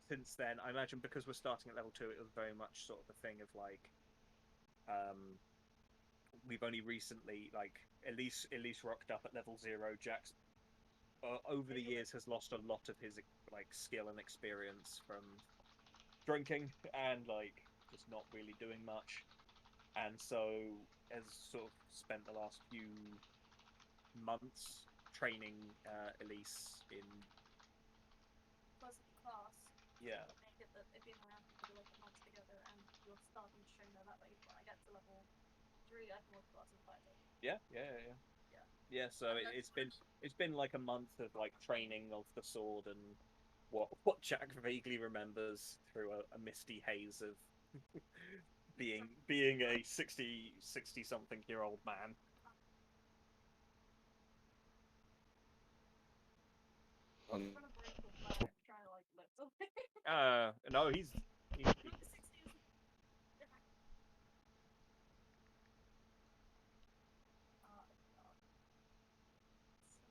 since then, I imagine because we're starting at level 2, it was very much sort of the thing of like, we've only recently like Elise rocked up at level 0. Jack's over the years has lost a lot of his like skill and experience from drinking and like just not really doing much, and so has sort of spent the last few months training Elise in Plus the class. yeah. Make it that they've been around for like a month together, and you're starting to train her that way. When I get to level 3, I can work class and fight it. Yeah, yeah, yeah, yeah. Yeah. Yeah, so And it's been like a month of like training of the sword and what Jack vaguely remembers through a misty haze of being a 60 something year old man. I'm gonna break the flag and try to like lift it. No, he 60 is.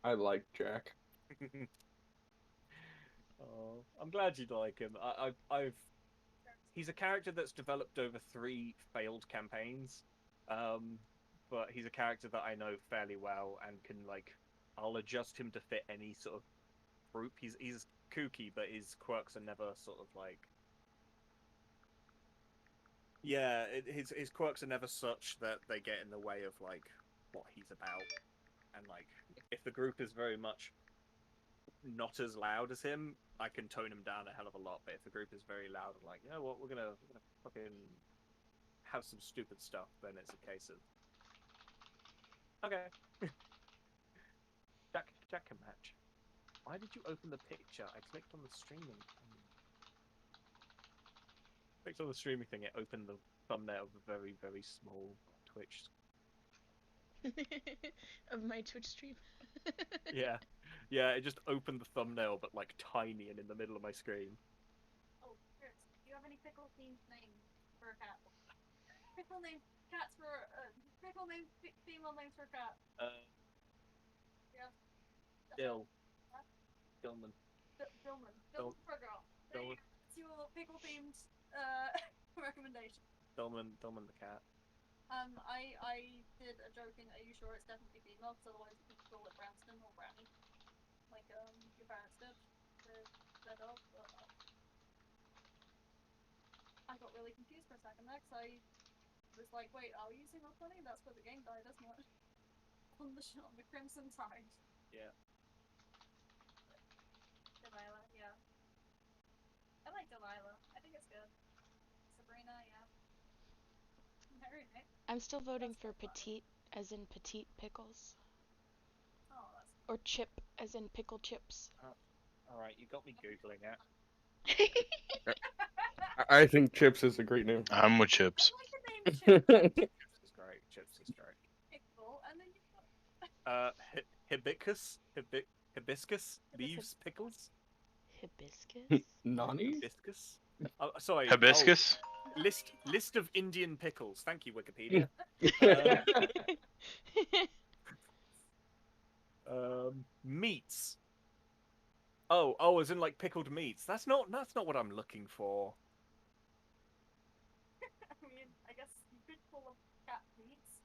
God. I like Jack. Oh, I'm glad you like him. I've he's a character that's developed over 3 failed campaigns, um, but he's a character that I know fairly well and can like I'll adjust him to fit any sort of group. He's kooky, but his quirks are never sort of like yeah. His quirks are never such that they get in the way of like what he's about. And like if the group is very much not as loud as him, I can tone him down a hell of a lot. But if the group is very loud, I'm like, you know what, we're gonna fucking have some stupid stuff. Then it's a case of okay, Jack can match. Why did you open the picture? I clicked on the streaming. Clicked on the streaming thing. It opened the thumbnail of a very small Twitch. Of my Twitch stream. Yeah, yeah. It just opened the thumbnail, but like tiny and in the middle of my screen. Oh, Chris, do you have any pickle themed names for a cat? Pickle name cats for pickle name female names for a cat. Uh, Yeah. Dill, Dillman, Dillman. Dill, Dillman for a girl. There you Dillman, go. It's your pickle themed recommendation. Dillman the cat. I did a joking. Are you sure it's definitely female? Because otherwise you could call it Branston or Brownie, like your parents did with their dog. But I got really confused for a second there, because I was like, wait, are we using Rock Bunny? That's where the game died, isn't it? On the Crimson Tide. Yeah. Delilah, yeah. I like Delilah. I think it's good. Sabrina, yeah. Very nice. I'm still voting That's for good, petite, as in petite pickles. Oh, that's Or chip, as in pickle chips. All right, you got me googling it. I think Chips is a great name. I'm with Chips. I like the name Chip. Chips is great. Chips is great. Pickle, and then you've got Hibiscus leaves pickles. Hibiscus? Nani? Hibiscus. Oh, sorry. Hibiscus? Oh, list of Indian pickles. Thank you, Wikipedia. Meats. Oh, as in like pickled meats. That's not what I'm looking for. I mean, I guess you could call them cat meats.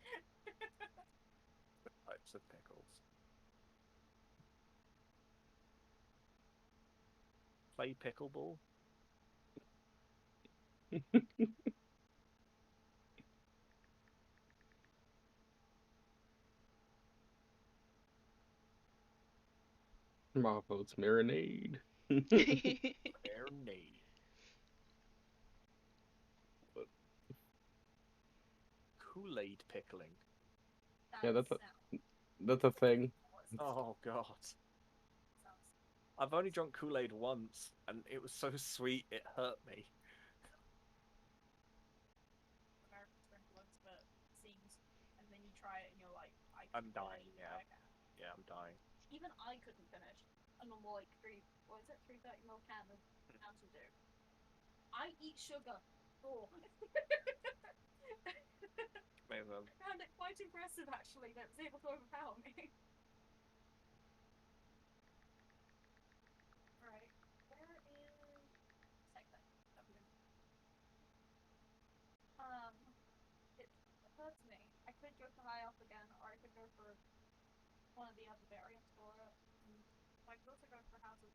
Types of pickles. Play pickleball. My vote's marinade. Marinade. Kool-Aid pickling. Yeah, that's a thing. Oh god. I've only drunk Kool-Aid once, and it was so sweet it hurt me. American sprinklers, but it seems, and then you try it and you're like, I'm dying. Yeah, yeah, I'm dying. Even I couldn't finish a normal like 330ml can of Mountain Dew. I eat sugar. Oh. Maybe I found it quite impressive actually that it was able to overpower me. Alright, where is one of the other variants for it. I could also go for House of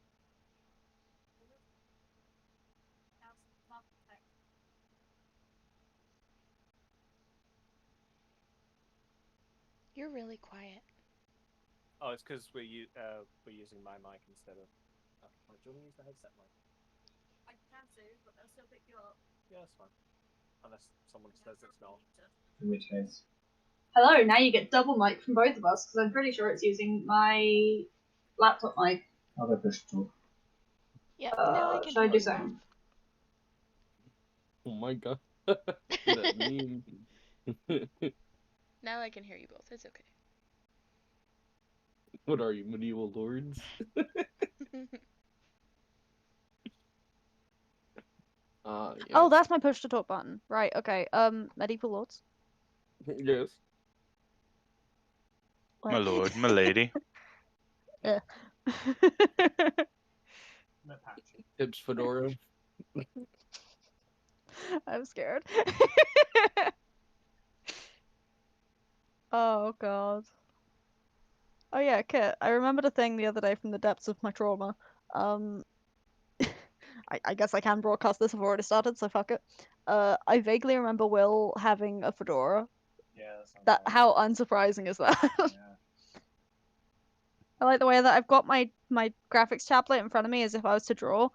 Architect. You're really quiet. Oh, it's because we're using my mic instead of. Oh, do you want to use the headset mic? I can do, but they'll still pick you up. Yeah, that's fine. Unless someone says it's not. In which case, Hello, now you get double mic from both of us, because I'm pretty sure it's using my laptop mic. I'll go push to talk. Yep, now I can Should I hear do you something? Oh my god. That meme. both. Now I can hear you both. It's okay. What are you, medieval lords? Oh, Yes. that's my push to talk button. Right, okay. Medieval lords. Yes. My lord, my lady. Yeah. Tips fedora. I'm scared. Oh god. Oh yeah, Kit. I remembered a thing the other day from the depths of my trauma. I guess I can broadcast this before it started, so fuck it. I vaguely remember Will having a fedora. Yeah, That how unsurprising is that? I like the way that I've got my graphics tablet in front of me as if I was to draw,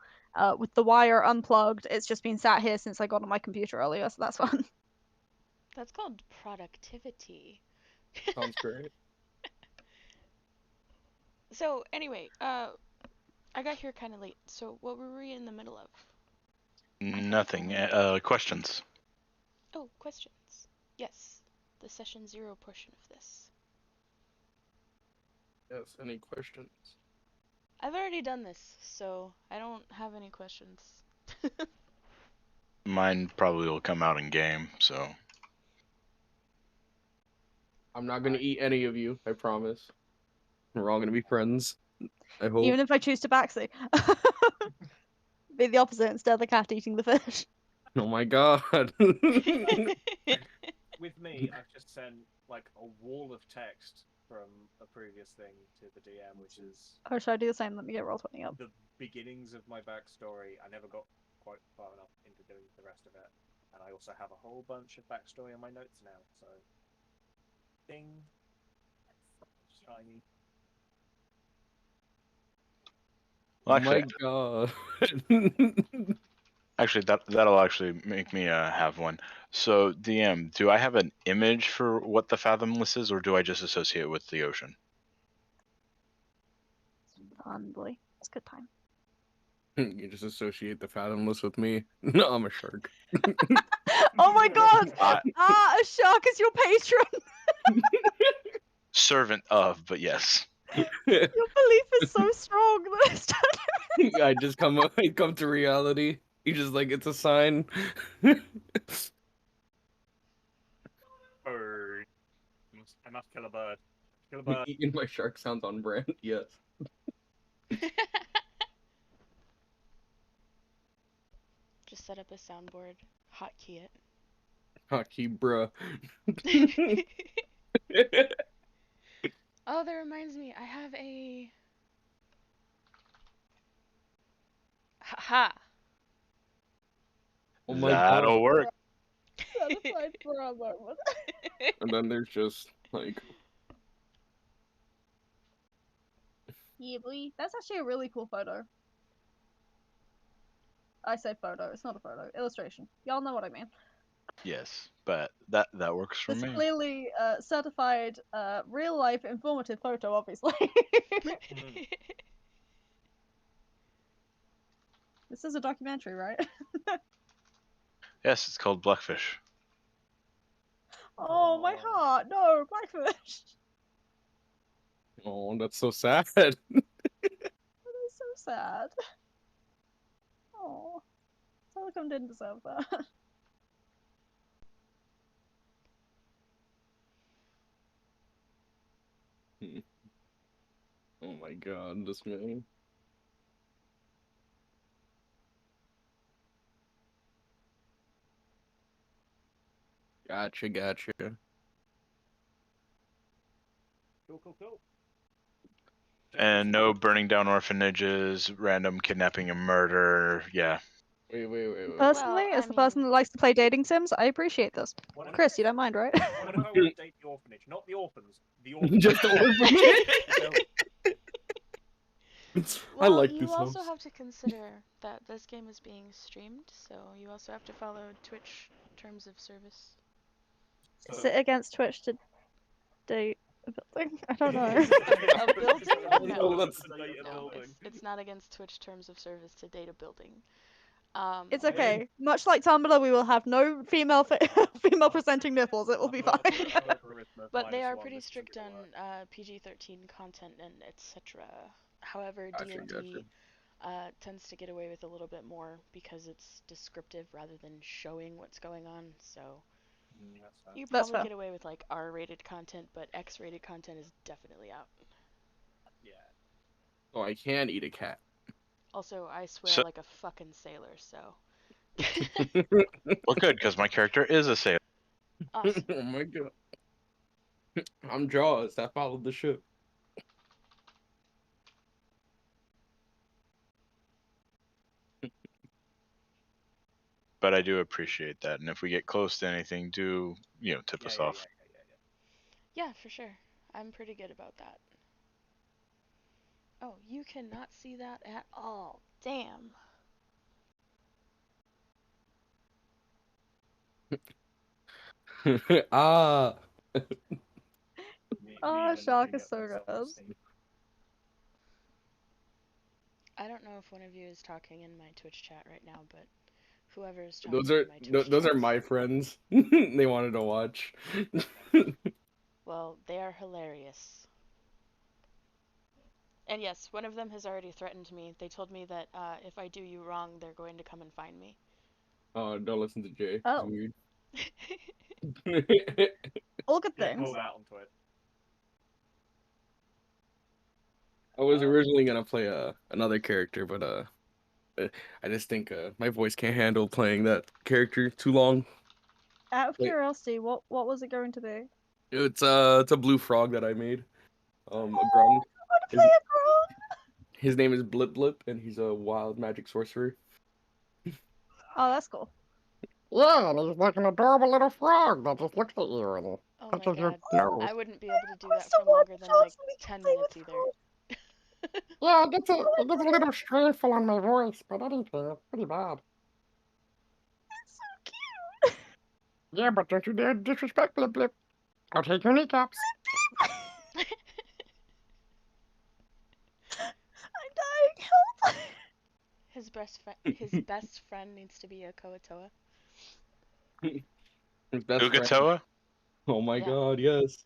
with the wire unplugged. It's just been sat here since I got on my computer earlier, so that's fun. That's called productivity. Sounds great. So anyway, I got here kind of late. So what were we in the middle of? Nothing. Questions. Oh, questions. Yes, the session 0 portion of this. Yes, any questions? I've already done this, so I don't have any questions. Mine probably will come out in game, so. I'm not gonna eat any of you, I promise. We're all gonna be friends. I hope. Even if I choose to backseat. Be the opposite, instead of the cat eating the fish. Oh my god. With me, I've just sent like a wall of text from a previous thing to the DM, which is Or should I do the same? Let me get Roll20 up. the beginnings of my backstory. I never got quite far enough into doing the rest of it, and I also have a whole bunch of backstory on my notes now. So, ding, shiny. Well, Oh my actually, god. actually, that'll actually make me have one. So, DM, do I have an image for what the Fathomless is, or do I just associate it with the ocean? Fun, boy. It's a good time. You just associate the fathomless with me. No, I'm a shark. Oh my god! I- A shark is your patron! Servant of, but yes. Your belief is so strong that it's I just come to reality. You just like it's a sign. Bird. I must kill a bird. Kill a bird. Eating my shark sounds on brand. Yes. Just set up a soundboard, hotkey Hockey, bruh. it. Oh, that reminds me, I have a... Haha. Oh my That'll god. work. satisfied for a moment. And then there's just like Yeah, boy. That's actually a really cool photo. I say photo, it's not a photo. Illustration. Y'all know what I mean. Yes, but that works for It's me. clearly certified real life informative photo, obviously. This is a documentary, right? Yes, it's called Blackfish. Oh, my heart. No, Blackfish. oh, that's so sad. That is so sad. Oh, Telecom didn't deserve that. Oh my god, this man. Gotcha. Cool. And no burning down orphanages, random kidnapping and murder. Yeah. Wait. Personally, Well, as I the person mean- that likes to play dating sims, I appreciate this. What if- Chris, you don't mind, right? What if I want to date the orphanage? Not the orphans. The orphanage. Just the orphanage. I Well, like you this also house. have to consider that this game is being streamed, so you also have to follow Twitch terms of service. Is it against Twitch to date a building? I don't know. A building? No. that's- No, it's not against Twitch terms of service to date a building. It's okay. Much like Tumblr, we will have no female female presenting nipples. It will be fine. But they are pretty strict on PG-13 content and etc. However, DnD tends to get away with a little bit more because it's descriptive rather than showing what's going on. So you That's probably fair. get away with like R-rated content, but X-rated content is definitely out. Yeah. Oh, I can eat a cat. Also, I swear So- like a fucking sailor, so. Well, good, because my character is a sailor. Awesome. Oh my god. I'm Jaws. I followed the ship. But I do appreciate that. And if we get close to anything, do, tip us off. Yeah, for sure. I'm pretty good about that. Oh, you cannot see that at all. Damn. Ah. Oh, Shark is so good. I don't know if one of you is talking in my Twitch chat right now, but whoever is talking Those are in my Twitch those are chat- my friends. They wanted to watch. Well, they are hilarious. And yes, one of them has already threatened me. They told me that if I do you wrong, they're going to come and find me. Oh, don't listen to Jay. Oh. It's All good Yeah, things. pull that onto it. I was originally gonna play another character, but I just think my voice can't handle playing that character too long. Out of Wait. curiosity, what was it going to be? It's a blue frog that I made. A Oh, grung. I want to His, play a grung. his name is Blip Blip, and he's a wild magic sorcerer. Oh, that's cool. Yeah, and he's like an adorable little frog that just looks at you and Oh my touches your god. nose. I wouldn't be able to do I that still for want longer than Charles like so we can 10 play minutes with either. Charles. Yeah, it gets a little strayful on my voice, but I don't care. It's pretty bad. It's so cute. Yeah, but don't you dare disrespect Blip Blip. I'll take your kneecaps. I'm dying. Help. His best friend needs to be a Koatoa. His best friend. Ugatoa? Oh my Yeah. god, yes.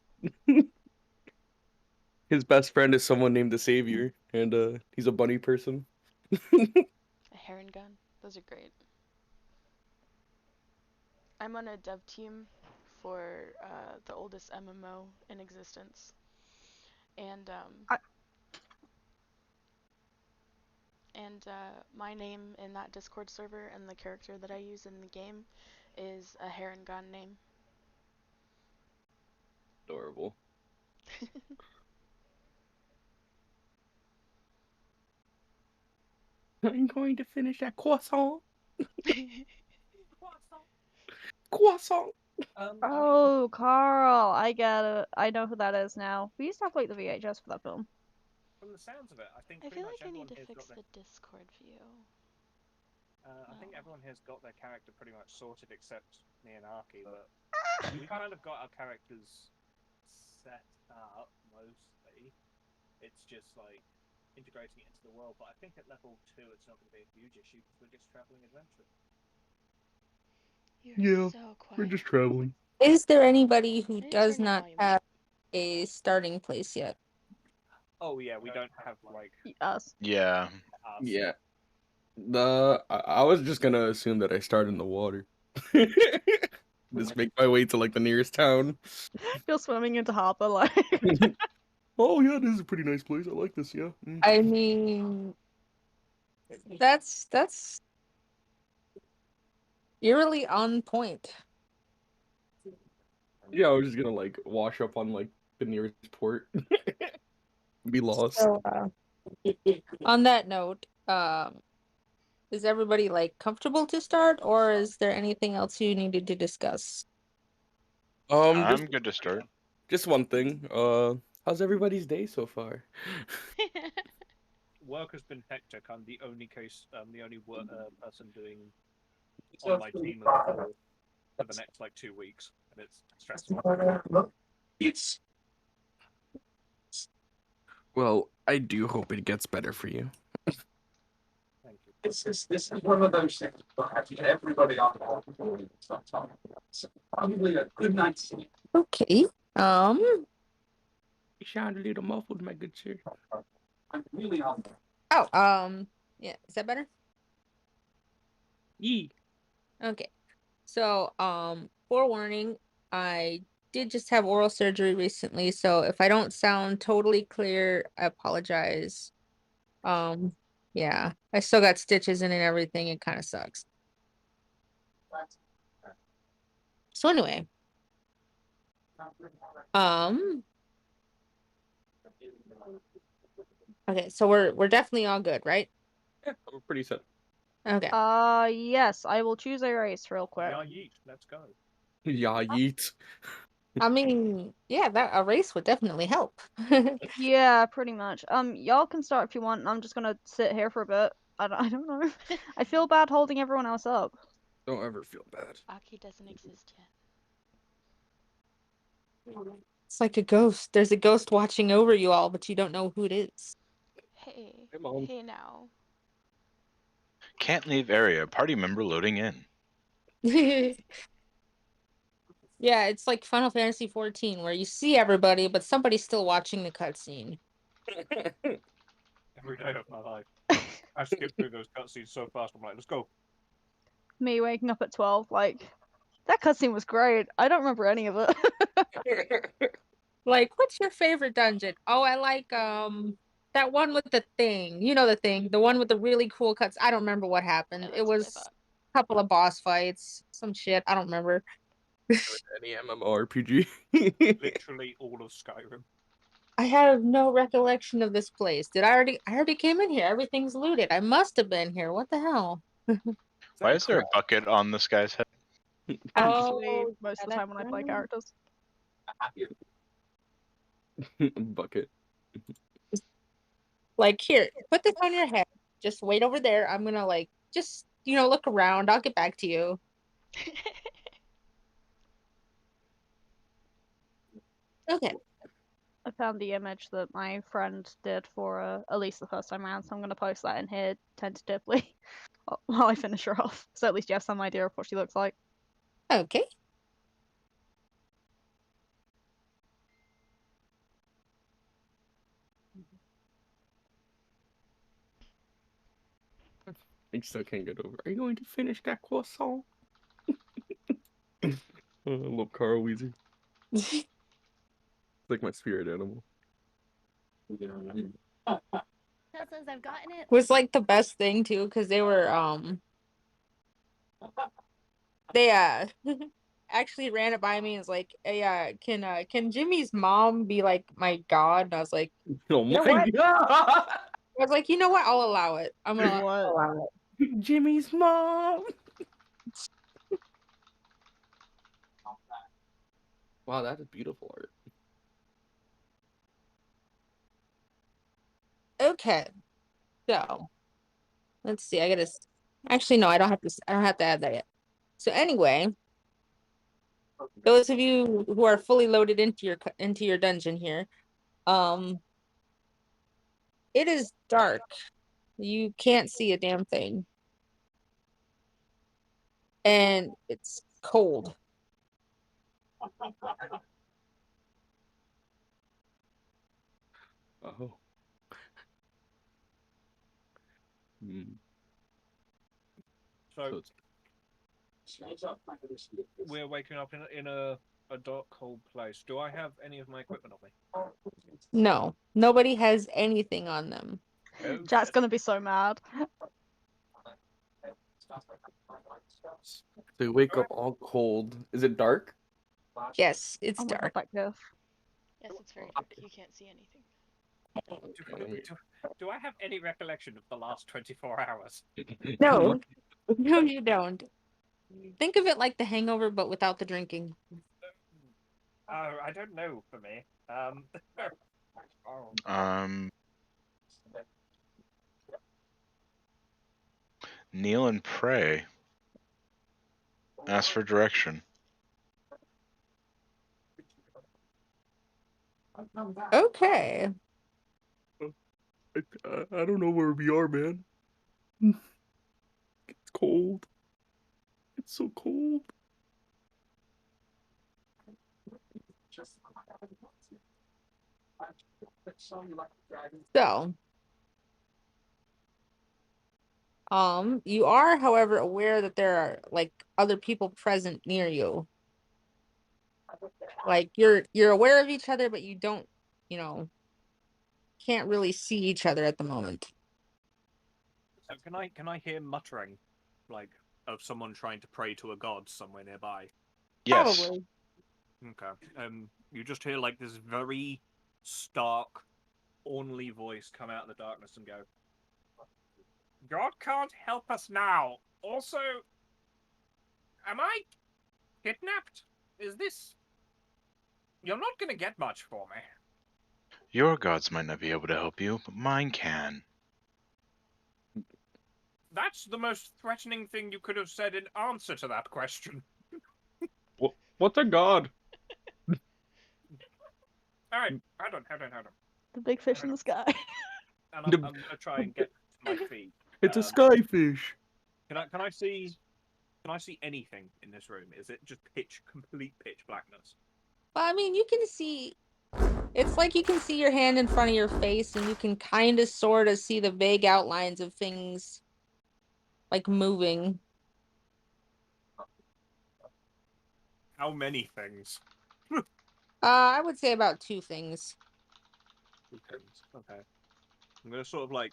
His best friend is someone named the Savior, and he's a bunny person. A heron gun. Those are great. I'm on a dev team for the oldest MMO in existence. And my name in that Discord server and the character that I use in the game is a heron gun name. Adorable. I'm going to finish that croissant. Croissant. Oh, Carl, I get it. I know who that is now. We used to have like the VHS for that film. From the sounds of it, I think I pretty feel much like I need everyone to here's fix got the Discord view. I think Oh. everyone here's got their character pretty much sorted except me and Arky, but we kind of got our characters set up mostly. It's just like integrating it into the world, but I think at level 2 it's not going to be a huge issue because we're just traveling adventure. You're Yeah, so quiet. We're just traveling. Is there anybody who I need to does turn the not volume up. have a starting place yet? Oh yeah, we don't have like Us. Yeah. us. Yeah. I was just gonna assume that I start in the water. Just make my way to like the nearest town. You're swimming into harbor like. Oh yeah, this is a pretty nice place. I like this. Yeah. I mean, that's eerily on point. Yeah, I was just gonna like wash up on like the nearest port. Be lost. So, on that note, is everybody like comfortable to start, or is there anything else you needed to discuss? I'm good to start. Just one thing. How's everybody's day so far? Work has been hectic. I'm the only person doing on my team of 4 for the next like 2 weeks, and it's stressful. Well, I do hope it gets better for you. Thank you. This is one of those things where I have to get everybody on board and start talking about. So probably a good night's sleep. Okay. You sound a little muffled, my good sir. I'm really on. Oh, yeah, is that better? Yee. Okay. So, forewarning, I did just have oral surgery recently, so if I don't sound totally clear, I apologize. Yeah, I still got stitches in and everything. It kind of sucks. So anyway, okay, so we're definitely all good, right? Yeah, I'm pretty set. Okay. Yes, I will choose a race real quick. Yeah, yeet. Let's go. Yeah, yeet. I mean, yeah, that a race would definitely help. Yeah, pretty much. Y'all can start if you want. I'm just gonna sit here for a bit. I don't know. I feel bad holding everyone else up. Don't ever feel bad. Aki doesn't exist yet. It's like a ghost. There's a ghost watching over you all, but you don't know who it is. Hey. Hey, Mom. Hey now. Can't leave area. Party member loading in. Yeah, it's like Final Fantasy 14 where you see everybody, but somebody's still watching the cutscene. Every day of my life. I skip through those cutscenes so fast. I'm like, let's go. Me waking up at 12, like, that cutscene was great. I don't remember any of it. Like, what's your favorite dungeon? Oh, I like that one with the thing. You know the thing, the one with the really cool cuts. I don't remember what happened. Yeah, It was a couple of boss fights, some shit. I don't remember. Any MMORPG. Literally all of Skyrim. I have no recollection of this place. I already came in here. Everything's looted. I must have been here. What the hell? Why is there a bucket on this guy's head? Actually, Oh, most of the time when I play right. characters. Bucket. Like, here, put this on your head. Just wait over there. I'm gonna like just look around. I'll get back to you. Okay. I found the image that my friend did for Elise the first time around, so I'm going to post that in here tentatively while I finish her off. So at least you have some idea of what she looks like. Okay. I still can't get over. Are you going to finish that croissant? I love Carl Weezer. It's like my spirit animal. Says I've gotten it. Was like the best thing too, because they were they actually ran it by me and was like, hey, can Jimmy's mom be like my god? And I was like, Oh you know my what? god! I was like, you know what? I'll allow it. I'm gonna allow it. Jimmy's mom. Wow, that is beautiful art. Okay. So let's see. Actually no, I don't have to add that yet. So anyway, those of you who are fully loaded into your dungeon here, it is dark. You can't see a damn thing. And it's cold. Oh. So we're waking up in a dark, cold place. Do I have any of my equipment on me? No, nobody has anything on them. Oh, Jack's gonna be so mad. So you wake up all cold. Is it dark? Yes, it's Oh my dark. god, that gif. Yes, it's very dark. You can't see anything. Do I have any recollection of the last 24 hours? No, no, you don't. Think of it like The Hangover, but without the drinking. I don't know for me. Kneel and pray. Ask for direction. Okay. I don't know where we are, man. It's cold. It's so cold. So, you are, however, aware that there are like other people present near you. Like you're aware of each other, but you don't, can't really see each other at the moment. So can I hear muttering, like of someone trying to pray to a god somewhere nearby? Yes. Probably. Okay. You just hear like this very stark, ornery voice come out of the darkness and go, "God can't help us now. Also, am I kidnapped? Is this? You're not gonna get much for me." Your gods might not be able to help you, but mine can. That's the most threatening thing you could have said in answer to that question. What's a god? All right, hold on. The big fish in the sky. And I'm gonna try and get to my feet. It's a skyfish. Can I see anything in this room? Is it just complete pitch blackness? Well, I mean, you can see. It's like you can see your hand in front of your face, and you can kind of, sort of see the vague outlines of things, like moving. How many things? I would say about 2 things. 2 things. Okay. I'm gonna sort of like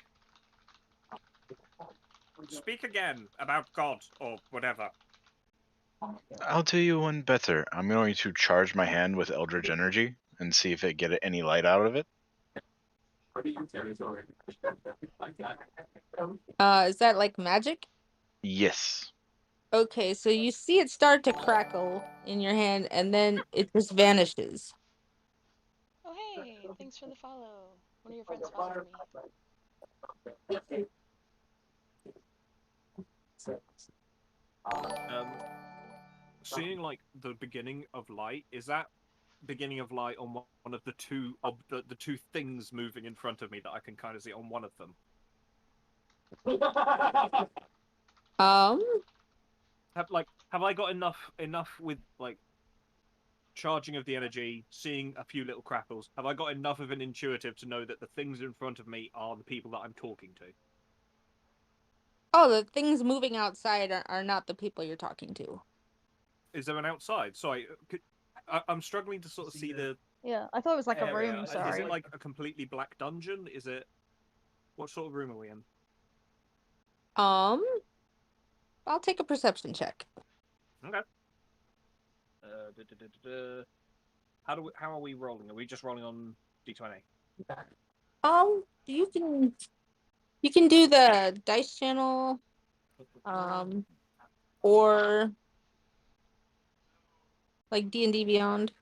speak again about God or whatever. I'll do you one better. I'm going to charge my hand with Eldritch Energy and see if it get any light out of it. Is that like magic? Yes. Okay, so you see it start to crackle in your hand, and then it just vanishes. Oh hey, thanks for the follow. One of your friends followed me. Seeing like the beginning of light, is that beginning of light on one of the two the 2 things moving in front of me that I can kind of see on one of them? Have I got enough with like charging of the energy, seeing a few little crackles? Have I got enough of an intuitive to know that the things in front of me are the people that I'm talking to? Oh, the things moving outside are not the people you're talking to. Is there an outside? Sorry, I'm struggling to sort of see the. Yeah, I thought it was like a room. Is Sorry. it like a completely black dungeon? Is it? What sort of room are we in? I'll take a perception check. Okay. How are we rolling? Are we just rolling on D20? You can do the dice channel, or like D&D Beyond.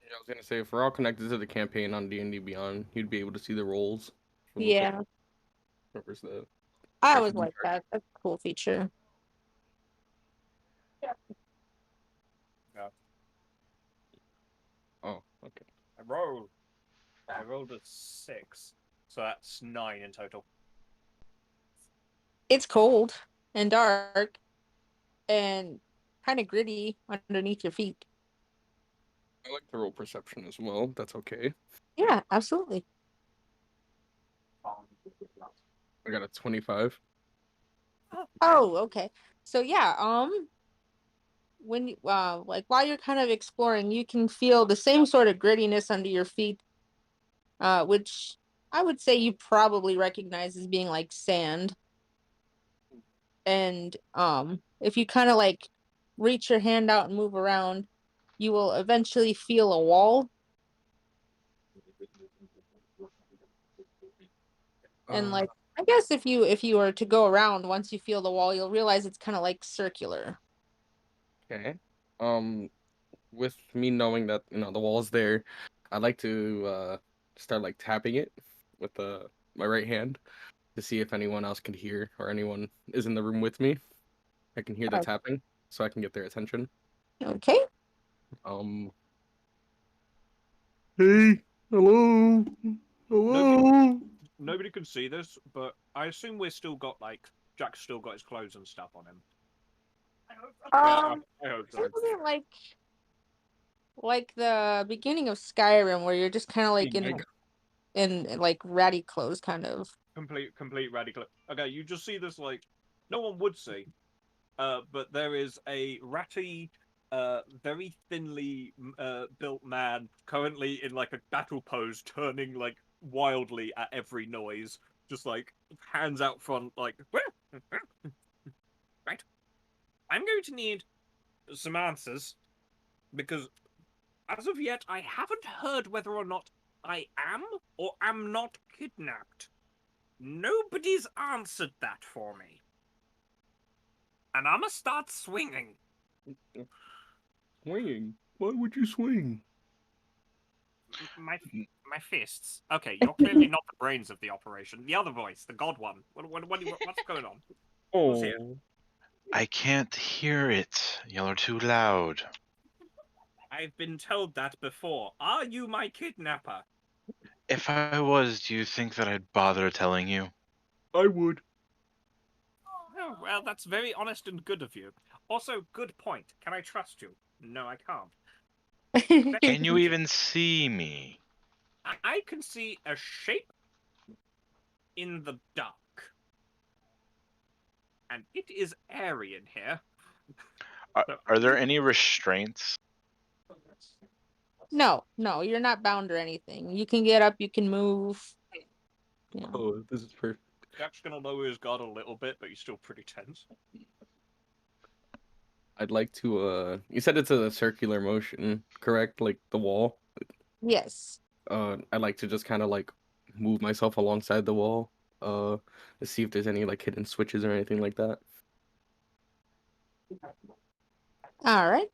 Yeah, I was gonna say if we're all connected to the campaign on D&D Beyond, you'd be able to see the rolls. Yeah. The I always like that. That's a cool feature. Yeah. Oh, okay. I rolled a 6, so that's 9 in total. It's cold and dark and kind of gritty underneath your feet. I like the roll perception as well. That's okay. Yeah, absolutely. I got a 25. Oh, okay. So yeah, when you, like while you're kind of exploring, you can feel the same sort of grittiness under your feet, which I would say you probably recognize as being like sand. And if you kind of like reach your hand out and move around, you will eventually feel a wall. And like, I guess if you were to go around, once you feel the wall, you'll realize it's kind of like circular. Okay. With me knowing that the wall's there, I'd like to start like tapping it with my right hand to see if anyone else can hear or anyone is in the room with me. I can hear the tapping, so I can get their attention. Okay. Hey, hello, hello. Nobody can see this, but I assume we're still got Jack's still got his clothes and stuff on him. I hope so. I hope so. Isn't it like the beginning of Skyrim, where you're just kind of like in like ratty clothes, kind of. Complete radical. Okay, you just see this no one would see, but there is a ratty, very thinly built man currently in like a battle pose, turning like wildly at every noise, just like hands out front, like right. I'm going to need some answers because as of yet I haven't heard whether or not I am or am not kidnapped. Nobody's answered that for me. And I'ma start swinging. Swinging? Why would you swing? My fists. Okay, you're clearly not the brains of the operation. The other voice, the god one. What's going on? Who's here? I can't hear it. Y'all are too loud. I've been told that before. Are you my kidnapper? If I was, do you think that I'd bother telling you? I would. Oh, well, that's very honest and good of you. Also, good point. Can I trust you? No, I can't. Can you even see me? I can see a shape in the dark. And it is airy in here. Are there any restraints? No, you're not bound or anything. You can get up, you can move. Yeah. Oh, this is perfect. Jack's gonna lower his guard a little bit, but he's still pretty tense. I'd like to you said it's a circular motion, correct? Like the wall? Yes. I'd like to just kind of like move myself alongside the wall, to see if there's any like hidden switches or anything like that. All right.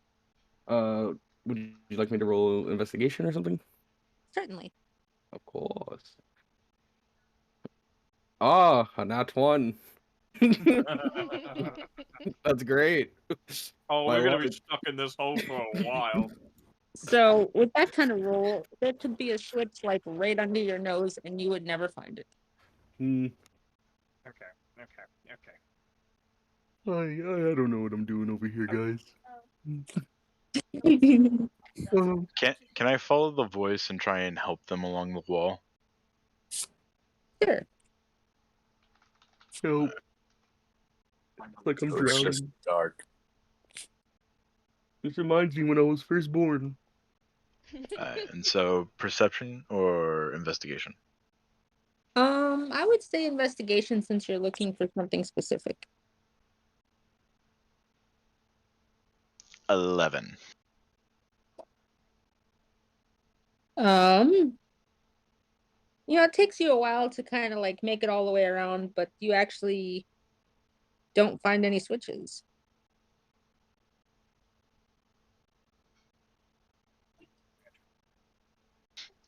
Would you like me to roll investigation or something? Certainly. Of course. Ah, a nat 1. That's great. Oh, we're gonna be stuck in this hole for a while. So with that kind of roll, there could be a switch like right under your nose, and you would never find it. Okay. I don't know what I'm doing over here, guys. Can I follow the voice and try and help them along the wall? Sure. Help. Like I'm drowning. Just dark. This reminds me when I was first born. And so, perception or investigation? I would say investigation since you're looking for something specific. 11. It takes you a while to kind of like make it all the way around, but you actually don't find any switches.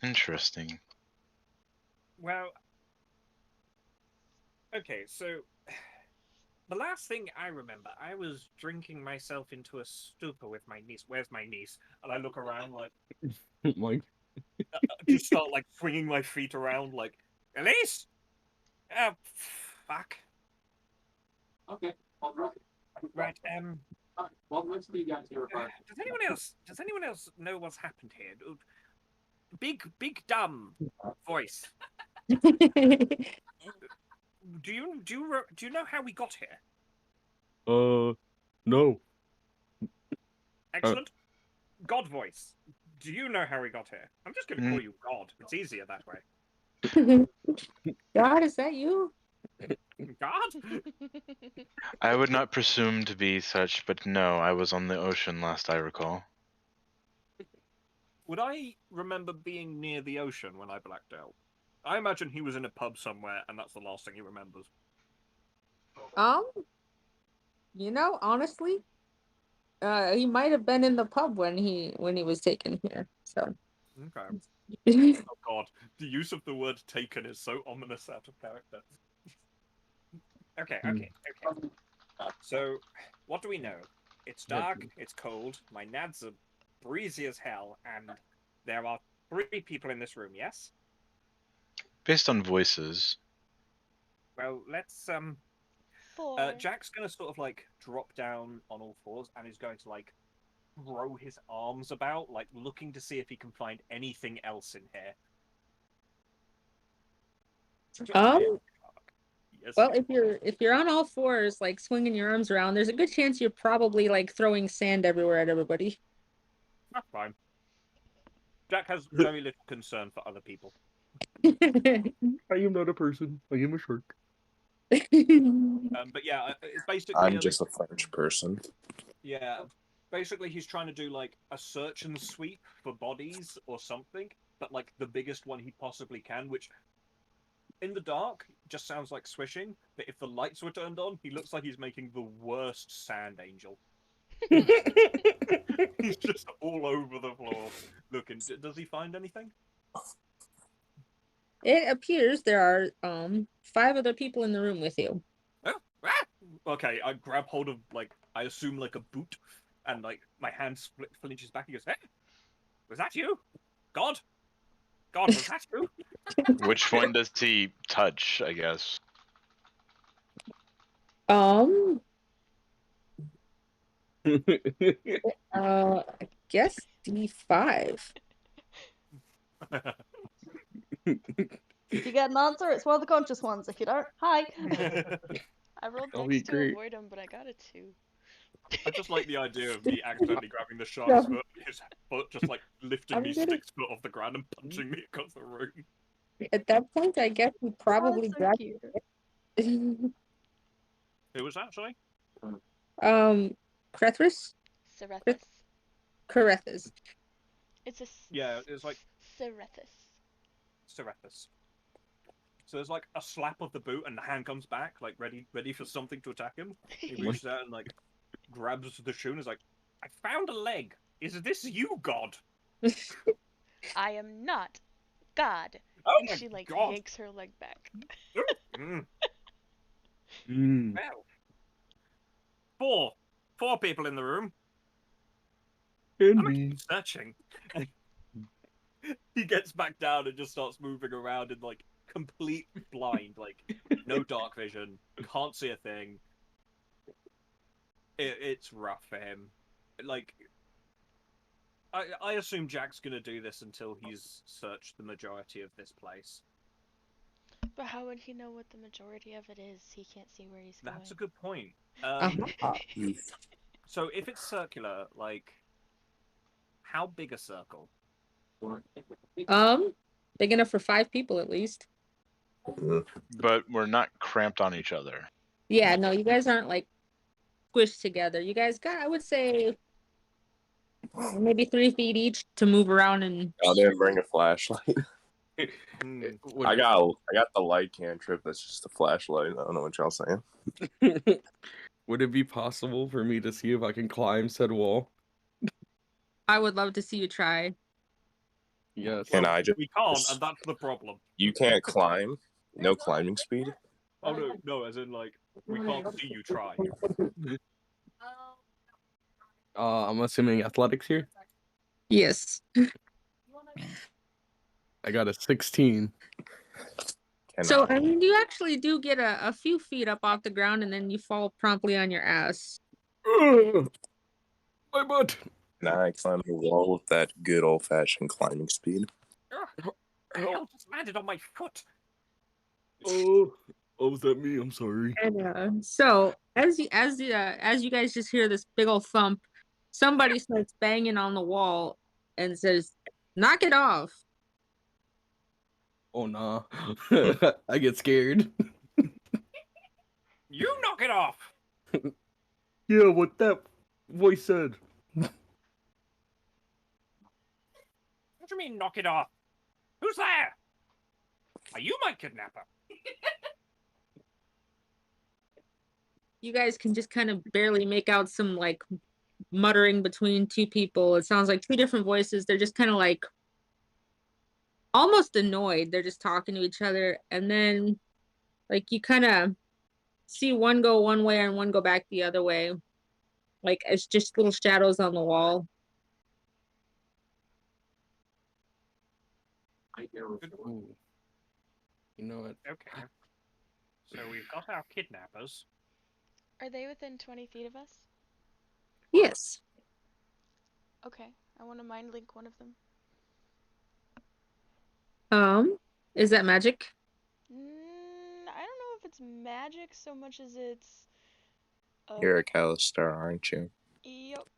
Interesting. Well, okay, so the last thing I remember, I was drinking myself into a stupor with my niece. Where's my niece? And I look around like, Mike. just start like swinging my feet around like, Elise! Fuck. Okay, all right. Right, Well, let's be guys here. does anyone else know what's happened here? Big dumb voice. Do you know how we got here? No. Excellent. God voice. Do you know how we got here? I'm just gonna call you God. It's easier that way. God, is that you? God? I would not presume to be such, but no, I was on the ocean last I recall. Would I remember being near the ocean when I blacked out? I imagine he was in a pub somewhere, and that's the last thing he remembers. Honestly, he might have been in the pub when he was taken here. So. Okay. Oh God, the use of the word "taken" is so ominous out of character. Okay. So, what do we know? It's dark, it's cold, my nads are breezy as hell, and there are 3 people in this room, yes? Based on voices. Well, let's, 4. Jack's gonna sort of, like, drop down on all fours, and is going to, like, throw his arms about, like, looking to see if he can find anything else in here. Yes, Well, if you're on all fours, like swinging your arms around, there's a good chance you're probably like throwing sand everywhere at everybody. That's fine. Jack has very little concern for other people. I am not a person. I am a shark. But yeah, basically, I'm just a French person. Yeah, basically, he's trying to do like a search and sweep for bodies or something, but like the biggest one he possibly can, which in the dark just sounds like swishing. But if the lights were turned on, he looks like he's making the worst sand angel. He's just all over the floor looking. Does he find anything? It appears there are 5 other people in the room with you. Oh, okay, I grab hold of like I assume like a boot, and like my hand flinches back. He goes, "Hey, was that you? God, was that you?" Which one does he touch, I guess? I guess D5. If you get an answer, it's one of the conscious ones. If you don't, hi. I rolled That'll Dex be to great. avoid him, but I got a 2. I just like the idea of me accidentally grabbing the shark's foot, his foot just like lifting me 6 foot off the ground and punching me across the room. At that point, I guess we probably Oh, that's so cute. Who was that, sorry? Crethris? Cerethus. Carethus. It's a Yeah, it's like Cerethus. Cerethus. So there's like a slap of the boot, and the hand comes back, like ready for something to attack him. He reaches out and like grabs the shoe and is like, "I found a leg. Is this you, God?" I am not God. Oh and my she like God. yanks her leg back. Well, 4 people in the room. And I'm gonna me. keep searching. He gets back down and just starts moving around in like complete blind, like no dark vision, can't see a thing. It's rough for him. Like, I assume Jack's gonna do this until he's searched the majority of this place. But how would he know what the majority of it is? He can't see where he's going. That's a good point. So if it's circular, like, how big a circle? Big enough for 5 people at least. But we're not cramped on each other. Yeah, no, you guys aren't like squished together. You guys got, I would say, maybe 3 feet each to move around and. I didn't bring a flashlight. I got the light cantrip. That's just a flashlight. I don't know what y'all saying. Would it be possible for me to see if I can climb said wall? I would love to see you try. Yes. Can I just? We can't, and that's the problem. You can't climb. No climbing speed. Oh no, as in like we can't see you try. I'm assuming athletics here. Yes. I got a 16. So I mean, you actually do get a few feet up off the ground, and then you fall promptly on your ass. My butt. Now I climb the wall with that good old-fashioned climbing speed. The hell just landed on my foot. Oh, was that me? I'm sorry. And so as you guys just hear this big old thump, somebody starts banging on the wall and says, "Knock it off." Oh nah. I get scared. You knock it off. Yeah, what that voice said. What do you mean knock it off? Who's there? Are you my kidnapper? You guys can just kind of barely make out some like muttering between two people. It sounds like two different voices. They're just kind of like almost annoyed. They're just talking to each other, and then like you kind of see one go one way and one go back the other way. Like it's just little shadows on the wall. Ooh. You know what? Okay. So we've got our kidnappers. Are they within 20 feet of us? Yes. Okay, I want to mind link one of them. Is that magic? I don't know if it's magic so much as it's. You're a Callister, aren't you? Yep.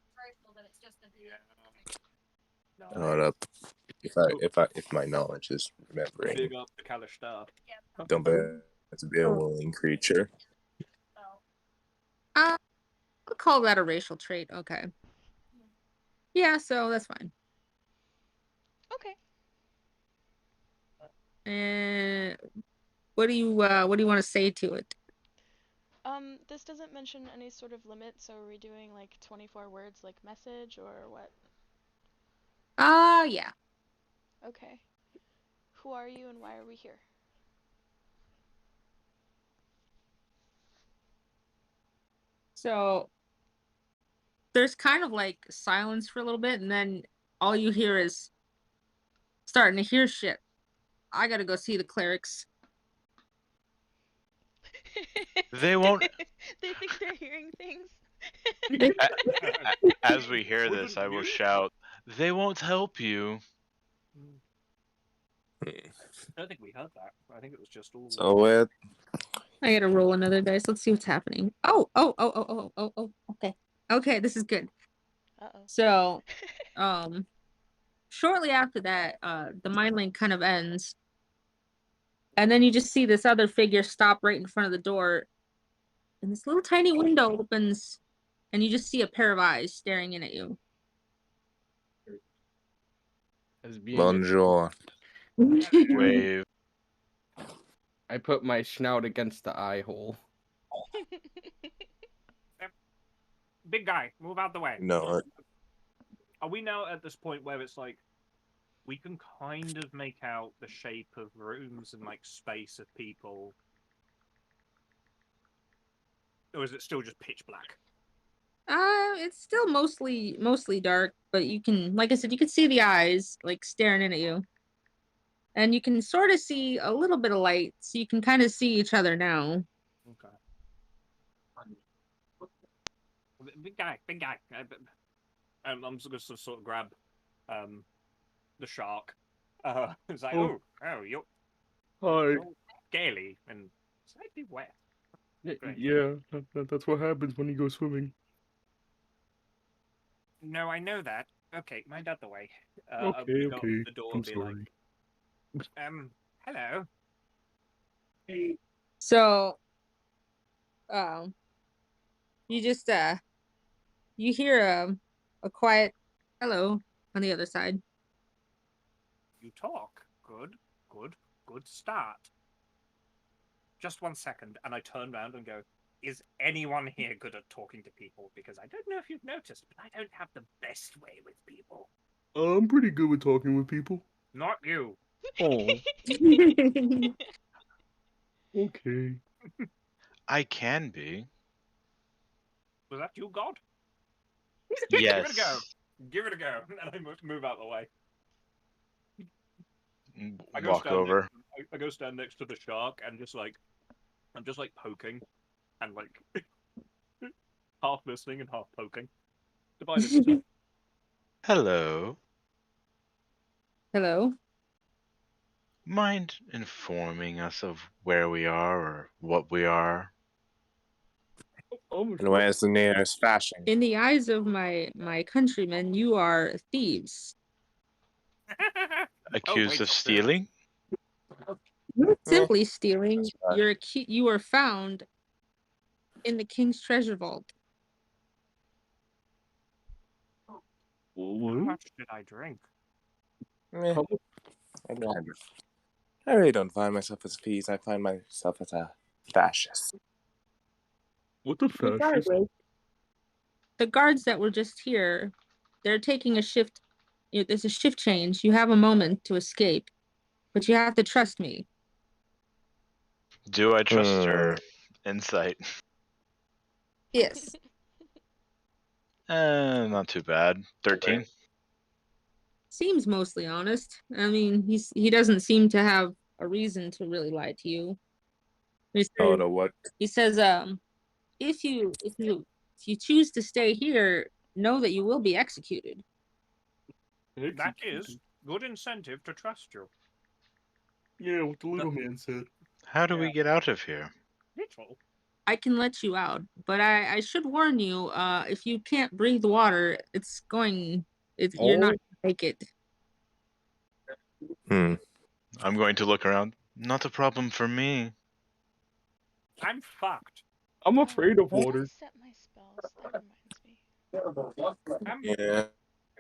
Hold up. If my knowledge is remembering, Big up the Kalistar. don't bet to be a willing creature. I'll call that a racial trait. Okay. Yeah, so that's fine. Okay. And what do you want to say to it? This doesn't mention any sort of limit, so are we doing like 24 words like message or what? Yeah. Okay. Who are you and why are we here? So there's kind of like silence for a little bit, and then all you hear is starting to hear shit. I gotta go see the clerics. They won't. They think they're hearing things. As we hear this, I will shout, "They won't help you." I don't think we heard that. I think it was just all. So I gotta roll another dice. Let's see what's happening. Oh. Okay. Okay, this is good. Uh-oh. So, shortly after that, the mind link kind of ends. And then you just see this other figure stop right in front of the door. And this little tiny window opens, and you just see a pair of eyes staring in at you. bonjour. Wave. I put my snout against the eye hole. Big guy, move out the way. No. Are we now at this point where it's like we can kind of make out the shape of rooms and like space of people? Or is it still just pitch black? It's still mostly dark, but you can, like I said, you can see the eyes like staring in at you. And you can sort of see a little bit of light, so you can kind of see each other now. Okay. Big guy. I'm just going to sort of grab the shark. It's like, oh, you're Hi. scaly and slightly wet. Yeah, that's what happens when you go swimming. No, I know that. Okay, mind out the way. Okay. The door I'm be sorry. like, hello. So, you just you hear a quiet hello on the other side. You talk. Good start. Just 1 second, and I turn around and go, is anyone here good at talking to people? Because I don't know if you've noticed, but I don't have the best way with people. I'm pretty good with talking with people. Not you. Oh. Okay. I can be. Was that you, God? Yes. Give it a go. And I move out of the way. Walk over. I go stand next to the shark and I'm just like poking and like half listening and half poking. Hello. Hello. Mind informing us of where we are or what we are? And where's the nearest fashion? In the eyes of my countrymen, you are thieves. Accused of stealing? Not simply stealing. Right. You were found in the king's treasure vault. How much did I drink? I I really don't find myself as a feast. I find myself as a fascist. What the fascist? Regardless, the guards that were just here, they're taking a shift. There's a shift change. You have a moment to escape, but you have to trust me. Do I trust her insight? Yes. Not too bad. 13. Seems mostly honest. I mean, he doesn't seem to have a reason to really lie to you. What? He says, if you choose to stay here, know that you will be executed. That is good incentive to trust you. Yeah, what the little man said. How do we get out of here? Little. I can let you out, but I should warn you, if you can't breathe water, you're not gonna make it. I'm going to look around. Not a problem for me. I'm fucked. I'm afraid of water. I set my spells. That reminds me. Yeah.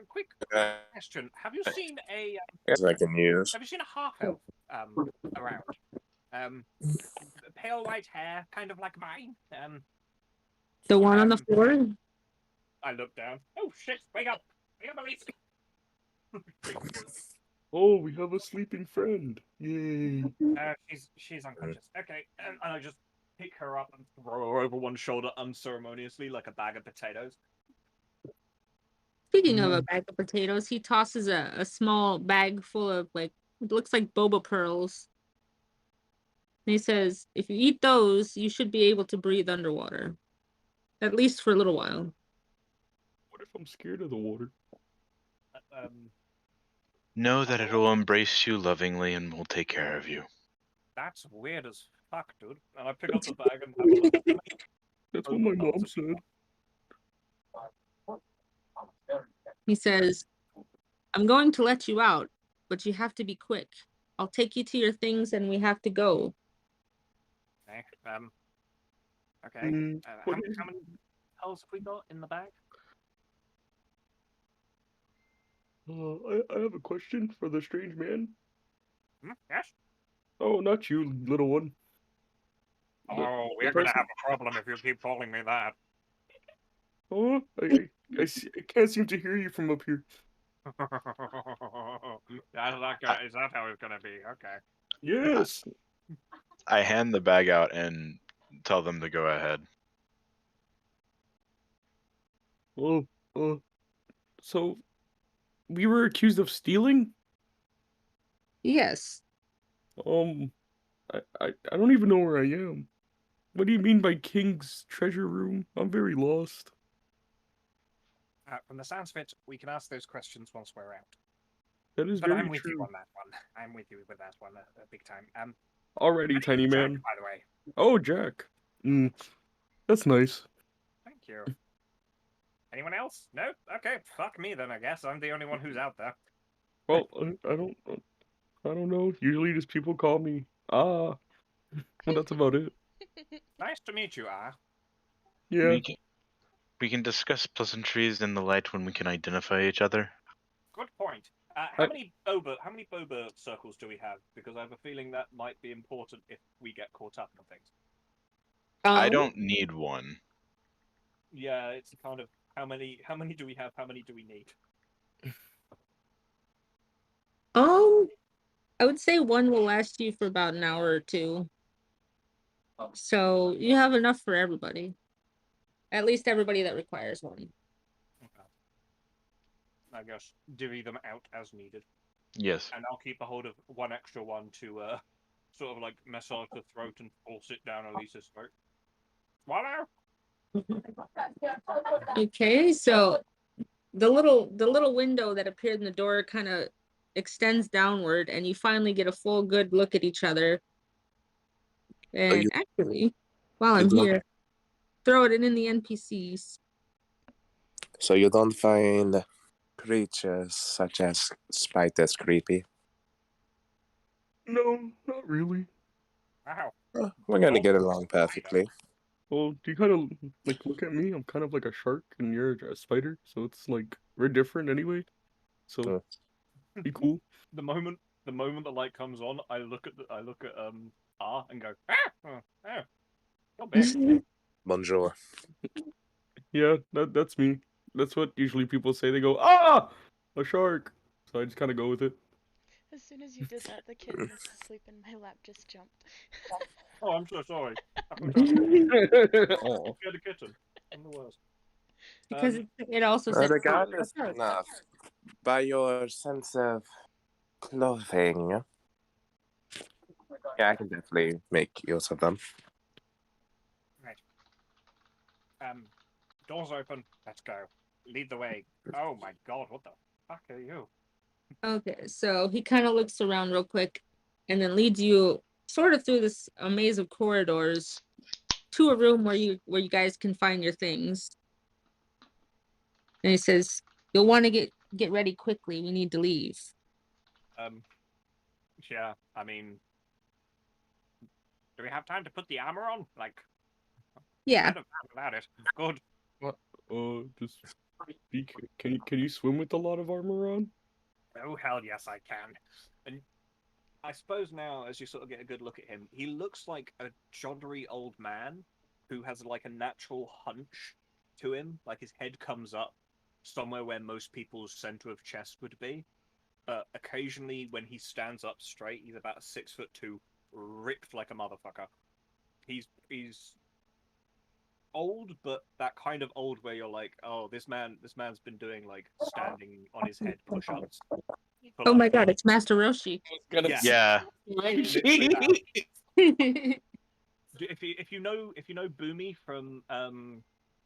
Quick question: Have you seen a? I can use. Have you seen a half elf around? Pale white hair, kind of like mine. The one on the floor. I look down. Oh shit! Wake up! Wake up, Elise! Oh, we have a sleeping friend. Yay. She's unconscious. Okay, and I just pick her up and throw her over one shoulder unceremoniously like a bag of potatoes. Speaking of a bag of potatoes, he tosses a small bag full of it looks like boba pearls. And he says, if you eat those, you should be able to breathe underwater. At least for a little while. What if I'm scared of the water? Know that it will embrace you lovingly and will take care of you. That's weird as fuck, dude. And I pick up the bag and have a look. That's what my mom said. He says, I'm going to let you out, but you have to be quick. I'll take you to your things and we have to go. Okay. How many pills have we got in the bag? I have a question for the strange man. Yes? Oh, not you, little one. Oh, we're gonna have a problem if you keep calling me that. Oh, I can't seem to hear you from up here. Is that how it's gonna be? Okay. Yes. I hand the bag out and tell them to go ahead. So we were accused of stealing? Yes. I don't even know where I am. What do you mean by King's treasure room? I'm very lost. From the sounds of it, we can ask those questions once we're out. That is but very I'm with true. you on that one. I'm with you with that one, big time. Alrighty, tiny man. Jack, by the way. Oh, Jack. That's nice. Thank you. Anyone else? No? Okay, fuck me then, I guess. I'm the only one who's out there. Well, I don't know. Usually just people call me but that's about it. Nice to meet you, Yeah. We can discuss pleasantries in the light when we can identify each other. Good point. How many boba circles do we have? Because I have a feeling that might be important if we get caught up in things. I don't need one. Yeah, it's kind of how many do we have? How many do we need? I would say one will last you for about an hour or two. So you have enough for everybody. At least everybody that requires one. Okay. I guess divvy them out as needed. Yes. And I'll keep a hold of one extra one to sort of like massage the throat and force it down Elisa's throat. Swallow. Okay, so the little window that appeared in the door kind of extends downward, and you finally get a full good look at each other. And actually, while I'm here, throw it in the NPCs. So you don't find creatures such as spiders creepy? No, not really. Wow. We're gonna get along perfectly. Well, do you kind of like look at me? I'm kind of like a shark, and you're a spider, so it's like we're different anyway. So be cool. The moment the moment the light comes on, I look at R and go, not bad. Bonjour. Yeah, that's me. That's what usually people say. They go, ah, a shark. So I just kind of go with it. As soon as you did that, the kitten that's asleep in my lap just jumped. Oh, I'm so sorry. Oh. Scared a kitten. I'm the worst. Because it also said. Regardless enough, by your sense of clothing, yeah, I can definitely make use of them. Right. Doors open. Let's go. Lead the way. Oh my god, what the fuck are you? Okay, so he kind of looks around real quick and then leads you sort of through this maze of corridors to a room where you guys can find your things. And he says, "You'll want to get ready quickly. We need to leave." Yeah, I mean, do we have time to put the armor on? Like, Yeah. kind of without it. Good. What? Just can you swim with a lot of armor on? Oh hell yes, I can. And I suppose now, as you sort of get a good look at him, he looks like a joddery old man who has like a natural hunch to him. Like his head comes up somewhere where most people's center of chest would be. But occasionally, when he stands up straight, he's about 6'2", ripped like a motherfucker. He's old, but that kind of old where you're like, oh, this man's been doing like standing on his head push-ups. Oh my god, it's Master Roshi. Yeah. If you know Boomy from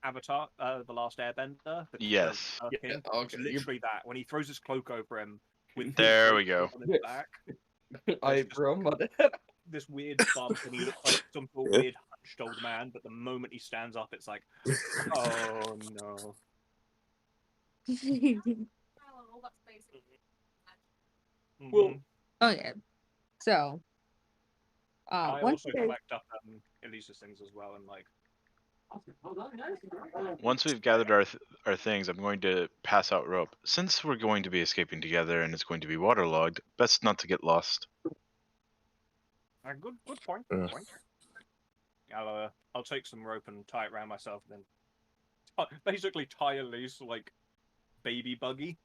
Avatar, The Last Airbender, Yes. King, it's literally that. When he throws his cloak over him with There we go. on his back, this weird bump, and he looks like some sort of weird hunched old man. But the moment he stands up, it's like, oh no. Well, okay. So, I once also collect up Elisa's things as well, and like. Once we've gathered our things, I'm going to pass out rope. Since we're going to be escaping together and it's going to be waterlogged, best not to get lost. Good point. Good point. I'll take some rope and tie it around myself, and then basically tie Elise like baby buggy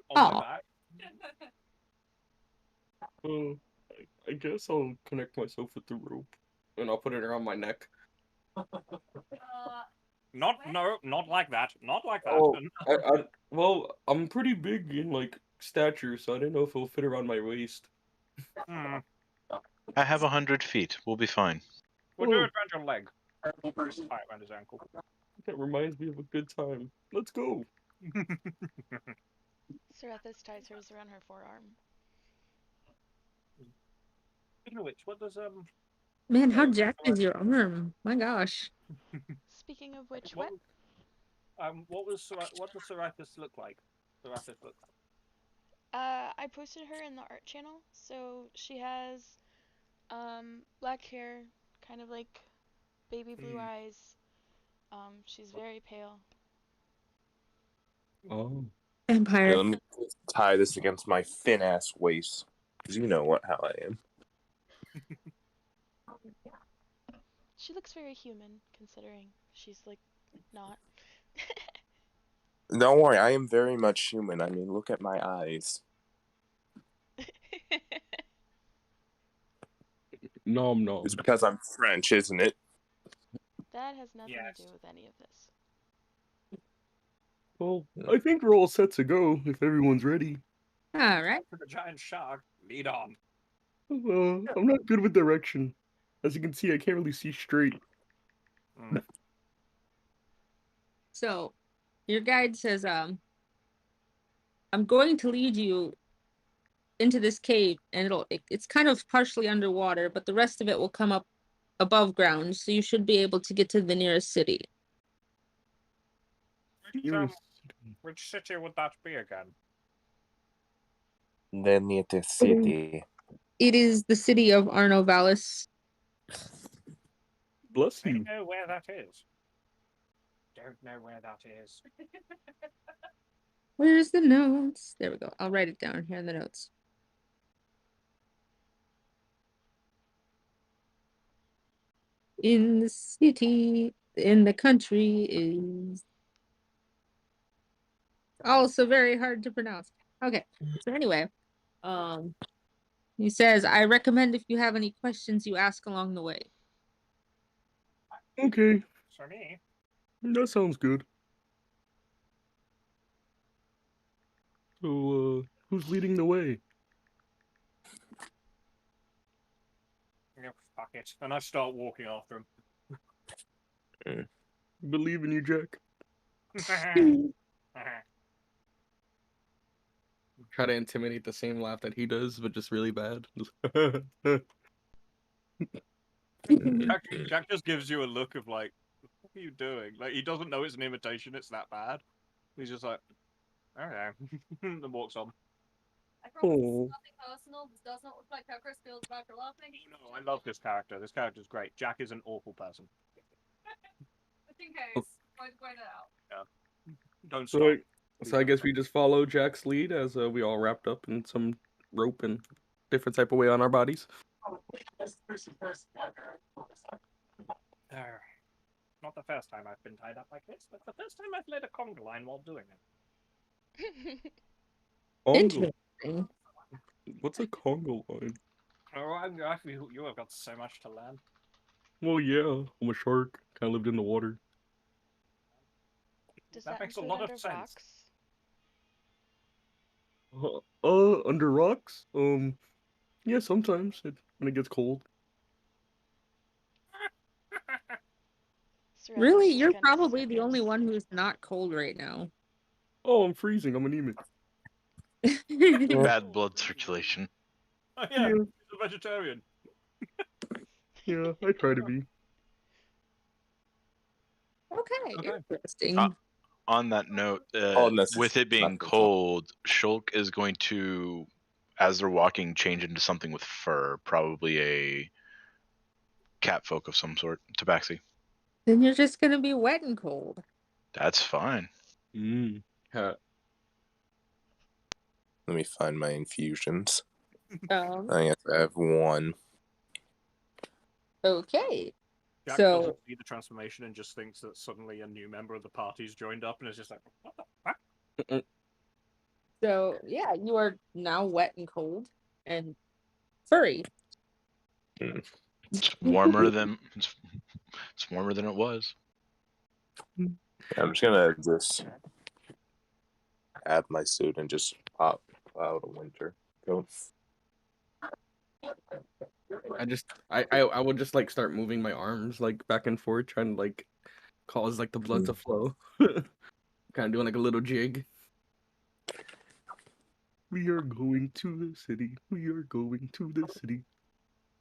on my back. I guess I'll connect myself with the rope, and I'll put it around my neck. Not like that. Not like that. Oh, well, I'm pretty big in like stature, so I didn't know if it'll fit around my waist. I have 100 feet. We'll be fine. We'll do it around your leg. Tie it around his ankle. That reminds me of a good time. Let's go. Serathis ties hers around her forearm. Speaking of which, what does Man, how jacked is your arm? My gosh. Speaking of which, what does Serathis look like? I posted her in the art channel, so she has black hair, kind of like baby blue eyes. She's very pale. Oh. Empire. Yeah, let me tie this against my thin ass waist, because you know how I am. She looks very human, considering she's like not. Don't worry, I am very much human. I mean, look at my eyes. Nom. It's because I'm French, isn't it? That has nothing to do with any of this. Well, I think we're all set to go if everyone's ready. All right. For the giant shark, lead on. I'm not good with direction. As you can see, I can't really see straight. So, your guide says, I'm going to lead you into this cave, and it's kind of partially underwater, but the rest of it will come up above ground, so you should be able to get to the nearest city. Which city would that be again? The nearest city. It is the city of Arnovalis. Bless I you. know where that is. Don't know where that is. Where's the notes? There we go. I'll write it down here in the notes. in the city, in the country is also very hard to pronounce. Okay, so anyway, he says, I recommend if you have any questions, you ask along the way. Okay, For me. that sounds good. So, who's leading the way? Yeah, fuck it. And I start walking after him. Believe in you, Jack. Try to intimidate the same laugh that he does, but just really bad. Jack just gives you a look of like, what are you doing? Like, he doesn't know it's an imitation, it's that bad. He's just like, okay, and walks on. I promise this is nothing personal. This does not look like how Chris feels about your laughing. No, I love this character. This character's great. Jack is an awful person. Just in case, point it out. Yeah. Don't So, stop. so I guess we just follow Jack's lead as we all wrapped up in some rope and different type of way on our bodies. Not the first time I've been tied up like this, but the first time I've led a conga line while doing it. Interesting. What's a conga line? Oh, I feel you have got so much to learn. Well, yeah, I'm a shark. Kind of lived in the water. Does that makes a include lot under of sense. Rocks? Under rocks? Yeah, sometimes when it gets cold. Really? You're probably the only one who's not cold right now. Oh, I'm freezing. I'm anemic. Bad blood circulation. Oh, yeah, he's a vegetarian. Yeah, I try to be. Okay, interesting. On that note, with it being cold, Shulk is going to, as they're walking, change into something with fur, probably a catfolk of some sort, tabaxi. Then you're just gonna be wet and cold. That's fine. Let me find my infusions. I have one. Okay. Jack So doesn't see the transformation and just thinks that suddenly a new member of the party's joined up and is just like, what the fuck? So yeah, you are now wet and cold and furry. It's warmer than it was. I'm just gonna add my suit and just pop out of winter. Go. I would just like start moving my arms like back and forth, trying to like cause like the blood to flow. Kind of doing like a little jig. We are going to the city. We are going to the city.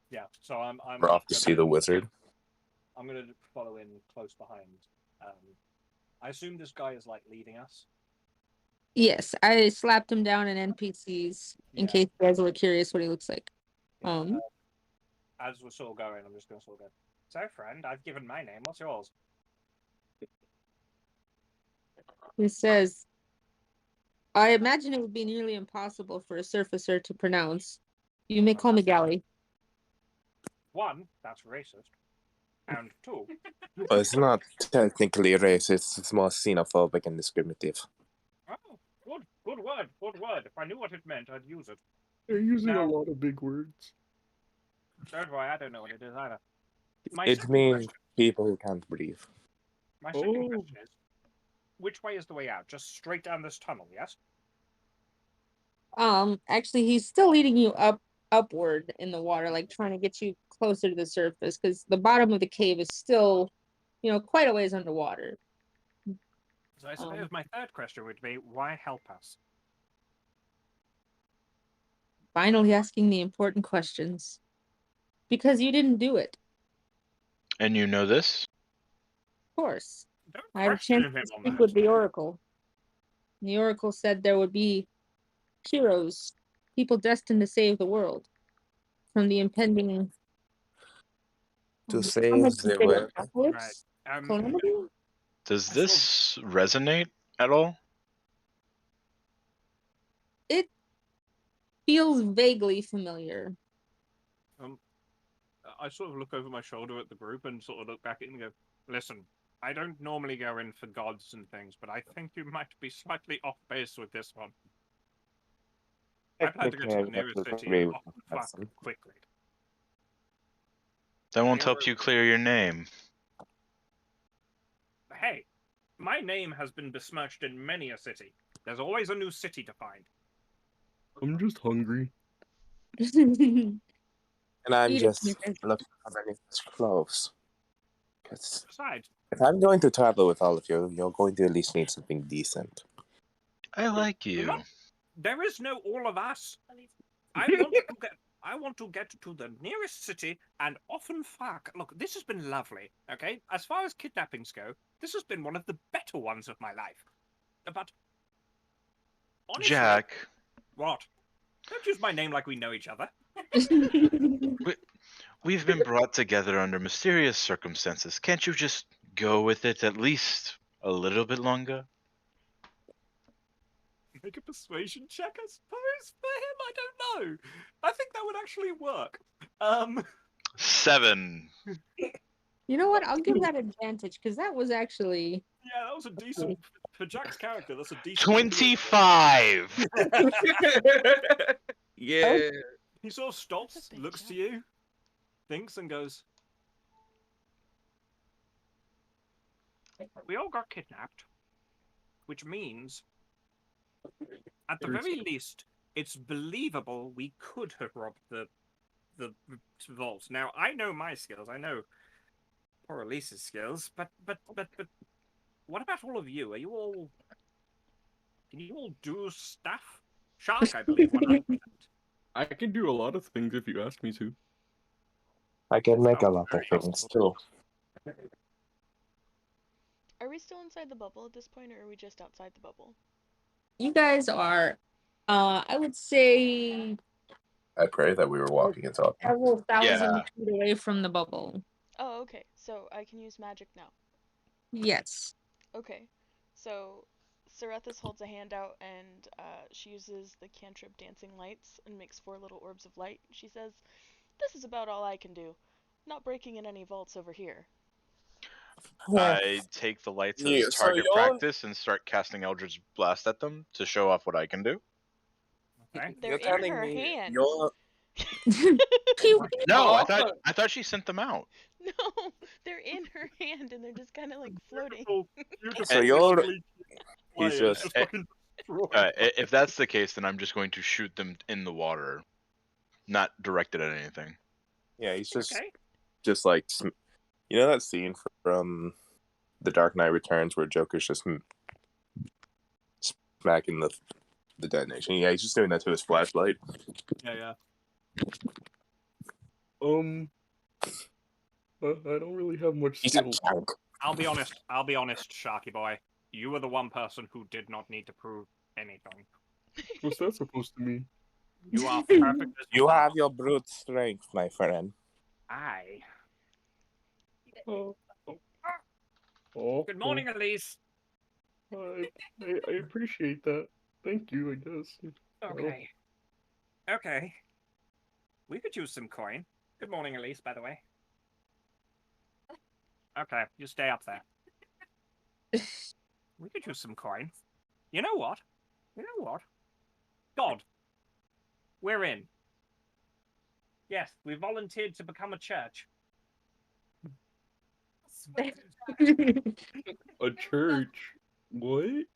Yeah, so I'm We're off to see the wizard. I'm gonna follow in close behind. I assume this guy is like leading us. Yes, I slapped him down in NPCs in case you guys were curious what he looks like. As we're sort of going, I'm just gonna sort of go, so friend, I've given my name, what's yours? He says, I imagine it would be nearly impossible for a surfacer to pronounce. You may call me Galley. 1, that's racist. And 2. Well, it's not technically racist, it's more xenophobic and discriminative. Oh, good word, good word. If I knew what it meant, I'd use it. They're using a lot of big words. Don't worry, I don't know what it is either. It means people who can't breathe. My second question is, which way is the way out? Just straight down this tunnel, yes? Actually, he's still leading you upward in the water, like trying to get you closer to the surface, because the bottom of the cave is still, quite a ways underwater. So I suppose my third question would be, why help us? Finally asking the important questions. Because you didn't do it. And you know this? Of course. I had a chance to speak with the Oracle. The Oracle said there would be heroes, people destined to save the world from the impending save the world. apocalypse. Calamity? Does this resonate at all? It feels vaguely familiar. I sort of look over my shoulder at the group and sort of look back at it and go, listen, I don't normally go in for gods and things, but I think you might be slightly off base with this one. I plan to get to the nearest city and fuck quickly. That won't help you clear your name. Hey, my name has been besmirched in many a city. There's always a new city to find. I'm just hungry. And I'm just looking underneath his clothes. Besides, if I'm going to travel with all of you, you're going to at least need something decent. I like you. There is no all of us. I want to get to the nearest city and often fuck. Look, this has been lovely, okay? As far as kidnappings go, this has been one of the better ones of my life. But honestly, Jack. What? Don't use my name like we know each other. We've been brought together under mysterious circumstances. Can't you just go with it at least a little bit longer? Make a persuasion check, I suppose, for him? I don't know. I think that would actually work. 7. You know what? I'll give that advantage because that was actually. Yeah, that was a decent for Jack's character. That's a decent. 25. Yeah. He sort of stops, looks to you, thinks, and goes, "We all got kidnapped, which means, at the very least, it's believable we could have robbed the vault. Now, I know my skills. I know poor Elise's skills, but what about all of you? Are you all? Can you all do stuff? Shark, I believe, 100%. I can do a lot of things if you ask me to. I can make a lot of things too. Are we still inside the bubble at this point, or are we just outside the bubble? You guys are, I would say, I pray that we were walking and talking. several thousand feet away from the bubble. Oh, okay. So I can use magic now. Yes. Okay. So Sarethis holds a hand out and she uses the cantrip Dancing Lights and makes 4 little orbs of light. She says, "This is about all I can do. Not breaking in any vaults over here." I take the lights as target practice and start casting Eldritch Blast at them to show off what I can do. Okay. They're in her hands. No, I thought she sent them out. No, they're in her hand and they're just kind of like floating. So he's just if that's the case, then I'm just going to shoot them in the water, not directed at anything. Yeah, he's just like, you know that scene from The Dark Knight Returns where Joker's just smacking the detonation. Yeah, he's just doing that to his flashlight. Yeah. I don't really have much skill. I'll be honest, Sharky boy. You were the one person who did not need to prove anything. What's that supposed to mean? You are perfect as you have your brute strength, my friend. Aye. Oh. Good morning, Elise. I appreciate that. Thank you, I guess. Okay. Okay. We could use some coin. Good morning, Elise, by the way. Okay, you stay up there. We could use some coin. You know what? God. We're in. Yes, we volunteered to become a church. A church? What?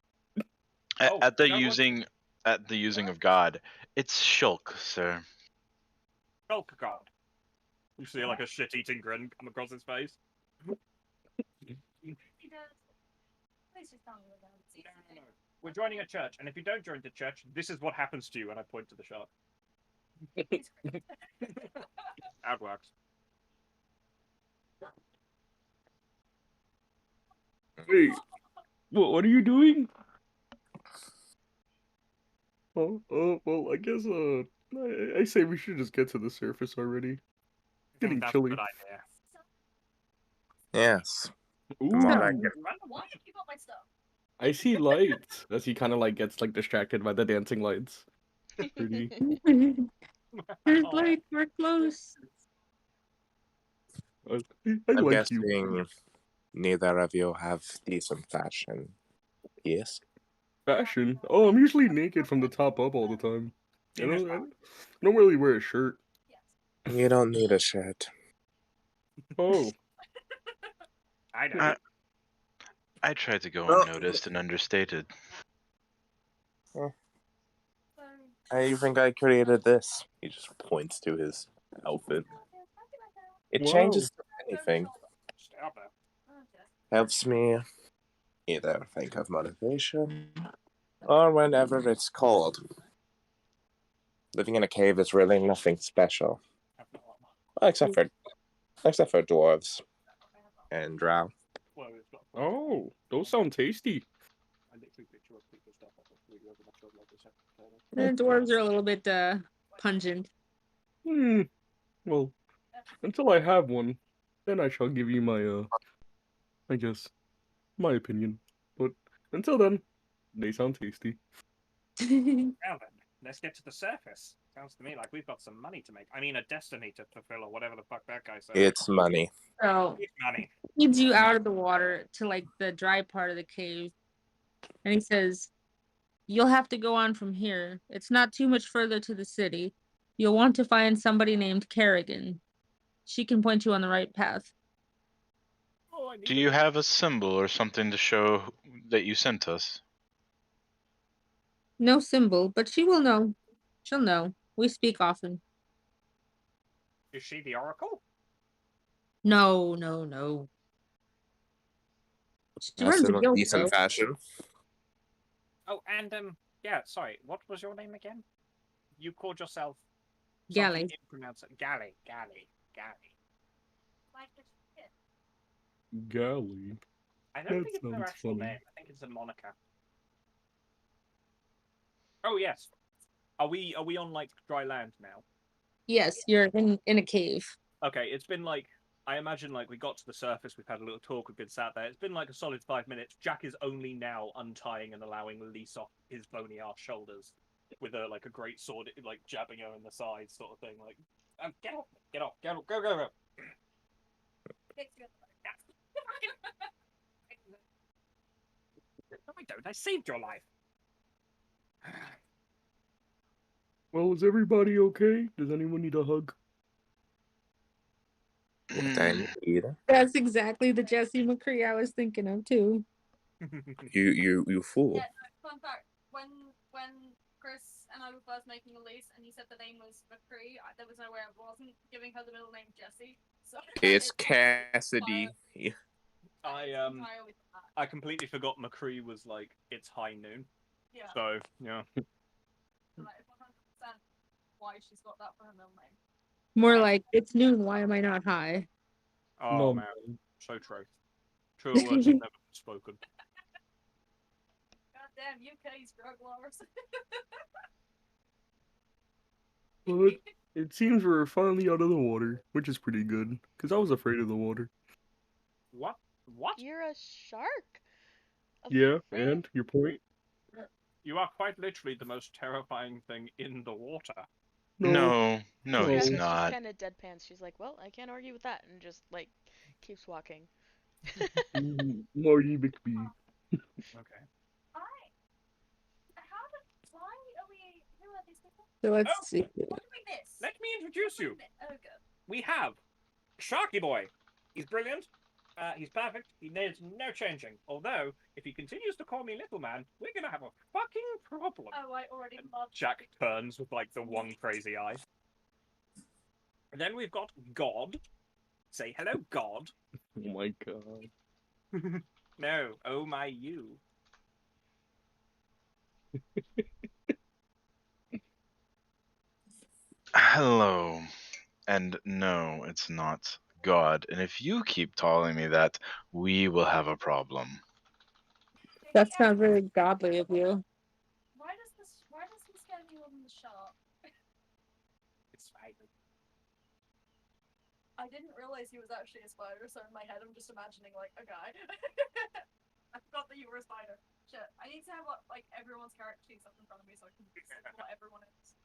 At the using of God, it's Shulk, sir. Shulk God. You see like a shit-eating grin come across his face. No. We're joining a church, and if you don't join the church, this is what happens to you. And I point to the shark. How it works. Wait, what are you doing? Oh, well, I guess, I say we should just get to the surface already. It's getting chilly. A good idea. Yes. Ooh. Why did you keep up my stuff? I see lights as he kind of like gets like distracted by the dancing lights. Pretty. There's lights. We're close. I I'm like you. guessing neither of you have decent fashion. Yes? Fashion? Oh, I'm usually naked from the top up all the time. I don't really wear a shirt. You don't need a shirt. Oh. I know. I tried to go unnoticed and understated. I think I created this. He just points to his outfit. It changes anything. Helps me either think of motivation or whenever it's cold. Living in a cave is really nothing special. Well, except for dwarves and drow. Oh, those sound tasty. The dwarves are a little bit pungent. Well, until I have one, then I shall give you my I guess, my opinion. But until then, they sound tasty. Well then, let's get to the surface. Sounds to me like we've got some money to make. I mean, a destiny to fulfill, or whatever the fuck that guy said. It's money. So It's money. Leads you out of the water to like the dry part of the cave, and he says, "You'll have to go on from here. It's not too much further to the city. You'll want to find somebody named Kerrigan. She can point you on the right path." Do you have a symbol or something to show that you sent us? No symbol, but she will know. She'll know. We speak often. Is she the oracle? No, no, no. She That's runs a in guild, decent though. fashion. Oh, and yeah, sorry. What was your name again? You called yourself Galley. Galley. Galley. I don't That think it's her sounds actual funny. name. I think it's a moniker. Oh yes. Are we on like dry land now? Yes, you're in a cave. Okay, it's been like, I imagine like we got to the surface, we've had a little talk, we've been sat there. It's been like a solid 5 minutes. Jack is only now untying and allowing Lise off his bony ass shoulders with a great sword, like jabbing her in the side, sort of thing. Like, get off, go. No, I don't. I saved your life. Well, is everybody okay? Does anyone need a hug? What I need. That's exactly the Jesse McCree I was thinking of too. You fool. Yeah, fun fact. When Chris and I were first making a lease and he said the name was McCree, there was no way I wasn't giving her the middle name Jessie. So It's Cassidy. I completely forgot McCree was like, it's high noon. Yeah. So, yeah. Like 100% why she's got that for her middle name. More like, it's noon, why am I not high? Oh, No. man. So true. True words have never been spoken. Goddamn UK's drug laws. But it seems we're finally out of the water, which is pretty good, because I was afraid of the water. What? You're a shark. Yeah, and your point? You are quite literally the most terrifying thing in the water. No, he's She not. kind of deadpans. She's like, "Well, I can't argue with that," and just like keeps walking. Marty McBee. Okay. Why are we? Who are these people? So let's see. What did we miss? Let me introduce you. Oh, good. We have Sharky Boy. He's brilliant. He's perfect. He needs no changing. Although, if he continues to call me Little Man, we're gonna have a fucking problem. Oh, I already love Jack turns with like the one crazy eye. And then we've got God. Say hello, God. Oh my god. No, oh my you. Hello. And no, it's not God. And if you keep calling me that, we will have a problem. That sounds very godly of you. Why does he scare me more than the shark? It's fine. I didn't realize he was actually a spider, so in my head I'm just imagining like a guy. I forgot that you were a spider. Shit. I need to have like everyone's character sheets up in front of me so I can see what everyone is.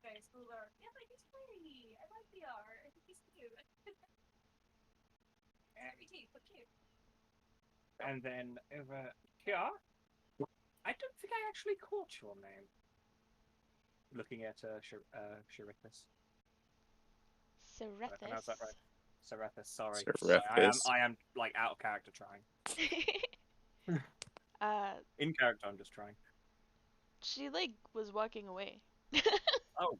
Okay, school art. Yeah, but he's pretty. I like the art. I think he's And then over here, I don't think I actually caught your name. Looking at Sherithus. I pronounced that right. Serethus, sorry. I am like out of character trying. In character, I'm just trying. She like was walking away. Oh.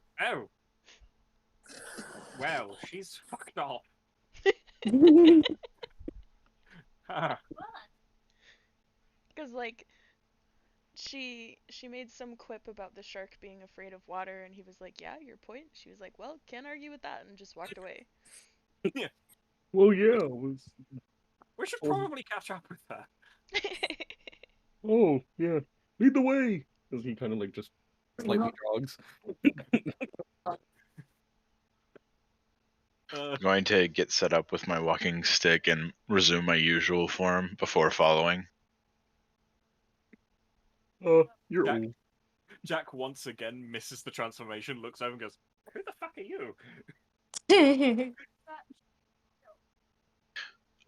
Well, she's fucked off. Because like she made some quip about the shark being afraid of water, and he was like, "Yeah, your point." She was like, "Well, can't argue with that," and just walked away. Yeah. Well, yeah. We should probably catch up with her. Oh, yeah. Lead the way. Because he kind of like just slightly jogs. I'm going to get set up with my walking stick and resume my usual form before following. You're old. Jack once again misses the transformation, looks over and goes, "Who the fuck are you?"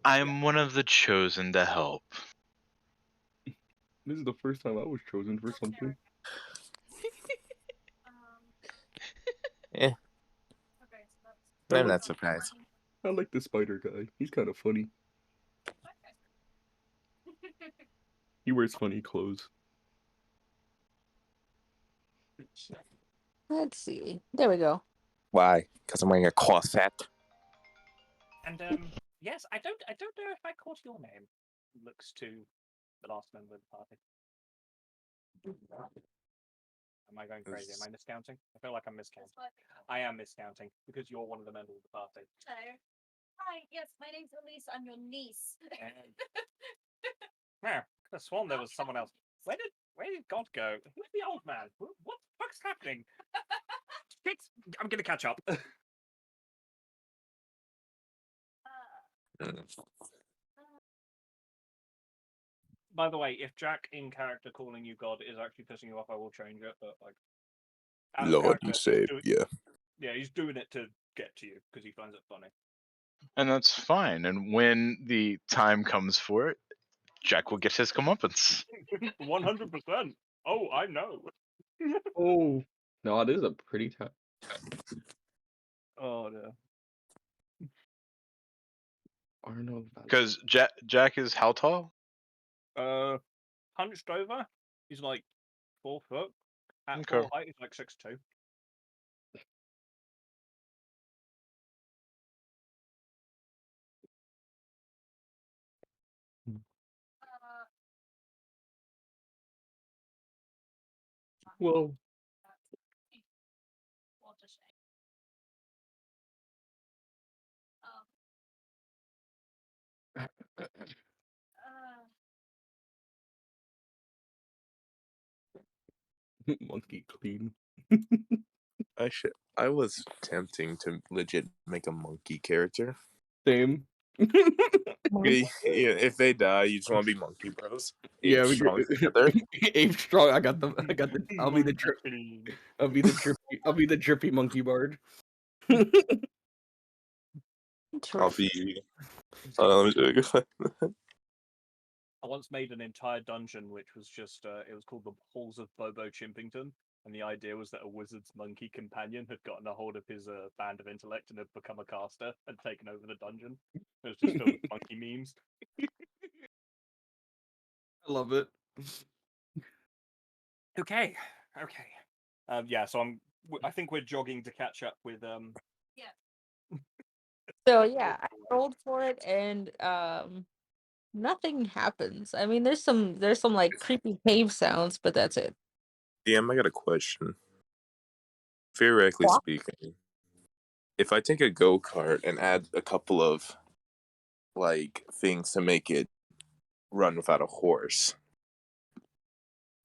I'm one of the chosen to help. This is the first time I was chosen for something. Yeah. I'm not surprised. I like the spider guy. He's kind of funny. He wears funny clothes. Let's see. There we go. Why? Because I'm wearing a corset. And yes, I don't know if I caught your name. Looks to the last member of the party. Am I going crazy? Am I miscounting? I feel like I'm miscounting. I am miscounting because you're one of the members of the party. Hello. Hi, yes, my name's Elise. I'm your niece. Yeah, could have sworn there was someone else. Where did God go? Who's the old man? What the fuck's happening? I'm gonna catch up. By the way, if Jack in character calling you God is actually pissing you off, I will change it. But like, Lord and Savior. Yeah, he's doing it to get to you because he finds it funny. And that's fine. And when the time comes for it, Jack will get his comeuppance. 100%. Oh, I know. Oh, no, it is a pretty tough. Oh no. I don't know. Because Jack is how tall? Hunched over. He's like 4 foot. At Okay. full height, he's like 6'2". Well, What a shame. monkey clean. I was tempting to legit make a monkey character. Same. If they die, you just want to be monkey bros. Yeah, we strong get together. Ape strong. I got the. I'll be the drippy monkey bard. I'll be. Let me show you. I once made an entire dungeon which was just it was called the Halls of Bobo Chimpington, and the idea was that a wizard's monkey companion had gotten a hold of his band of intellect and had become a caster and taken over the dungeon. It was just filled with monkey memes. I love it. Okay. Yeah, so I think we're jogging to catch up with Yeah. So yeah, I rolled for it and nothing happens. I mean, there's some like creepy cave sounds, but that's it. DM, I got a question. Theoretically speaking, if I take a go-kart and add a couple of like things to make it run without a horse,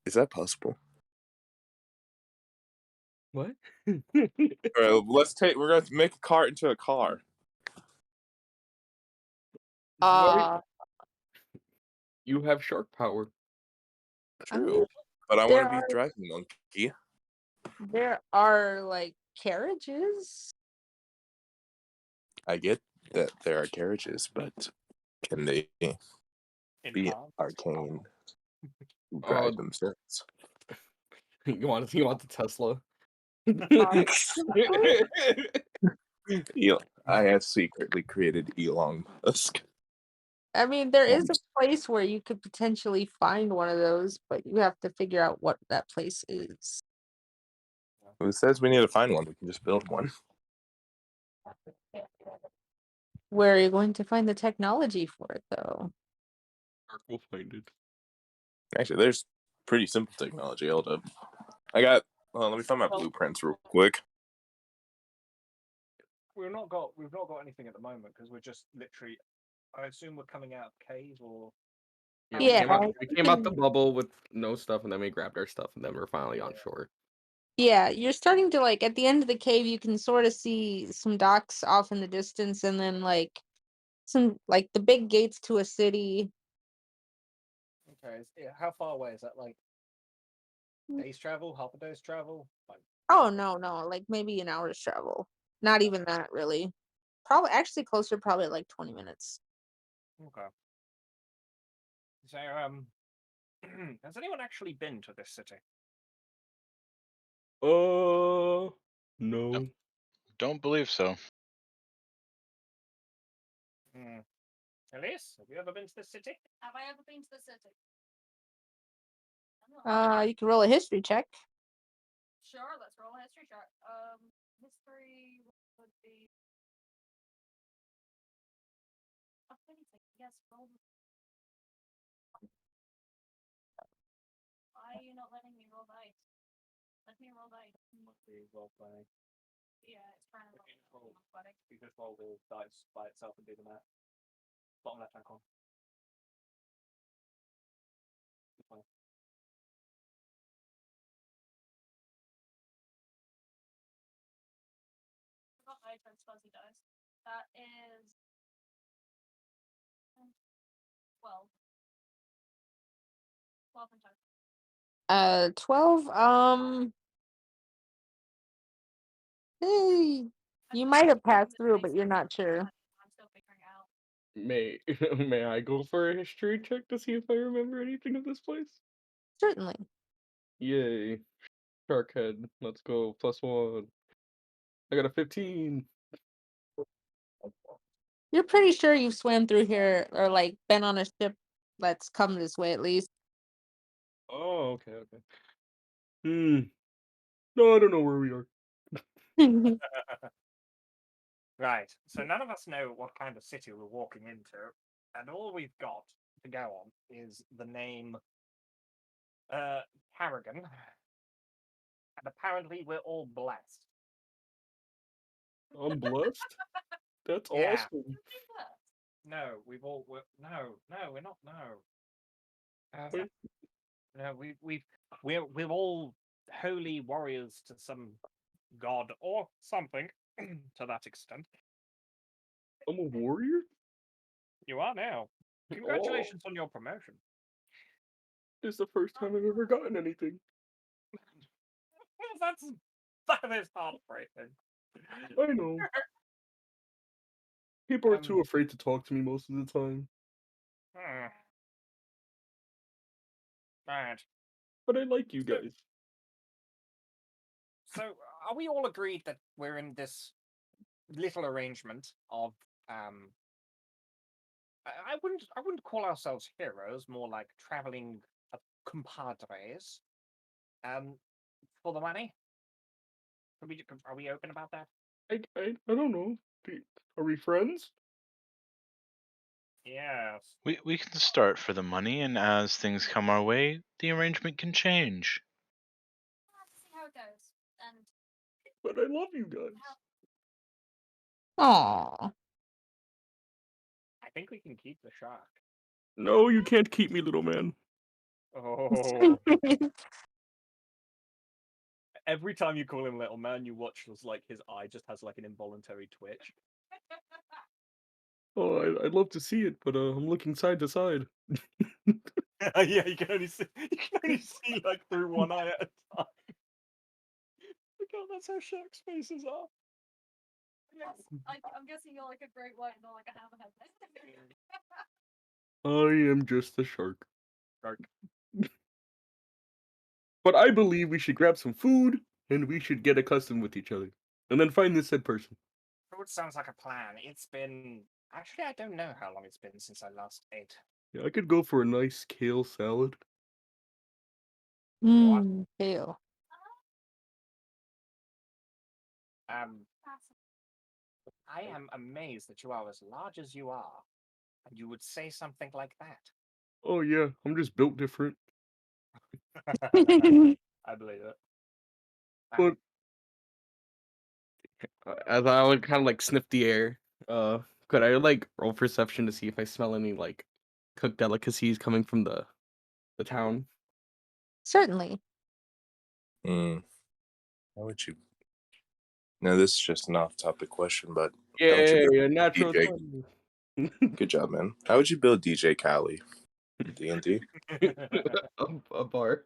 is that possible? What? We're going to make a cart into a car. You have shark power. True, but I want to be driving monkey. There are like carriages. I get that there are carriages, but can they be arcane? Drive themselves. You want the Tesla? I have secretly created Elon Musk. I mean, there is a place where you could potentially find one of those, but you have to figure out what that place is. Who says we need to find one? We can just build one. Where are you going to find the technology for it, though? We'll find it. Actually, there's pretty simple technology. Hold up. Let me find my blueprints real quick. We've not got anything at the moment because we're just literally. I assume we're coming out of cave or. Yeah, we came out the bubble with no stuff, and then we grabbed our stuff, and then we're finally on shore. Yeah, you're starting to at the end of the cave, you can sort of see some docks off in the distance, and then some the big gates to a city. Okay, how far away is that? Days travel, half a day's travel? Oh no, maybe an hour's travel. Not even that, really. Probably actually closer, probably 20 minutes. Okay. So, has anyone actually been to this city? No. Don't believe so. Elise, have you ever been to this city? Have I ever been to the city? You can roll a history check. Sure, let's roll a history check. History would be. Yes, roll. Why are you not letting me roll dice? Let me roll dice. Role play. Yeah, it's trying to roll. You just roll the dice by itself and do the math. Bottom left hand corner. Fuzzy dice. That is 12. 12 and 10. 12. Hey, you might have passed through, but you're not sure. I'm still figuring it out. May I go for a history check to see if I remember anything of this place? Certainly. Yay. Sharkhead. Let's go. +1. I got a 15. You're pretty sure you've swam through here or been on a ship that's come this way at least. Oh, okay. No, I don't know where we are. Right, so none of us know what kind of city we're walking into, and all we've got to go on is the name Harrigan, and apparently we're all blessed. I'm blessed? That's Yeah. awesome. No, we're not. No, we're all holy warriors to some god or something to that extent. I'm a warrior? You are now. Congratulations on your promotion. This is the first time I've ever gotten anything. That is heartbreaking. I know. People are too afraid to talk to me most of the time. Right. But I like you guys. So, are we all agreed that we're in this little arrangement of I wouldn't call ourselves heroes, more like traveling compadres. For the money? Are we open about that? I don't know. Are we friends? Yes. We can start for the money, and as things come our way, the arrangement can change. We'll have to see how it goes. And But I love you guys. Aww. I think we can keep the shark. No, you can't keep me, little man. Oh. Every time you call him little man, you watch his eye just has an involuntary twitch. Oh, I'd love to see it, but I'm looking side to side. Yeah, you can only see through one eye at a time. God, that's how sharks' faces are. I'm guessing you're like a great white, not like a hammerhead. I am just a shark. But I believe we should grab some food, and we should get accustomed with each other, and then find this said person. Food sounds like a plan. It's been... Actually, I don't know how long it's been since I last ate. Yeah, I could go for a nice kale salad. Kale. I am amazed that you are as large as you are, and you would say something like that. Oh yeah, I'm just built different. I believe it. But as I would kind of like sniff the air, could I like roll perception to see if I smell any like cooked delicacies coming from the town? Certainly. How would you? Now this is just an off-topic question, but Yeah, how would you build natural DJ? 20. Good job, man. How would you build DJ Cali? D&D? A bar.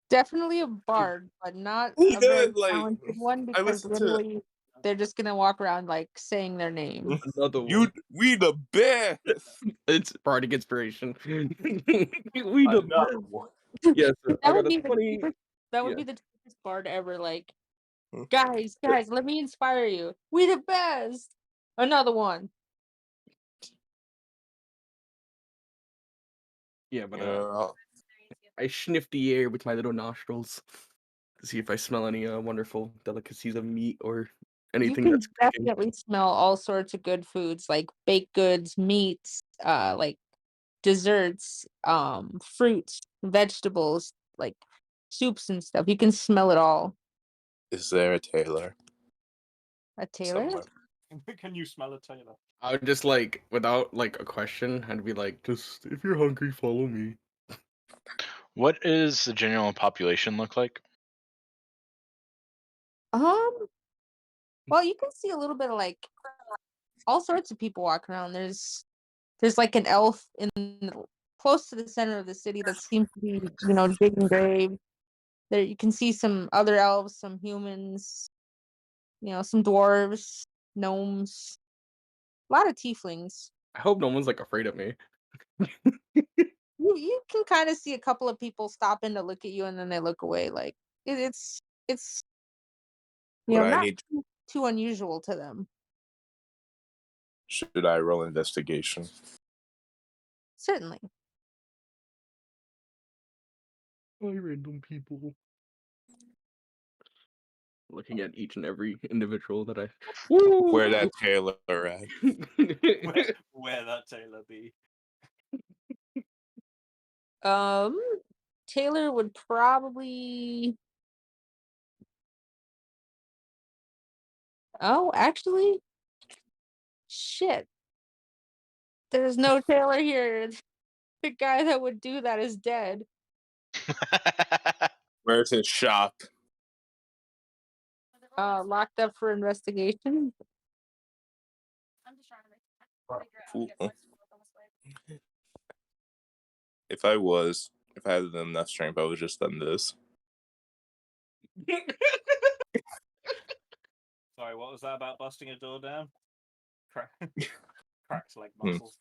Definitely a bard, but not Who a very did, like, talented one I because listened to literally they're just gonna walk around like saying their name. Another one. We the best. It's bardic inspiration. We the Another best. one. Yes, That I would got a be the 20. cheapest, that would Yeah. be the cheapest bard ever. Like, Hmm. guys, let me inspire you. We the best. Another one. Yeah, but Yeah, I sniff the air with my little nostrils to see if I smell any wonderful delicacies of meat or You anything can that's cooking. definitely smell all sorts of good foods, like baked goods, meats, like desserts, fruits, vegetables, like soups and stuff. You can smell it all. is there a tailor A tailor? somewhere? Can you smell a tailor? I would just like, without like a question, I'd be like, just if you're hungry, follow me. What is the general population look like? Well, you can see a little bit of like all sorts of people walking around. There's like an elf close to the center of the city that seems to be, digging grave. There you can see some other elves, some humans, some dwarves, gnomes, a lot of tieflings. I hope no one's like afraid of me. You can kind of see a couple of people stopping to look at you and then they look away. Like it's What I not need? too unusual to them. Should I roll investigation? Certainly. Hi, random people. Looking at each and every individual that I. Where that tailor at? Where that tailor be? Taylor would probably. Oh, actually, shit. There's no Taylor here. The guy that would do that is dead. Where's his shop? Locked up for investigation. I'm just trying to figure out. If I had enough strength, I would have just done this. Sorry, what was that about busting a door down? Cracks leg muscles.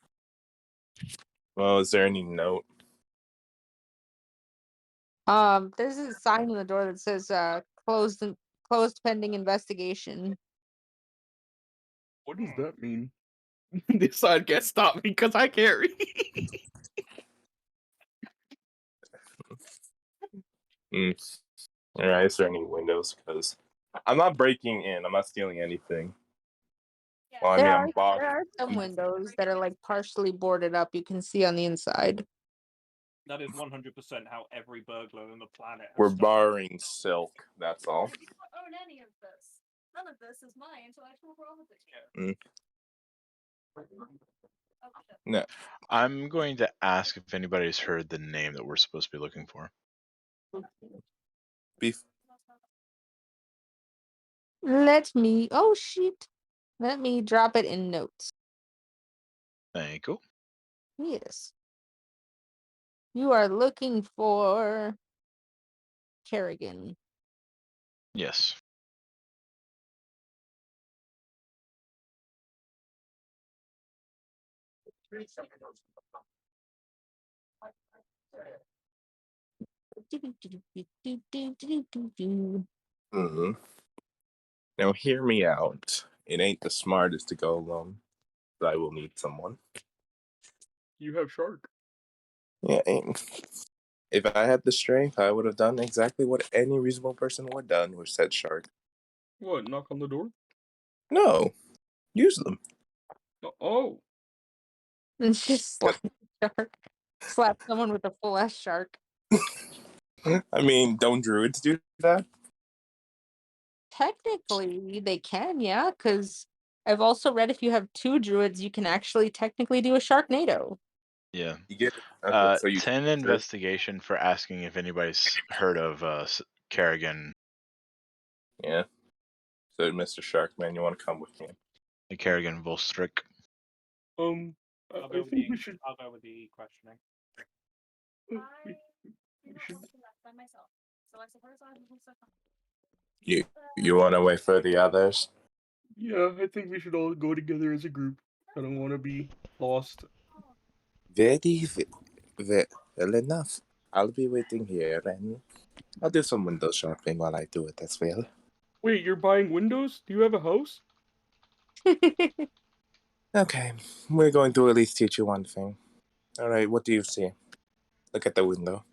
Well, is there any note? There's a sign on the door that says closed pending investigation. What does that mean? This side can't stop me because I can't read. Alright, is there any windows? Because I'm not breaking in. I'm not stealing anything. Well, I mean, I'm There are some windows that are like partially boarded up. You can see on the inside. That is 100% how every burglar on the planet. We're borrowing silk. That's all. I do not own any of this. None of this is my intellectual property. No. I'm going to ask if anybody's heard the name that we're supposed to be looking for. Beef. Let me drop it in notes. Thank you. Yes. You are looking for Kerrigan. Yes. Hmm. Now hear me out. It ain't the smartest to go alone, but I will need someone. You have Shark. Yeah, if I had the strength, I would have done exactly what any reasonable person would have done, which said Shark. What? Knock on the door? No, use them. Oh. And just slap someone with a full ass shark. I mean, don't druids do that? Technically, they can, yeah, because I've also read if you have 2 druids, you can actually technically do a Sharknado. Yeah. You get okay, so you 10 investigation for asking if anybody's heard of Kerrigan. Yeah. So, Mr. Sharkman, you want to come with me? Kerrigan Volstrick. I'll go with the questioning. We should left by myself, so I suppose I will also come. You want to wait for the others? Yeah, I think we should all go together as a group. I don't want to be lost. Very well enough. I'll be waiting here, and I'll do some window shopping while I do it as well. Wait, you're buying windows? Do you have a house? Okay, we're going to at least teach you one thing. Alright, what do you see? Look at the window.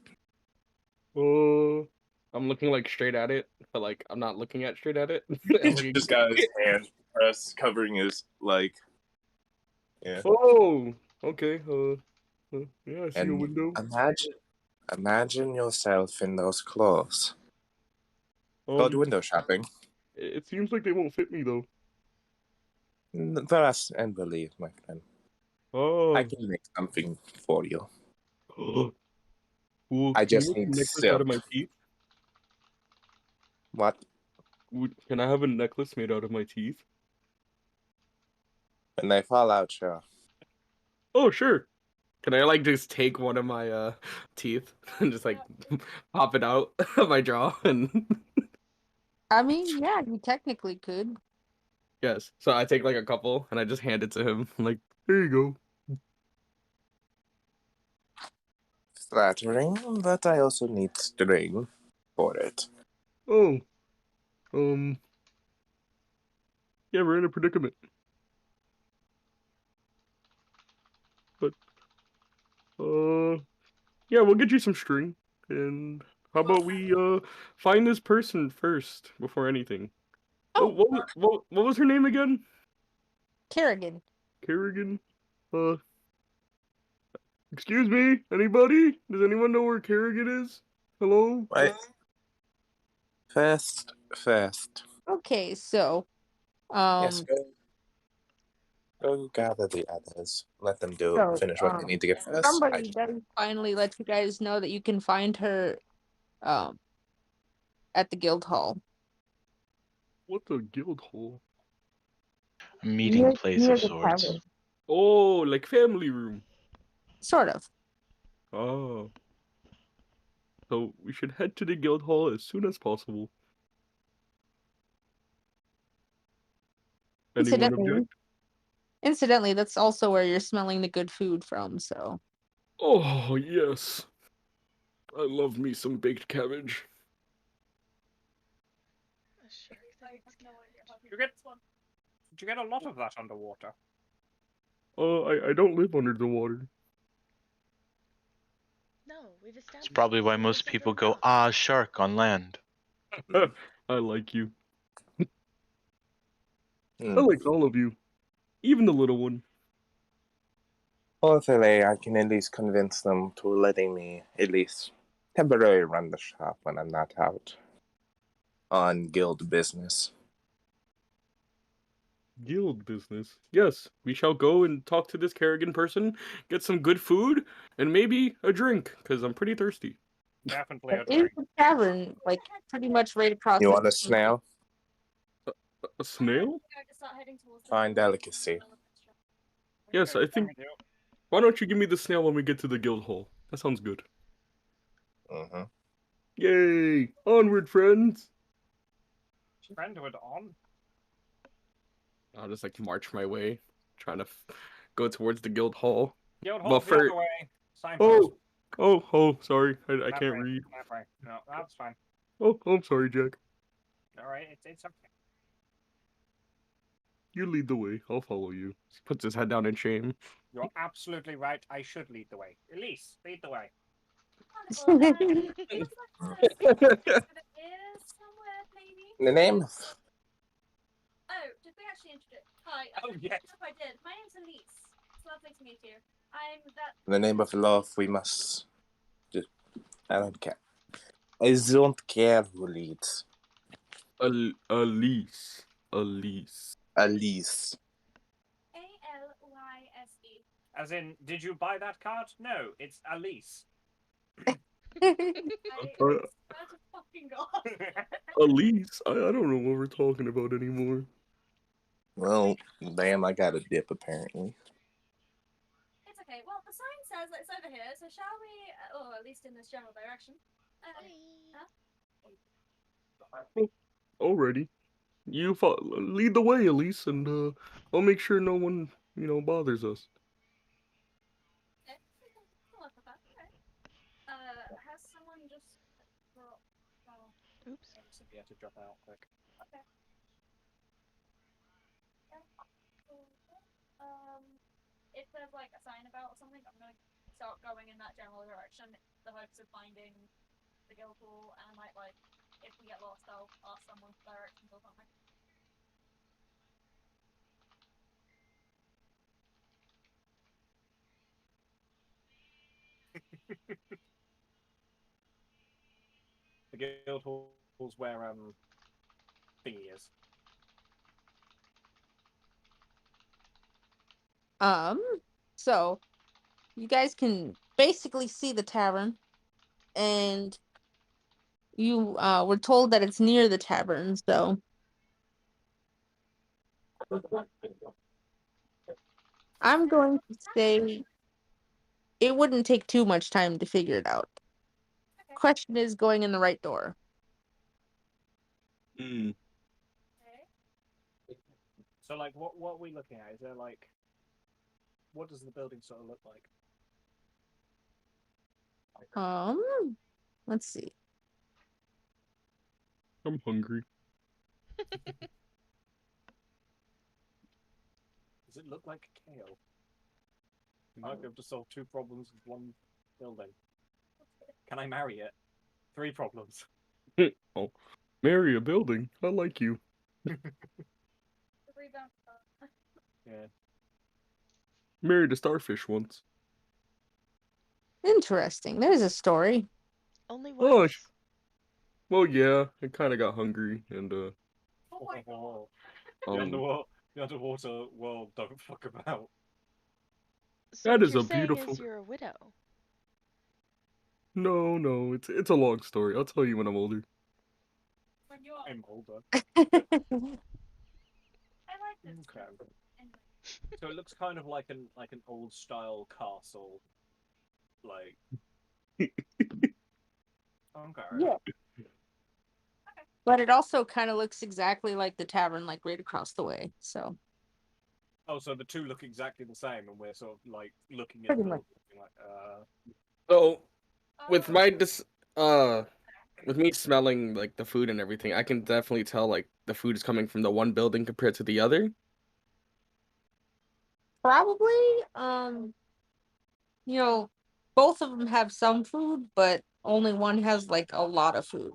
I'm looking like straight at it, but like I'm not looking at straight at it. He just got his hand pressed, covering his yeah. Oh, okay. Yeah, I see a And window. imagine yourself in those clothes. Go to window shopping. It seems like they won't fit me though. Trust and believe, my friend. Oh. I can make something for you. Cool. I just Can you need make a necklace silk. out of my teeth? What? Can I have a necklace made out of my teeth? When they fall out, sure. Oh, sure. Can I like just take one of my teeth and just like pop it out of my jaw and I mean, yeah, you technically could. yes. So I take like a couple and I just hand it to him. I'm like, there you go. Flattering, but I also need string for it. Oh. Yeah, we're in a predicament. But yeah, we'll get you some string. And how about we find this person first before anything? Oh, what was her name again? Kerrigan. Kerrigan? Excuse me? Anybody? Does anyone know where Kerrigan is? Hello? Right. First. Okay, so Yes, go gather the others. Let them finish what they need to get first. Somebody does finally let you guys know that you can find her at the guild hall. What the guild hall? A meeting place near of the sorts. tavern. Oh, like family room. Sort of. Oh. So we should head to the guild hall as soon as possible. Anyone object? Incidentally, that's also where you're smelling the good food from, so. Oh, yes. I love me some baked cabbage. Did you get a lot of that underwater? I don't live under the water. No, we've established. That's probably why most people go, shark on land. I like you. I like all of you. Even the little one. Hopefully, I can at least convince them to letting me at least temporarily run the shop when I'm not out on guild business. Guild business. Yes, we shall go and talk to this Kerrigan person, get some good food, and maybe a drink, because I'm pretty thirsty. Definitely a There is drink. a tavern, like, pretty much right across. You want a snail? A snail? Fine delicacy. Yes, I think. Why don't you give me the snail when we get to the guild hall? That sounds good. Mm-hmm. Yay! Onward, friends! Friendhood on. I'll just like march my way, trying to go towards the guild hall. Guild Well, hall's the for other way. Signpost. Sorry, I That can't way, read. That way. No, that's fine. Oh, I'm sorry, Jack. All right, it's okay. You lead the way. I'll follow you. He puts his head down in shame. You're absolutely right. I should lead the way. Elise, lead the way. Somewhere, maybe. The name? Oh, did we actually introduce? Hi. Oh, yes. I did. My name's Elise. It's lovely to meet you. I'm that. In the name of love, we must. I don't care. I don't care who leads. Elise. Elise. Alyse. As in, did you buy that card? No, it's Elise. Fucking God. Elise? I don't know what we're talking about anymore. Well, damn, I got a dip apparently. It's okay. Well, the sign says that it's over here, so shall we? Or at least in this general direction. Already. You lead the way, Elise, and I'll make sure no one, bothers us. Okay. Has someone just brought... Oops. You have to drop out quick. Okay. If there's like a sign about or something, I'm gonna start going in that general direction. The hopes of finding the guild hall, and I might like, if we get lost, I'll ask someone for directions or something. The guild hall's where thingy is. So you guys can basically see the tavern, and you were told that it's near the tavern, so I'm going to say it wouldn't take too much time to figure it out. Okay. Question is going in the right door. Hmm. Okay. So, like, what are we looking at? Is there like, what does the building sort of look like? Let's see. I'm hungry. Does it look like kale? You might be able to solve 2 problems with 1 building. Can I marry it? 3 problems. Oh, marry a building. I like you. Yeah. Married a starfish once. Interesting. There's a story. Only Oh, once. well, yeah. I kind of got hungry, and Oh my God. The underwater world don't fuck about. So that what is you're a saying beautiful. is you're a widow. No, it's a long story. I'll tell you when I'm older. When you are... I'm older. I like this. Okay. So it looks kind of like an old style castle, like. Okay. Yeah. But it also kind of looks exactly like the tavern, like right across the way. So. Oh, so the 2 look exactly the same, and we're sort of like looking at Pretty the much. building, like, So, with my with me smelling like the food and everything, I can definitely tell like the food is coming from the one building compared to the other. Probably, both of them have some food, but only one has like a lot of food.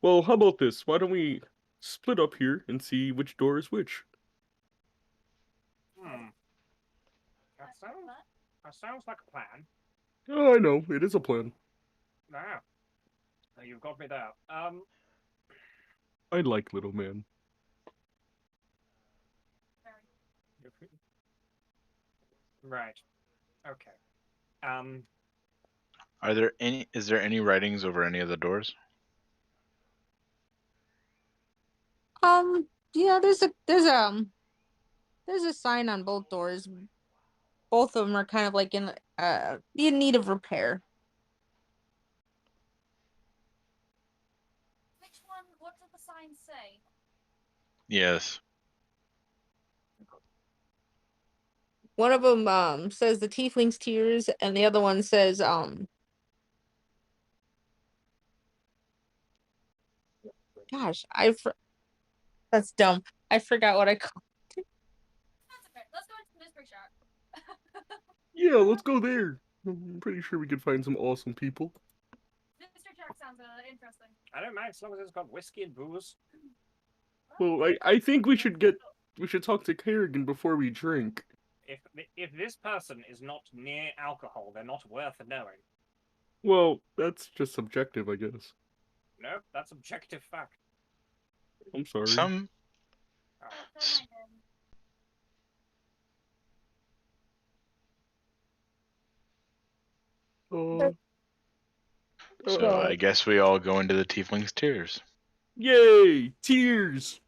Well, how about this? Why don't we split up here and see which door is which? That sounds like a plan. Oh, I know. It is a plan. Now, you've got me there. I like little man. Right. Okay. Is there any writings over any of the doors? Yeah, there's a sign on both doors. Both of them are kind of like in need of repair. Which one? What did the sign say? Yes. one of them says the Tiefling's Tears, and the other one says gosh, that's dumb. I forgot what I called. That's okay. Let's go into the mystery shack. Yeah, let's go there. I'm pretty sure we could find some awesome people. Mystery shack sounds interesting. I don't mind as long as it's got whiskey and booze. Well, I think we should talk to Kerrigan before we drink. If this person is not near alcohol, they're not worth knowing. Well, that's just subjective, I guess. No, that's objective fact. I'm sorry. Some. So I guess we all go into the Tiefling's Tears. Yay! Tears!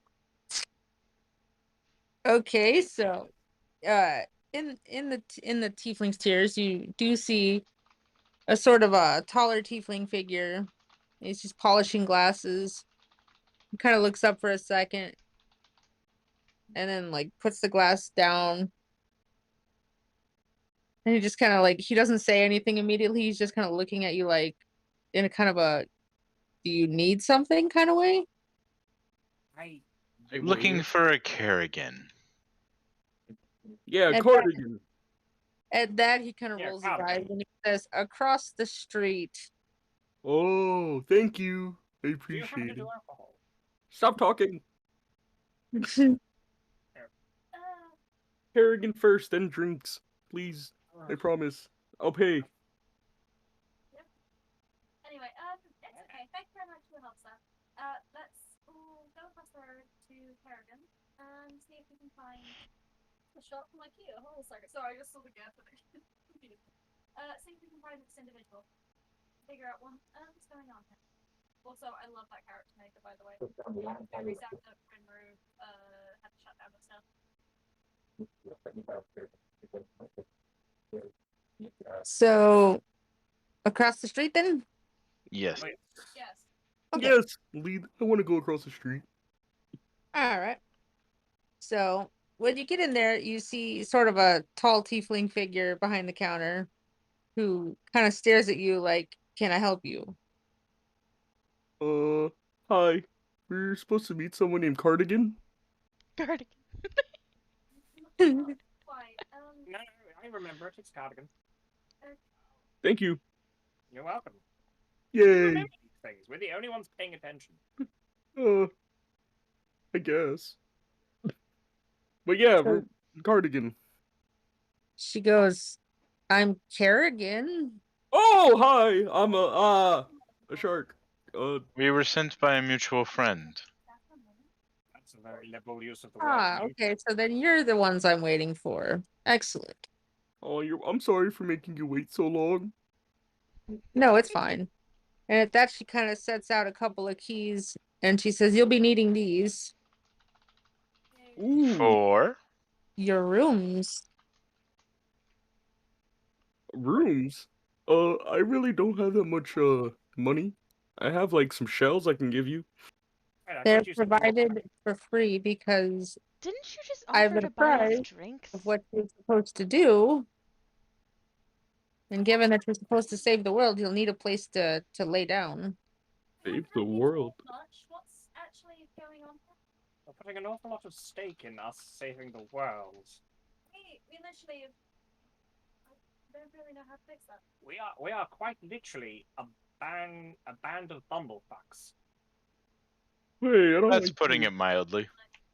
Okay, so in the Tiefling's Tears, you do see a sort of a taller tiefling figure. He's just polishing glasses. He kind of looks up for a second, and then like puts the glass down. And he just kind of like, he doesn't say anything immediately. He's just kind of looking at you like in a kind of a, do you need something kind of way? I'm looking for a Kerrigan. Yeah, Cardigan. At that, he kind of rolls his eyes and he says, across the street. Oh, thank you. I appreciate it. Stop talking. Kerrigan first, then drinks. Please. I promise. I'll pay. Anyway, it's okay. Thank you very much for the help, sir. Let's all go across the road to Kerrigan and see if we can find the shop from IKEA. Hold on a second. Sorry, I just saw the gap. See if we can find this individual. Figure out what's going on here. Also, I love that character maker, by the way. Very sad that Rinru had to shut down the stuff. So, across the street then? Yes. Yes. Okay. Yes, lead. I want to go across the street. All right. So, when you get in there, you see sort of a tall tiefling figure behind the counter who kind of stares at you like, can I help you? Hi. We're supposed to meet someone named Cardigan. Cardigan. No, I remember it. It's Cardigan. Thank you. You're welcome. Yay. We remember these things. We're the only ones paying attention. I guess. But yeah, we're Cardigan. She goes, I'm Kerrigan. Oh, hi. I'm a shark. We were sent by a mutual friend. That's a very liberal use of the word. Okay, so then you're the ones I'm waiting for. Excellent. Oh, I'm sorry for making you wait so long. No, it's fine. And at that, she kind of sets out a couple of keys, and she says, you'll be needing these. Ooh. For? Your rooms. Rooms? I really don't have that much, money. I have, like, some shells I can give you. They're provided for free because didn't you just I've offer been to buy us apprised drinks? of what you're supposed to do. And given that you're supposed to save the world, you'll need a place to lay down. Save the world. What's actually going on here? We're putting an awful lot of stake in us saving the world. We literally I don't really know how to fix that. We are quite literally a band of bumblefucks. Hey, I don't That's like putting it mildly.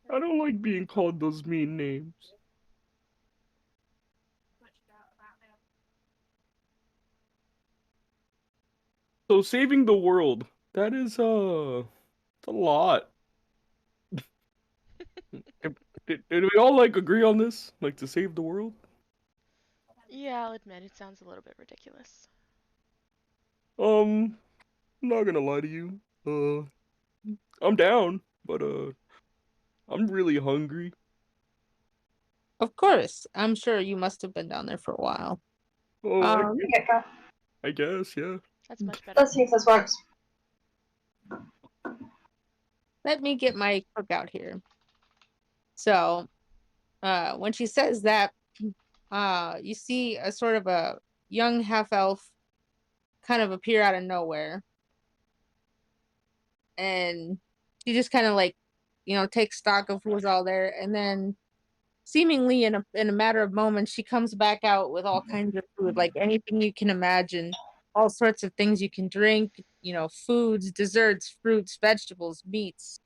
I don't like being called those mean names. So saving the world, that is, it's a lot. Did we all, like, agree on this? Like, to save the world? Yeah, I'll admit, it sounds a little bit ridiculous. I'm not gonna lie to you. I'm down, but, I'm really hungry. Of course. I'm sure you must have been down there for a while. Oh, I guess, yeah. That's much better. Let's see if this works. Let me get my cook out here. So, when she says that, you see a sort of a young half-elf kind of appear out of nowhere. And she just kind of like, takes stock of who's all there, and then seemingly in a matter of moments, she comes back out with all kinds of food, like anything you can imagine, all sorts of things you can drink, foods, desserts, fruits, vegetables, meats,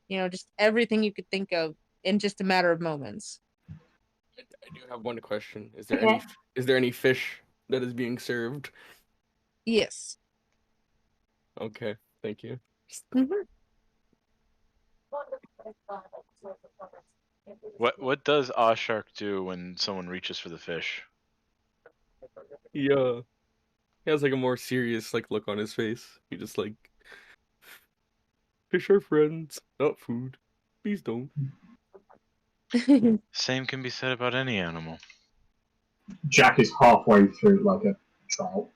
just everything you could think of in just a matter of moments. I do have one question. Is there any fish that is being served? Yes. Okay, thank you. What does Oshark do when someone reaches for the fish? He has like a more serious like look on his face. He just like, fish are friends, not food. Please don't. Same can be said about any animal. Jack is halfway through like a trial.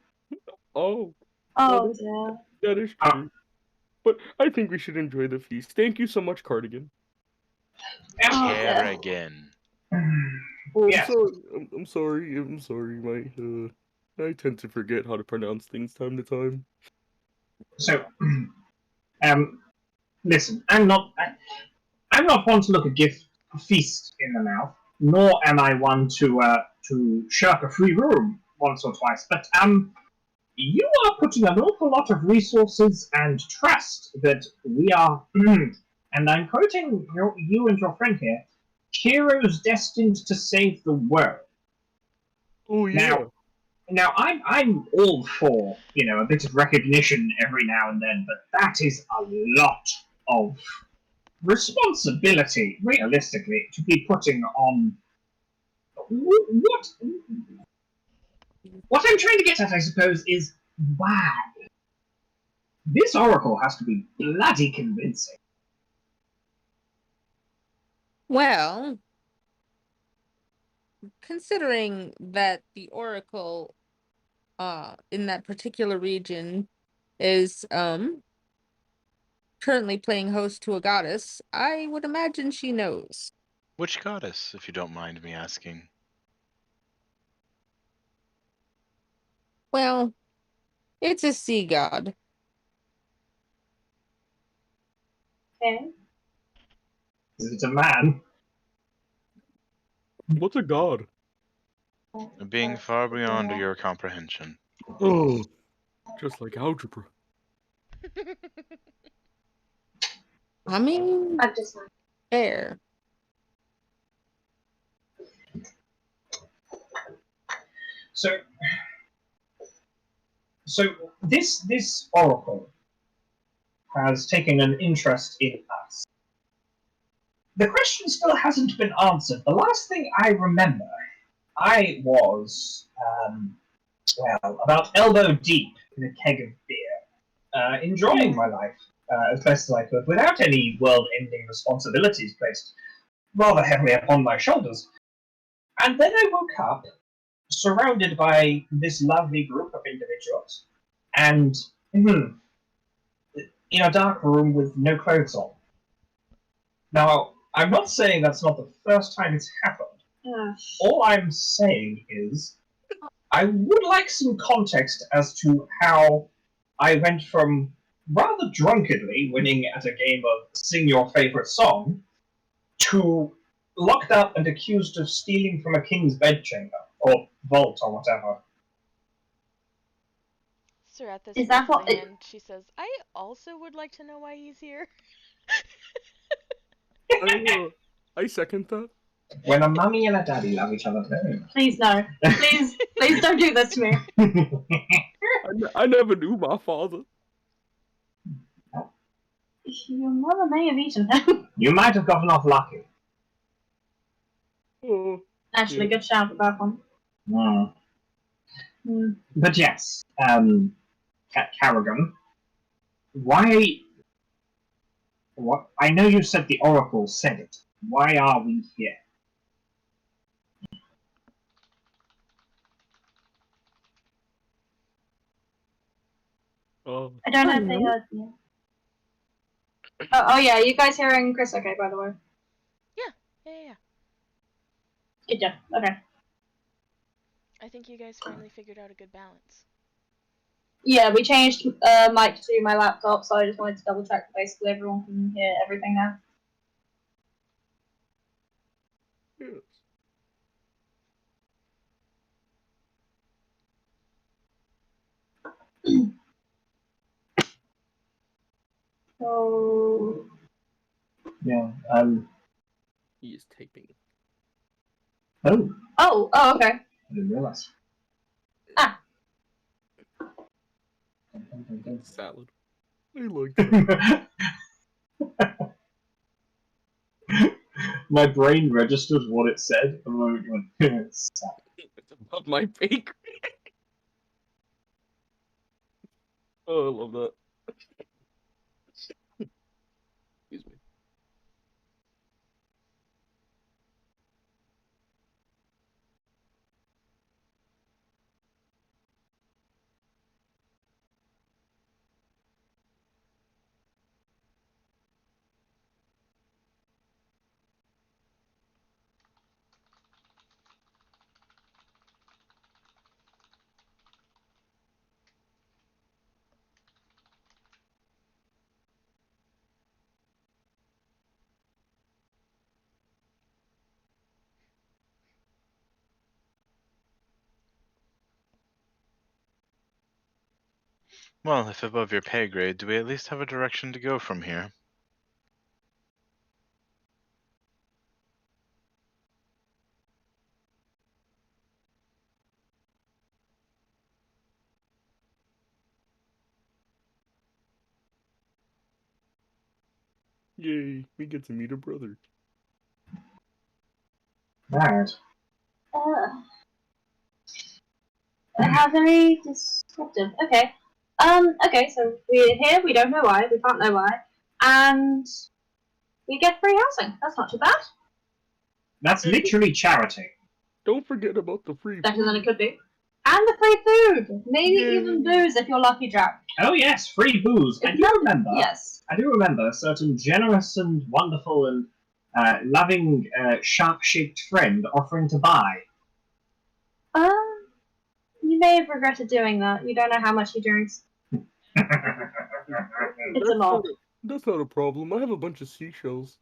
Oh. Oh dear. That is true. But I think we should enjoy the feast. Thank you so much, Cardigan. Carrigan. Oh, Yes. I'm sorry. I'm sorry. I tend to forget how to pronounce things time to time. So, listen, I'm not one to look a gift feast in the mouth, nor am I one to shirk a free room once or twice. But you are putting an awful lot of resources and trust that we are, and I'm quoting you and your friend here, heroes destined to save the world. Oh yeah. Now I'm all for a bit of recognition every now and then, but that is a lot of responsibility, realistically, to be putting on. What I'm trying to get at, I suppose, is why this oracle has to be bloody convincing. Well, considering that the oracle in that particular region is currently playing host to a goddess, I would imagine she knows. Which goddess, if you don't mind me asking? Well, it's a sea god. Okay. Is it a man? What's a god? Being far beyond your comprehension. Oh, just like algebra. I mean, fair. So this oracle has taken an interest in us. The question still hasn't been answered. The last thing I remember, I was about elbow deep in a keg of beer, enjoying my life as best as I could, without any world-ending responsibilities placed rather heavily upon my shoulders. And then I woke up, surrounded by this lovely group of individuals, and in a dark room with no clothes on. Now, I'm not saying that's not the first time it's happened. All I'm saying is, I would like some context as to how I went from rather drunkenly winning at a game of Sing Your Favorite Song to locked up and accused of stealing from a king's bedchamber, or vault, or whatever. Saratha Is that what and she says, I also would like to know why he's here. I second that. When a mummy and a daddy love each other very much. Please no. Please don't do this to me. I never knew my father. Your mother may have eaten him. You might have gotten off lucky. Oh, Actually, good shout with that one. But yes, Carrigan, why? What? I know you said the Oracle said it. Why are we here? I don't know if they heard me. Oh yeah, you guys hearing Chris okay, by the way? Yeah. Good job. Okay. I think you guys finally figured out a good balance. Yeah, we changed mic to my laptop, so I just wanted to double check that basically everyone can hear everything now. Yes. So Yeah. He is typing. Oh. Oh, okay. I didn't realize. Ah. Salad. I like salad. My brain registered what it said, and the moment you went, salad. It's above my bakery. Oh, I love that. Excuse me. Well, if above your pay grade, do we at least have a direction to go from here? Yay, we get to meet a brother. Alright. How very descriptive. Okay. Okay, so we're here, we don't know why, we can't know why. And we get free housing. That's not too bad. That's literally charity. Don't forget about the free Better food. than it could be. And the free food! Maybe even booze if you're lucky, Jack. Oh yes, free booze. I do remember. Yes. I do remember a certain generous and wonderful and loving sharp-shaped friend offering to buy. You may have regretted doing that. You don't know how much he drinks. It's a lot. That's not a problem. I have a bunch of seashells.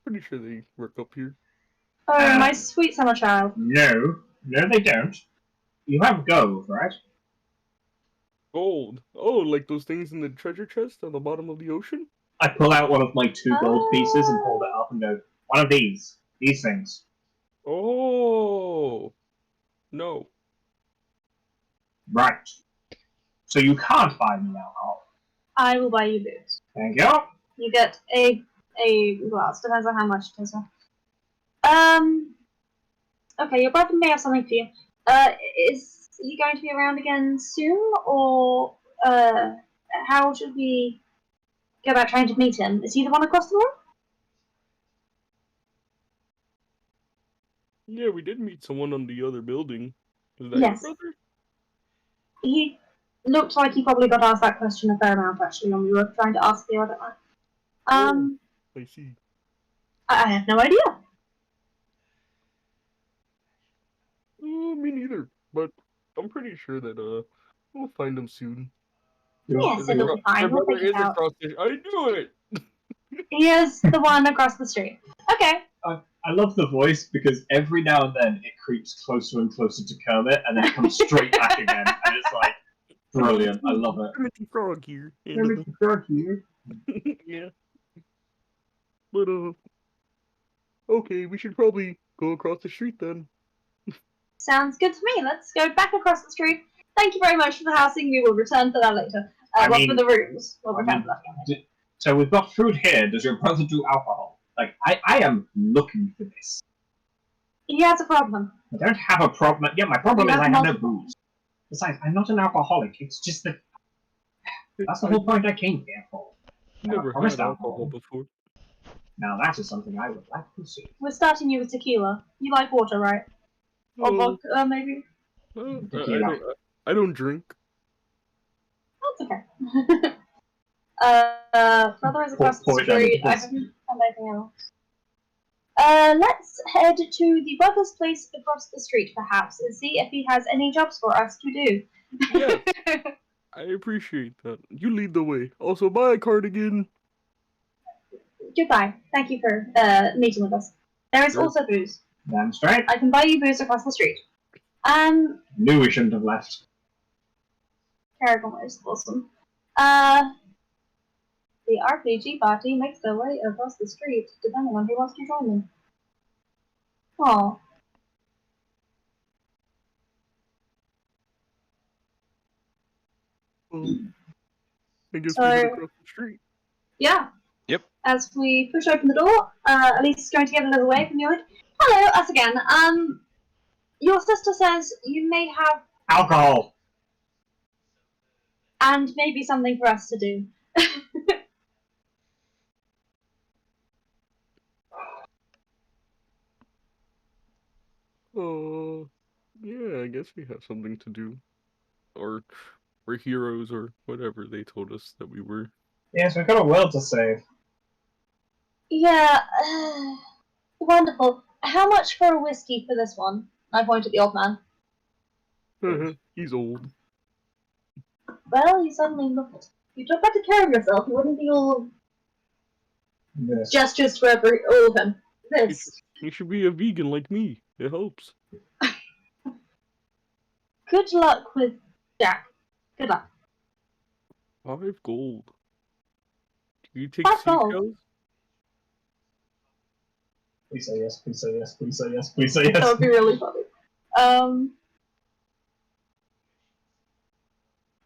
Pretty sure they work up here. Oh, my sweet summer child. No, they don't. You have gold, right? Gold? Oh, like those things in the treasure chest on the bottom of the ocean? I pull out one of my 2 gold pieces and hold it up and go, one of these things. Oh, no. Right. So you can't buy me alcohol. I will buy you booze. Thank you. You get a glass. Depends on how much it is. Okay, your brother may have something for you. Is he going to be around again soon, or how should we go about trying to meet him? Is he the one across the room? Yeah, we did meet someone on the other building. Is that Yes. your brother? He looked like he probably got asked that question a fair amount actually when we were trying to ask the other one. I see. I have no idea. Me neither. But I'm pretty sure that we'll find him soon. Yes, it'll be fine. We'll figure it out. I knew it. He is the one across the street. Okay. I love the voice because every now and then it creeps closer and closer to Kermit and then it comes straight back again. And it's like, brilliant. I love it. Kermit the Frog here. Kermit the Frog here. Yeah. But, okay, we should probably go across the street then. Sounds good to me. Let's go back across the street. Thank you very much for the housing. We will return for that later. For the rooms. We'll return for that later. So we've got food here. Does your brother do alcohol? Like, I am looking for this. He has a problem. I don't have a problem. Yeah, my problem is I have no booze. Besides, I'm not an alcoholic. It's just that that's the whole point I came here for. Never had alcohol before. Now that is something I would like to see. We're starting you with tequila. You like water, right? Or vodka, maybe? I don't drink. That's okay. Brother is across the street. I haven't found anything else. let's head to the brother's place across the street, perhaps, and see if he has any jobs for us to do. Yeah, I appreciate that. You lead the way. Also, bye, Cardigan. Goodbye. Thank you for meeting with us. There is also booze. That's right. I can buy you booze across the street. Knew we shouldn't have left. Carrigan is awesome. The RPG party makes their way across the street, depending on who wants to join them. Oh. Well, I guess we head across the street. Yeah. Yep. As we push open the door, Elise is going to get a little away from you. Like, hello, us again. Your sister says you may have alcohol and maybe something for us to do. Yeah, I guess we have something to do. Or we're heroes or whatever they told us that we were. Yes, we've got a world to save. Yeah, wonderful. How much for a whiskey for this one? I point at the old man. He's old. Well, you suddenly looked. You took better care of yourself. You wouldn't be all gestures to all of him. This. You should be a vegan like me. It helps. Good luck with Jack. Good luck. 5 gold. Do you take 5 gold? seashells? Please say yes, please say yes, please say yes, please say yes. That would be really funny.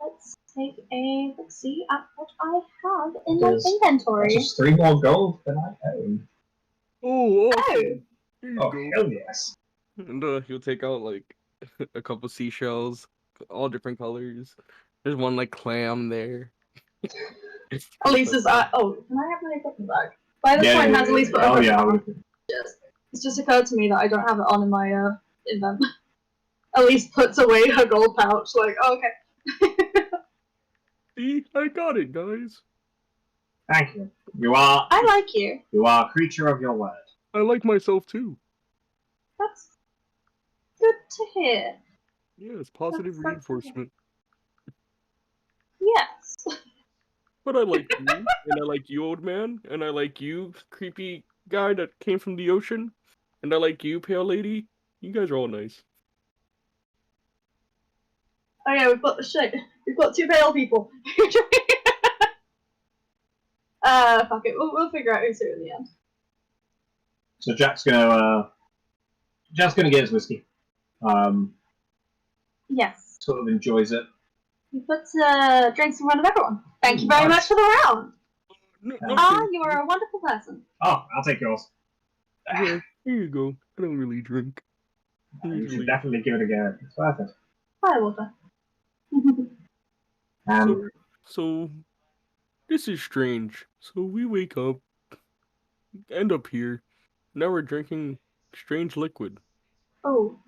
Let's take a look see at what I have in my inventory. That's just 3 more gold than I own. Oh, awesome. Here you Oh, go. hell yes. And he'll take out like a couple seashells, all different colors. There's one like clam there. Elise's oh, can I have my equipment back? By this point, has Elise put her equipment on? Yes. It's just occurred to me that I don't have it on in my event. Elise puts away her gold pouch, like, oh, okay. See, I got it, guys. Thank you. You are. I like you. You are a creature of your word. I like myself too. That's good to hear. Yeah, it's positive reinforcement. Yes. But I like you, and I like you, old man, and I like you, creepy guy that came from the ocean, and I like you, pale lady. You guys are all nice. Oh yeah, we've got 2 pale people. Fuck it. We'll figure out who's who in the end. So Jack's gonna get his whiskey. Yes. Sort of enjoys it. You put drinks in front of everyone. Thank you very much for the round. You are a wonderful person. Oh, I'll take yours. Yeah, here you go. I don't really drink. You should definitely give it a go. It's worth it. Hi, Walter. So this is strange. So we wake up, end up here. Now we're drinking strange liquid. Oh.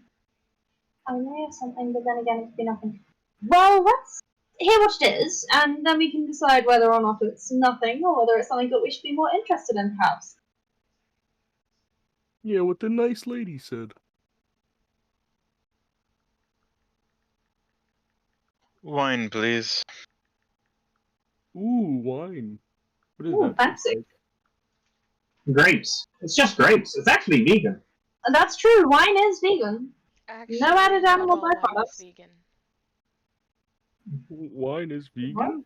I may have something, but then again, it could be nothing. Well, let's hear what it is, and then we can decide whether or not it's nothing, or whether it's something that we should be more interested in, perhaps. Yeah, what the nice lady said. Wine, please. Ooh, wine. What is Ooh, that? fancy. Grapes. It's just grapes. It's actually vegan. That's true. Wine is vegan. Actually, no added not animal all wine is byproducts. vegan. Wine is vegan?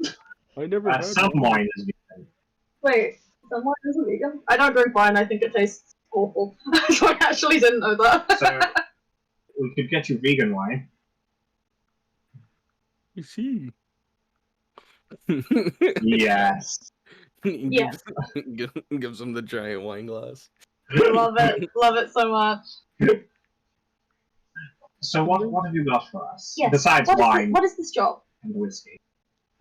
I never had some wine is vegan. Wait, some wine isn't vegan? I don't drink wine. I think it tastes awful. So I actually didn't know that. So we could get you vegan wine. You see. Yes. Yes. Gives him the giant wine glass. Love it. Love it so much. So what have you got for us? Yes. Besides wine What is this job? and whiskey.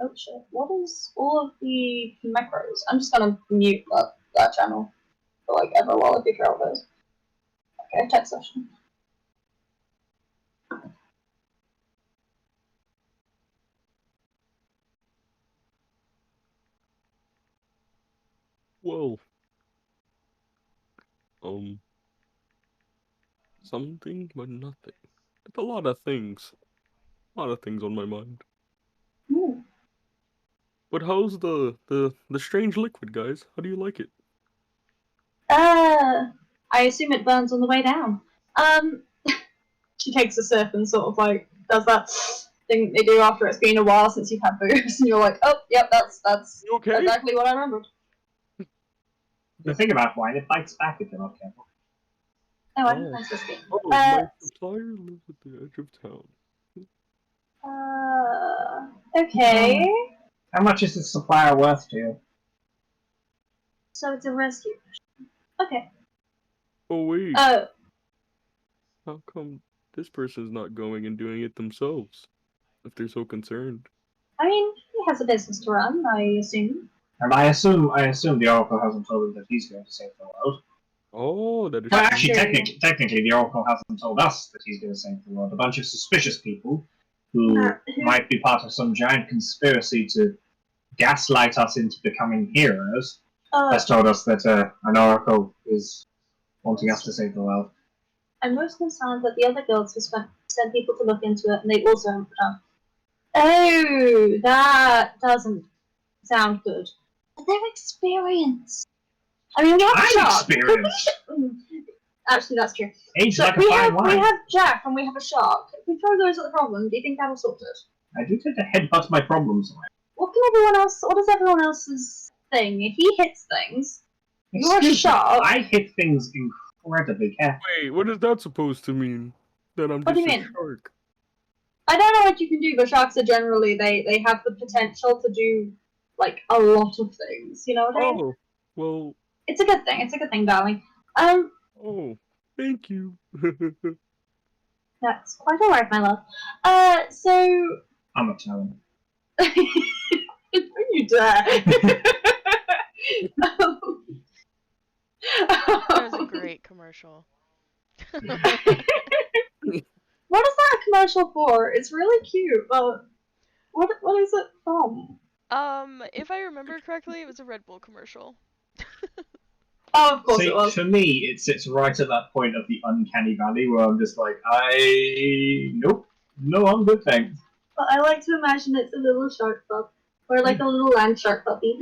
Oh shit. What is all of the macros? I'm just gonna mute that channel for like ever while I figure out those. Okay, text session. Whoa. something, but nothing. It's a lot of things. A lot of things on my mind. Hmm. But how's the strange liquid, guys? How do you like it? I assume it burns on the way down. She takes a sip and sort of like does that thing they do after it's been a while since you've had booze, and you're like, oh, yep, that's okay? exactly what I remembered. The thing about wine, it bites back if you're not careful. Oh, I think that's just good. My supplier lives at the edge of town. Okay. How much is the supplier worth to you? So it's a rescue mission. Okay. Oh wait. Oh. How come this person's not going and doing it themselves? If they're so concerned. I mean, he has a business to run, I assume. And I assume the Oracle hasn't told him that he's going to save the world. Oh, that is. Well, actually, technically, the Oracle hasn't told us that he's going to save the world. A bunch of suspicious people who might be part of some giant conspiracy to gaslight us into becoming heroes has told us that an Oracle is wanting us to save the world. I'm most concerned that the other guilds have sent people to look into it, and they also haven't done. Oh, that doesn't sound good. But they're experienced. I mean, we have a shark. Experienced. Actually, that's true. Aged So like a fine wine. We have Jack and we have a shark. If we throw those at the problem, do you think that'll sort it? I do tend to headbutt my problems away. What is everyone else's thing? If he hits things, you're a shark. I hit things incredibly carefully. Wait, what is that supposed to mean? That I'm What just do you a mean? shark. I don't know what you can do, but sharks are generally they have the potential to do like a lot of things. You know what I mean? Oh, well. It's a good thing. It's a good thing, darling. Oh, thank you. That's quite alright, my love. So. I'm a talent. Don't you dare. That was a great commercial. What is that a commercial for? It's really cute, but what is it from? If I remember correctly, it was a Red Bull commercial. Oh, of course it was. For me, it sits right at that point of the uncanny valley where I'm just like, nope, no, I'm good, thanks. But I like to imagine it's a little shark pup, or like a little land shark puppy.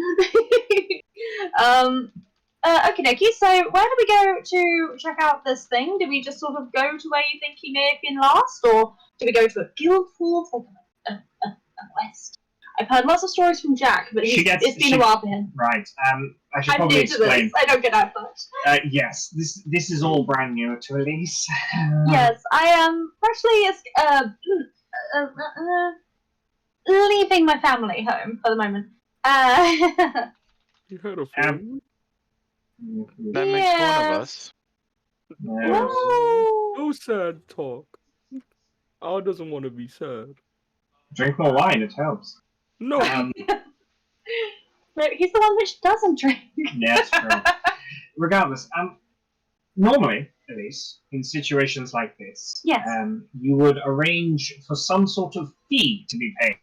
Okay, dokie. So where do we go to check out this thing? Do we just sort of go to where you think he may have been last, or do we go to a guild hall, take a quest? I've heard lots of stories from Jack, but it's been a while for him. Right. I should I'm probably new to explain. this. I don't get out much. Yes, this is all brand new to Elise. Yes, I am freshly leaving my family home for the moment. You had a family? That makes one of us. No sad talk. Al doesn't want to be sad. Drink more wine, it helps. No. No, he's the one which doesn't drink. Yeah, that's true. Regardless, normally, at least, in situations like this, yes. You would arrange for some sort of fee to be paid.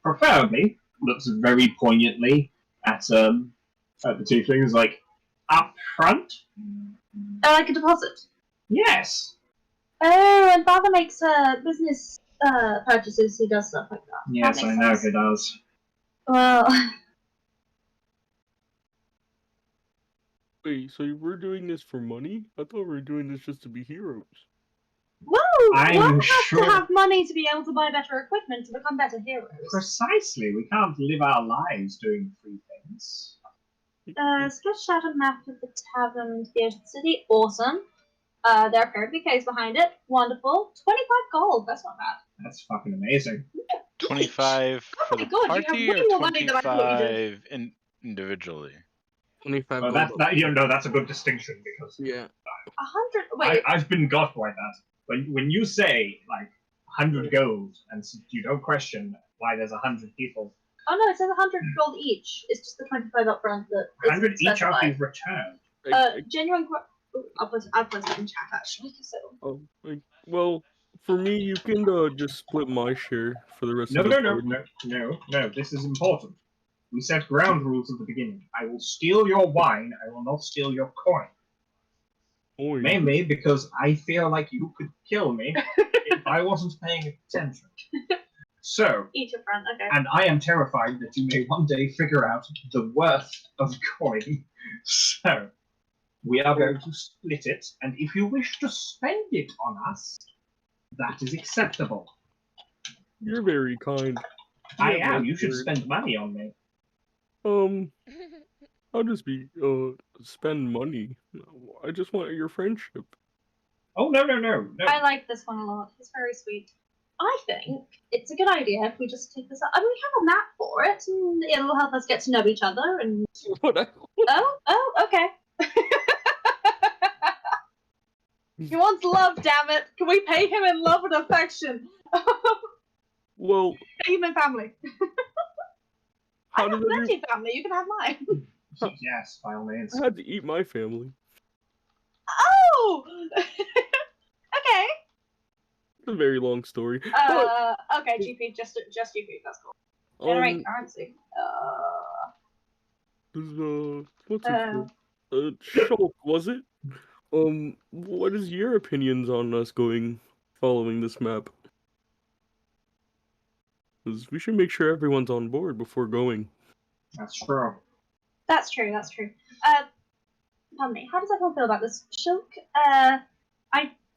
Preferably, looks very poignantly at the two things, like, up front. Like a deposit? Yes. Oh, and Father makes business purchases, he does stuff like that. Yes, I know he does. Well... Wait, so we're doing this for money? I thought we were doing this just to be heroes. Well, I'm one has sure... to have money to be able to buy better equipment to become better heroes. Precisely, we can't live our lives doing free things. Sketched out a map of the tavern to the edge of the city. Awesome. There appear to be caves behind it. Wonderful. 25 gold. That's not bad. That's fucking amazing. 25 for the party or 25 individually? 25 well, gold. That's a good distinction because 100. Wait. I've been got by that. When you say like 100 gold and you don't question why there's 100 people. Oh no, it says 100 gold each. It's just the 25 up front that 100 each are being returned. Genuine. I'll put it in chat actually. So. Oh, well, for me, you can just split my share for the rest of the party. No. This is important. We set ground rules at the beginning. I will steal your wine. I will not steal your coin. Mainly because I feel like you could kill me if I wasn't paying attention. So, Eat your friend, okay. and I am terrified that you may one day figure out the worth of the coin. So, we are going to split it, and if you wish to spend it on us, that is acceptable. You're very kind. I am. You should spend money on me. I'll just be spend money. I just want your friendship. Oh no. I like this one a lot. It's very sweet. I think it's a good idea if we just take this up. I mean, we have a map for it, and it'll help us get to know each other. And oh, okay. He wants love, damn it! Can we pay him in love and affection? Well, pay him in family. I how have does plenty of family. You can have mine. Yes, by all means. I had to eat my family. Oh, okay. It's a very long story. Okay, GP, just GP. That's cool. Generate currency. What's it called? Shulk, was it? What is your opinions on us following this map? Because we should make sure everyone's on board before going. That's true. That's true. Pardon me. How does everyone feel about this? Shulk, I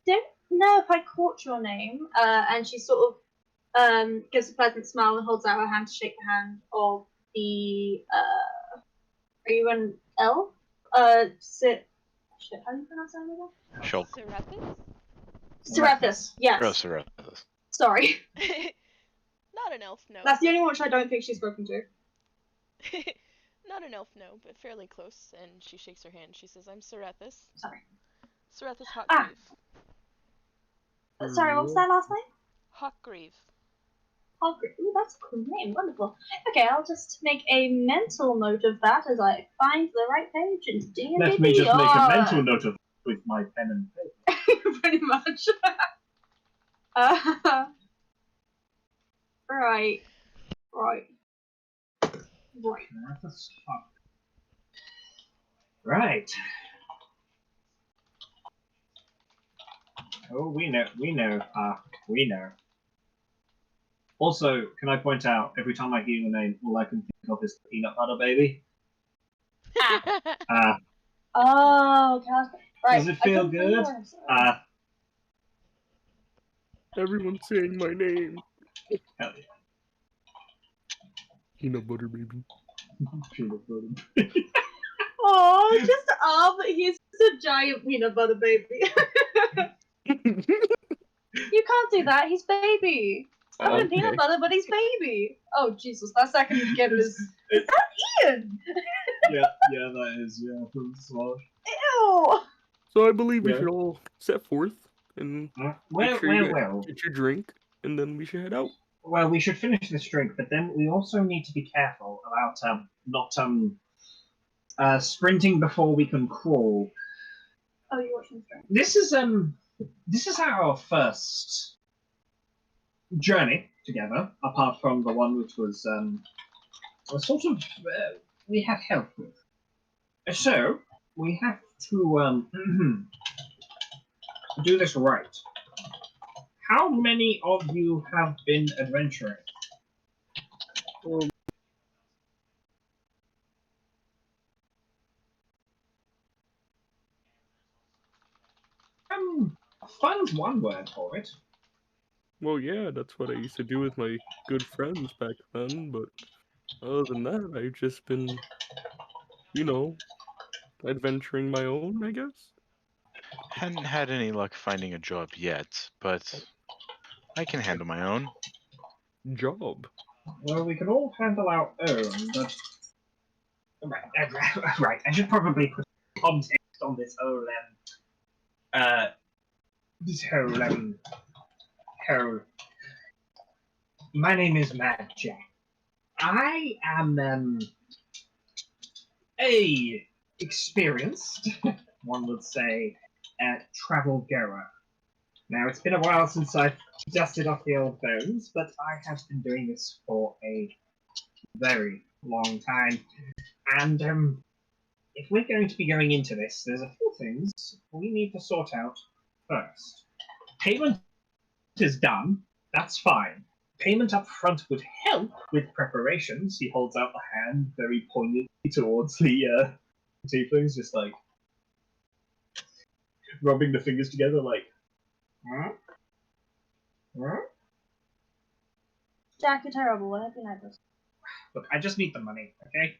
don't know if I caught your name. And she sort of gives a pleasant smile and holds out her hand to shake the hand of the are you an elf? Shit, how do you pronounce that again? Shulk. Serapis, yes. Oh, Serapis. Sorry. Not an elf, no. That's the only one which I don't think she's spoken to. Not an elf, no, but fairly close. And she shakes her hand. She says, "I'm Serapis." Sorry. Serapis Hawkgreave. Sorry, what was that last name? Hawkgreave. Hawkgreave. Ooh, that's a cool name. Wonderful. Okay, I'll just make a mental note of that as I find the right page and DnD. Let me just make a mental note of it with my pen and paper. Pretty much. Right. Right. Oh, we know. Also, can I point out, every time I hear your name, all I can think of is the peanut butter baby. Oh, God. Right. Does it feel good? Everyone's saying my name. Hell yeah. Peanut butter baby. Peanut butter baby. Oh, he's just a giant peanut butter baby. You can't do that. He's baby. I'm in peanut butter, but he's baby. Oh Jesus, that second again is that Ian? yeah, that is from Smash. Ew. So I believe we should all set forth and get your drink, and then we should head out. Well, we should finish this drink, but then we also need to be careful about not sprinting before we can crawl. Oh, you're watching the This is our first journey together, apart from the one which was sort of we had help with. So we have to do this right. How many of you have been adventuring? Fun's one word for it. Well, yeah, that's what I used to do with my good friends back then, but other than that, I've just been, adventuring my own, I guess. Hadn't had any luck finding a job yet, but I can handle my own. Job? Well, we can all handle our own, but... Right, I should probably put context on this whole, My name is Mad Jack. I am, a experienced, one would say, travel goer. Now, it's been a while since I've dusted off the old bones, but I have been doing this for a very long time. And, if we're going to be going into this, there's a few things we need to sort out first. Payment is done. That's fine. Payment up front would help with preparations. He holds out the hand very poignantly towards the tieflings, just like rubbing the fingers together, like. Huh? Huh? Jack, you're terrible. What have you noticed? Look, I just need the money, okay?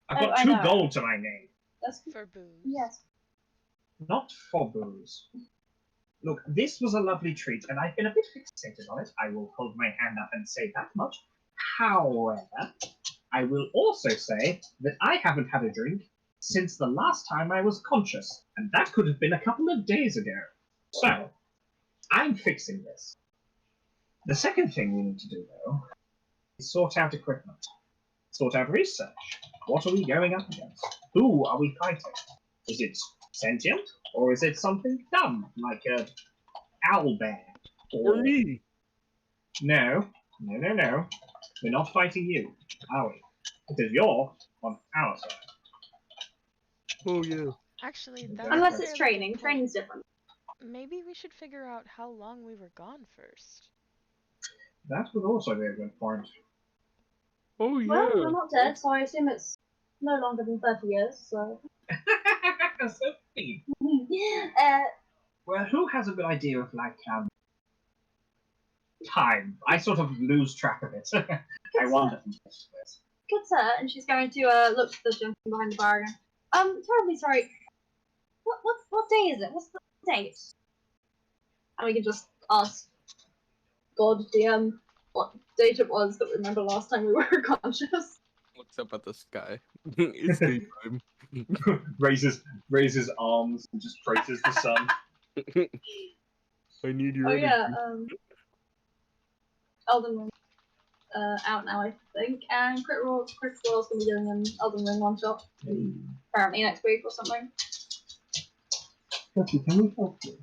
I've Oh, got I 2 know. gold to my name. That's For booze. yes. Not for booze. Look, this was a lovely treat, and I've been a bit fixated on it. I will hold my hand up and say that much. However, I will also say that I haven't had a drink since the last time I was conscious, and that could have been a couple of days ago. So, I'm fixing this. The second thing we need to do, though, is sort out equipment. Sort out research. What are we going up against? Who are we fighting? Is it sentient, or is it something dumb, like a owlbear? Or me? No. We're not fighting you, are we? Because you're on our side. Oh yeah. Actually, that's Unless a it's fairly training. good point. Training's different. Maybe we should figure out how long we were gone first. That would also be a good point. Oh yeah. Well, we're not dead, so I assume it's no longer than 30 years, so. So funny. uh, Well, who has a good idea of, like, time? I sort of lose track of it. I wonder. good sir, and she's going to look to the gentleman behind the bar again. Terribly sorry. What day is it? What's the date? And we can just ask God DM what date it was that we remember last time we were conscious. Looks up at the sky. It's daytime. raises arms and just praises the sun. I need your Oh energy. yeah, Elden Ring out now, I think, and Crit Roll's gonna be doing an Elden Ring one shot apparently next week or something. Can we help you?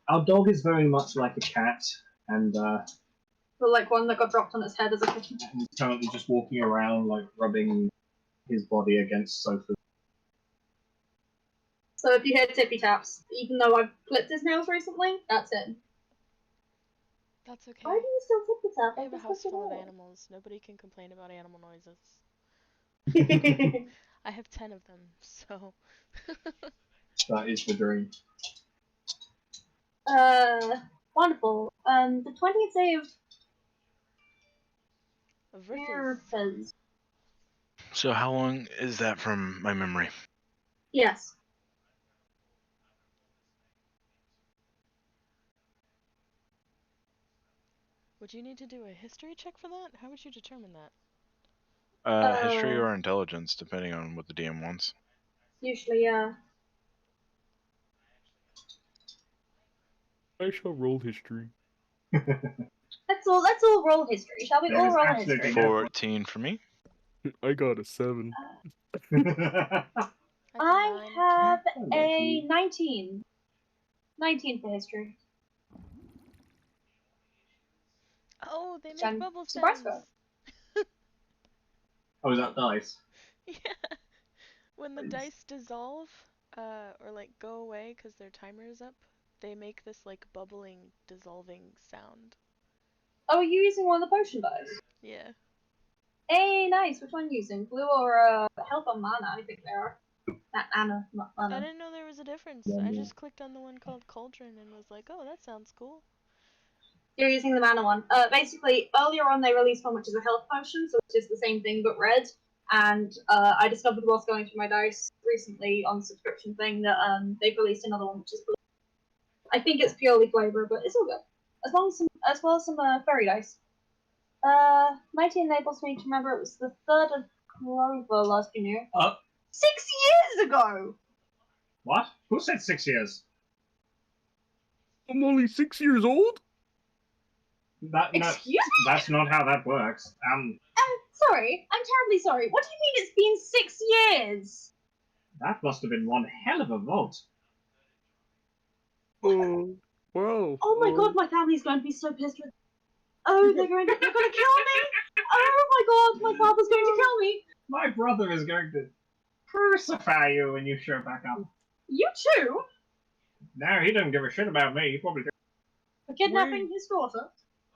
Our dog is very much like a cat, and But like one that got dropped on its head as a kitten. he's currently just walking around, like rubbing his body against sofas. So if you hear tippy taps, even though I've clipped his nails recently, that's it. That's okay. Why do you still tippy tap? I have a house full of animals. Nobody can complain about animal noises. I have 10 of them, so. That is the dream. Wonderful. The 20th day of Verthas. So how long is that from my memory? Yes. Would you need to do a history check for that? How would you determine that? History or intelligence, depending on what the DM wants. Usually, yeah. I shall roll history. Let's all roll history. Shall we all roll history? 14 for me. I got a 7. I have a 19. 19 for history. Oh, they make bubble surprise sounds. Oh, is that dice? Yeah. When the dice dissolve, or like go away because their timer is up, they make this like bubbling, dissolving sound. Oh, are you using one of the potion dice? Yeah. Hey, nice. Which one are you using? Blue or health or mana? I think they are. Not mana, not mana. I didn't know there was a difference. I just clicked on the one called Cauldron and was like, oh, that sounds cool. You're using the mana one. Basically, earlier on they released one which is a health potion, so it's just the same thing but red. And I discovered whilst going through my dice recently on the subscription thing that they've released another one which is blue. I think it's purely flavor, but it's all good. As well as some fairy dice. 19 enables me to remember it was the 3rd of Clover last year. 6 years ago! What? Who said 6 years? I'm only 6 years old? Excuse me? That's not how that works. Sorry. I'm terribly sorry. What do you mean it's been 6 years? That must have been one hell of a vote. Oh, wow. Oh my god, my family's going to be so pissed with. Oh, they're going to kill me! Oh my god, my father's going to kill me! My brother is going to. crucify you when you show back up. You too? No, he doesn't give a shit about me. He probably does. For kidnapping his daughter?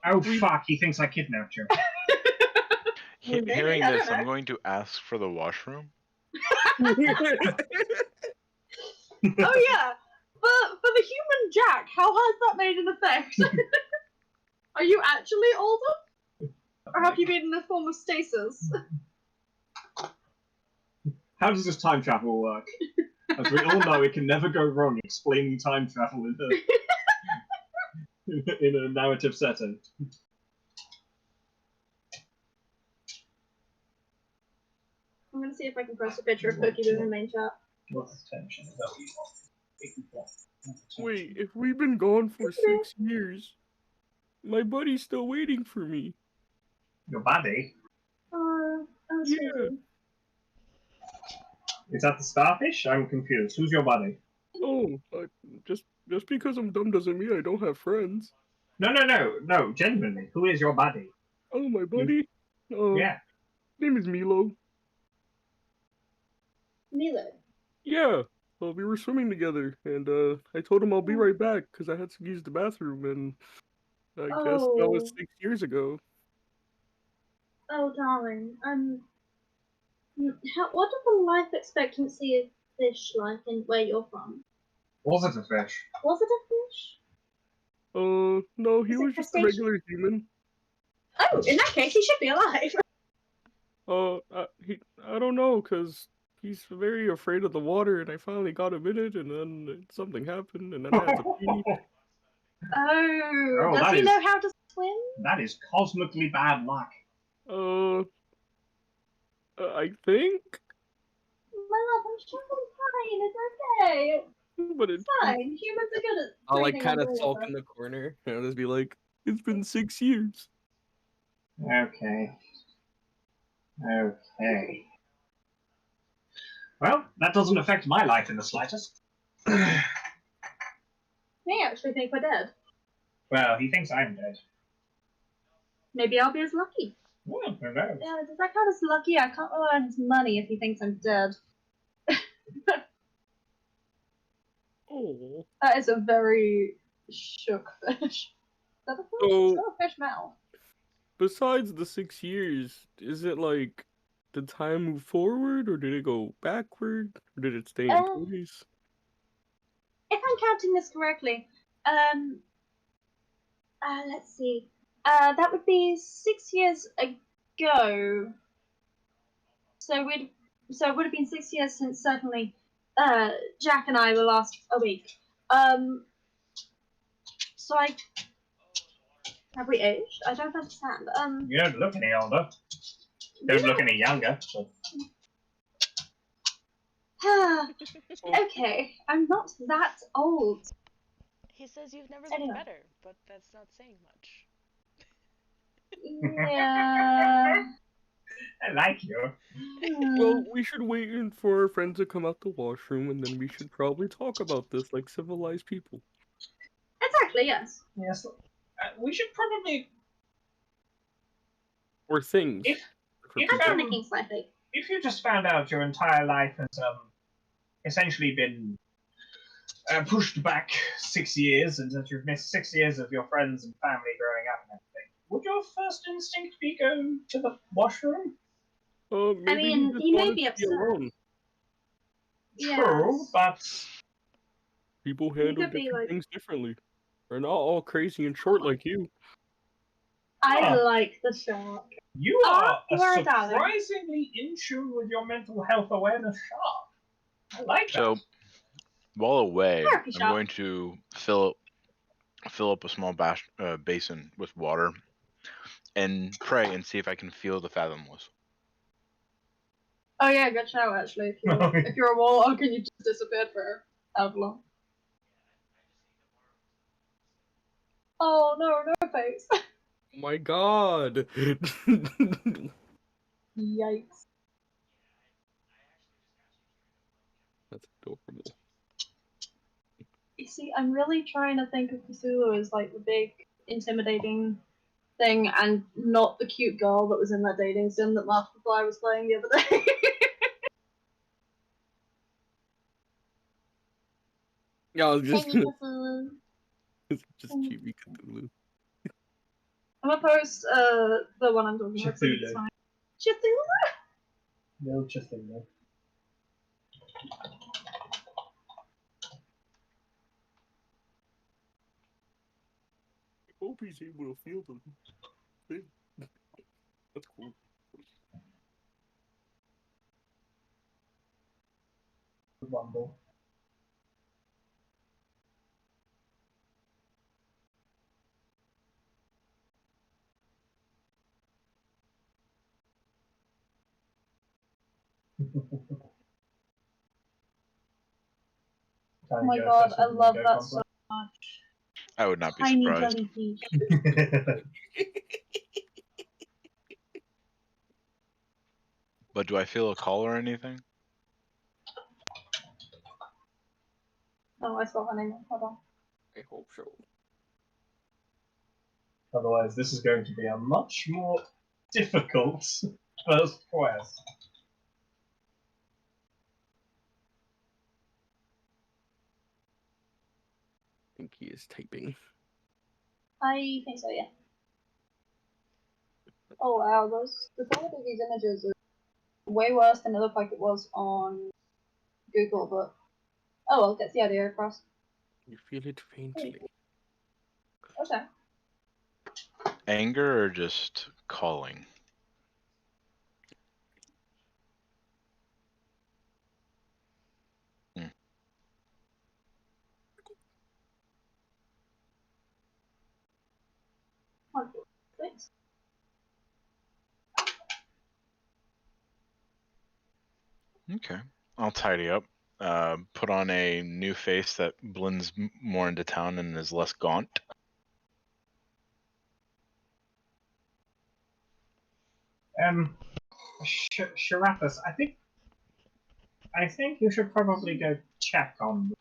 Oh, fuck, he thinks I kidnapped you. Hearing this, I'm going to ask for the washroom. Oh yeah! For the human Jack, how has that made an effect? Are you actually older? Or have you been in a form of stasis? How does this time travel work? As we all know, it can never go wrong explaining time travel in a narrative setting. I'm gonna see if I can post a picture of Cookie in the main chat. Wait, if we've been gone for 6 years, my buddy's still waiting for me. Your buddy? Yeah. Is that the starfish? I'm confused. Who's your buddy? Oh, just because I'm dumb doesn't mean I don't have friends. No, genuinely. Who is your buddy? Oh, my buddy? Yeah. Name is Milo. Milo? Yeah. Well, we were swimming together, and I told him I'll be right back because I had to use the bathroom, and I guess that was 6 years ago. Oh, darling. What is the life expectancy of fish like in where you're from? Was it a fish? Was it a fish? No, he was just a regular human. Oh, in that case, he should be alive. I don't know, because he's very afraid of the water, and I finally got him in it, and then something happened, and then I had to pee. Oh, does he know how to swim? That is cosmically bad luck. I think? Love, I'm sure I'm fine. It's okay. But it's fine. Humans are good at I'll breathing kind of underwater. sulk in the corner, and I'll just be like, it's been 6 years. Okay. Well, that doesn't affect my life in the slightest. I actually think we're dead. Well, he thinks I'm dead. Maybe I'll be as lucky. Well, who knows? Yeah, does that count as lucky? I can't rely on his money if he thinks I'm dead. Oh. That is a very shook fish. Is that a fish? It's got a fish mouth. Besides the 6 years, is it like the time moved forward, or did it go backward, or did it stay in place? If I'm counting this correctly, let's see. That would be 6 years ago. So it would have been 6 years since certainly Jack and I were last awake. So have we aged? I don't understand. You don't look any older. You don't look any younger. Okay, I'm not that old. He says you've never looked better, but that's not saying much. Yeah. I like you. Well, we should wait for our friend to come out the washroom, and then we should probably talk about this like civilized people. Exactly, yes. Yes. We should probably... Or things. If you just found out your entire life has essentially been pushed back 6 years, and that you've missed 6 years of your friends and family growing up and everything, would your first instinct be go to the washroom? Maybe I mean, he may be upset. True, but people handle different things differently. They're not all crazy and short like you. I like the shark. You are a surprisingly in tune with your mental health awareness shark. I like that. So, while away, I'm going to fill up a small basin with water and pray and see if I can feel the fathomless. Oh yeah, good show actually. If you're a warlock and you just disappeared for however long. Oh no face. Oh my god. Yikes. That's adorable. You see, I'm really trying to think of Cthulhu as like the big, intimidating thing, and not the cute girl that was in that dating sim that Markiplier was playing the other day. Yeah, I was just Penny Cthulhu. just cheapy Cthulhu. I'm gonna post the one I'm talking about. Cthulhu. Cthulhu. No Cthulhu. I hope he's able to feel them. That's cool. Rumble. Oh my god, I love that so much. I would not be Tiny surprised. jellyfish. But do I feel a call or anything? Oh, I saw her name. Hold on. I hope so. Otherwise, this is going to be a much more difficult first quest. I think he is typing. I think so, yeah. Oh wow, the quality of these images is way worse than it looked like it was on Google, but oh well, gets the idea across. You feel it faintly. Okay. Anger or just calling? Thanks. Okay, I'll tidy up. Put on a new face that blends more into town and is less gaunt. Sharathis, I think you should probably go check on,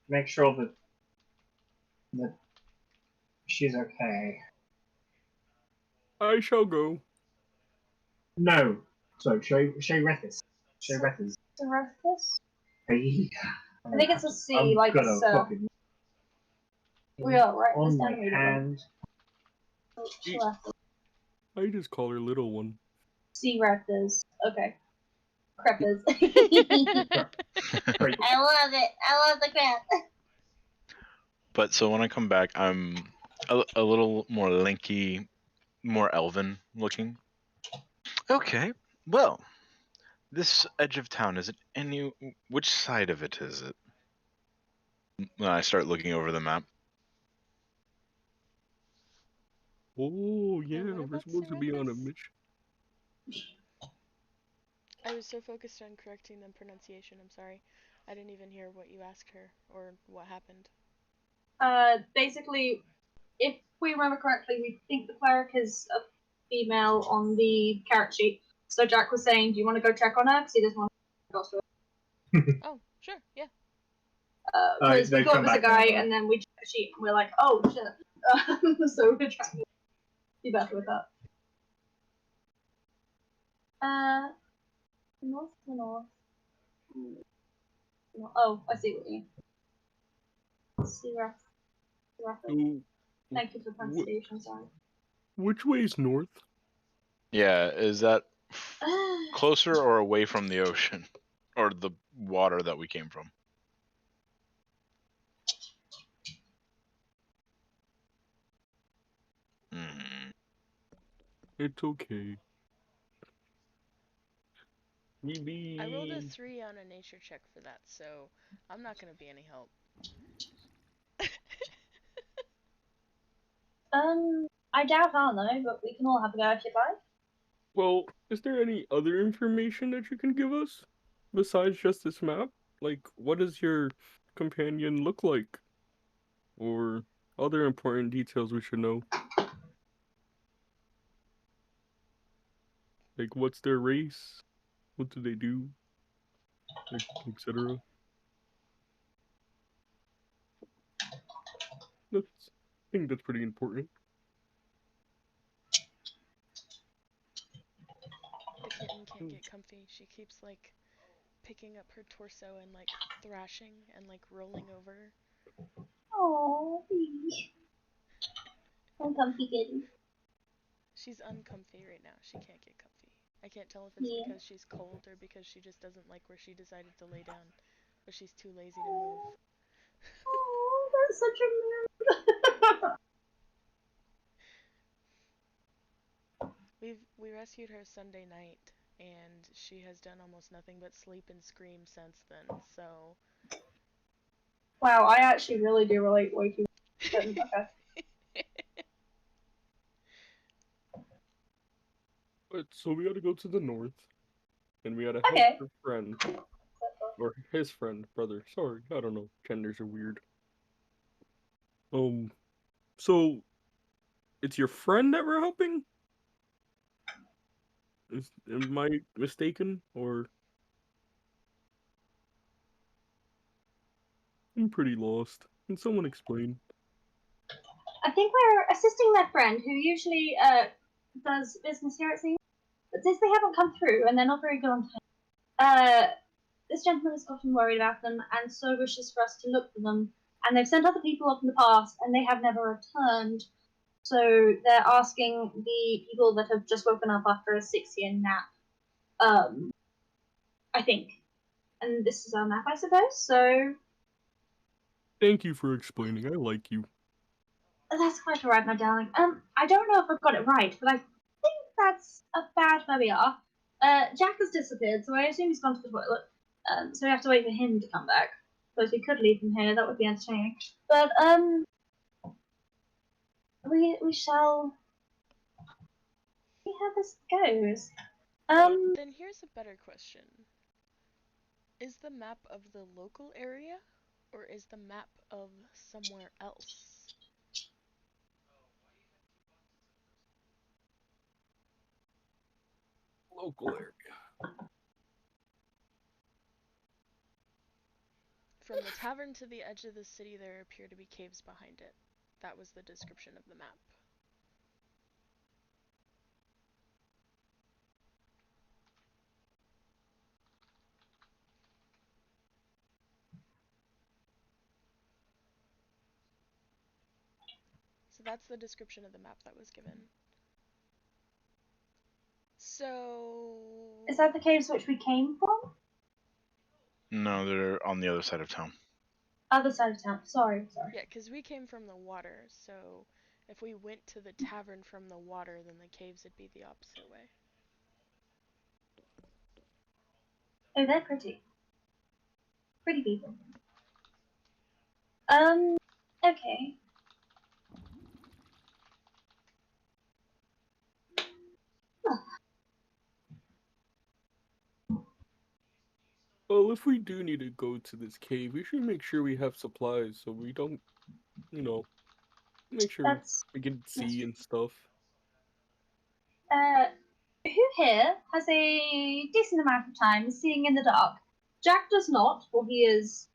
make sure that she's okay. I shall go. No. So, Sharathis. Sharathis. Sharathis? Hey. I think it's a C, I'm like gonna Sir. fucking We are right. on This my time we hand. Sharathis. I just call her little one. Sharathis. Okay. Creppers. I love it. I love the crap. But so when I come back, I'm a little more lanky, more elven looking. Okay, well, this edge of town, is it any... Which side of it is it? When I start looking over the map. Oh, yeah, we're supposed to be on a mission. I was so focused on correcting the pronunciation, I'm sorry. I didn't even hear what you asked her, or what happened. Basically, if we remember correctly, we think the cleric is a female on the character sheet. So Jack was saying, do you want to go check on her? Because he doesn't want to go to her. Oh, sure, yeah. Because we thought it was a guy, and then we checked the sheet, and we're like, oh, shit. So we're trying to be better with that. North to north. Oh, I see what you mean. Thank you for pronunciation, sorry. Which way is north? Yeah, is that closer or away from the ocean? Or the water that we came from? It's okay. I rolled a 3 on a nature check for that, so I'm not gonna be any help. I doubt I'll know, but we can all have a go if you'd like. Well, is there any other information that you can give us besides just this map? Like, what does your companion look like? Or other important details we should know? Like, what's their race? What do they do? Etc. I think that's pretty important. The kitten can't get comfy. She keeps, like, picking up her torso and, like, thrashing and, like, rolling over. Oh, uncomfy kitty. She's uncomfy right now. She can't get comfy. I can't tell if it's because she's cold or because she just doesn't like where she decided to lay down, but she's too lazy to move. Oh, that's such a mood. We rescued her Sunday night, and she has done almost nothing but sleep and scream since then. So. Wow, I actually really do relate way too much. Okay. But so we gotta go to the north, and we gotta help her friend, or his friend, brother. Sorry, I don't know. Genders are weird. So it's your friend that we're helping? Am I mistaken, or I'm pretty lost? Can someone explain? I think we're assisting their friend who usually does business here, it seems. But since they haven't come through and they're not very good on time, this gentleman has gotten worried about them and so wishes for us to look for them. And they've sent other people up in the past and they have never returned. So they're asking the people that have just woken up after a 6-year nap. I think. And this is our map, I suppose, so. Thank you for explaining. I like you. That's quite alright, my darling. I don't know if I've got it right, but I think that's about where we are. Jack has disappeared, so I assume he's gone to the toilet. So we have to wait for him to come back. Suppose we could leave him here, that would be entertaining. But, we shall see how this goes. Then here's a better question. Is the map of the local area, or is the map of somewhere else? Local area. From the tavern to the edge of the city, there appear to be caves behind it. That was the description of the map. So that's the description of the map that was given. So. Is that the caves which we came from? No, they're on the other side of town. Other side of town. Sorry. Yeah, because we came from the water, so if we went to the tavern from the water, then the caves would be the opposite way. Oh, they're pretty. Pretty people. Okay. Well, if we do need to go to this cave, we should make sure we have supplies so we don't, make sure we can see and stuff. Who here has a decent amount of time seeing in the dark? Jack does not, for he is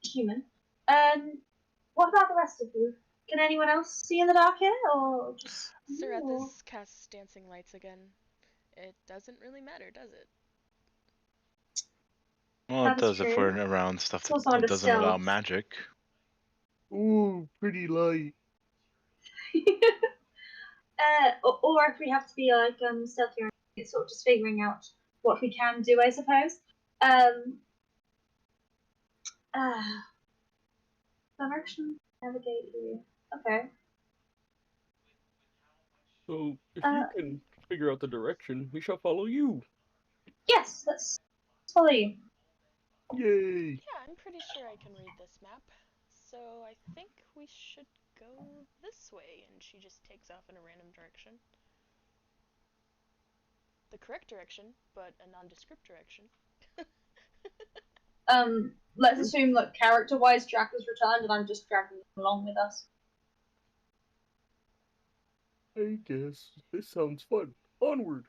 human. What about the rest of you? Can anyone else see in the dark here, or just? Serethis casts dancing lights again. It doesn't really matter, does it? Well, it does if we're around stuff that doesn't allow magic. Ooh, pretty light. Or if we have to be like stealthier, it's sort of just figuring out what we can do, I suppose. Direction, navigate here. Okay. So, if you can figure out the direction, we shall follow you. Yes, let's follow you. Yay! Yeah, I'm pretty sure I can read this map. So I think we should go this way, and she just takes off in a random direction. The correct direction, but a nondescript direction. Let's assume that character-wise Jack has returned and I'm just dragging him along with us. I guess. This sounds fun. Onward!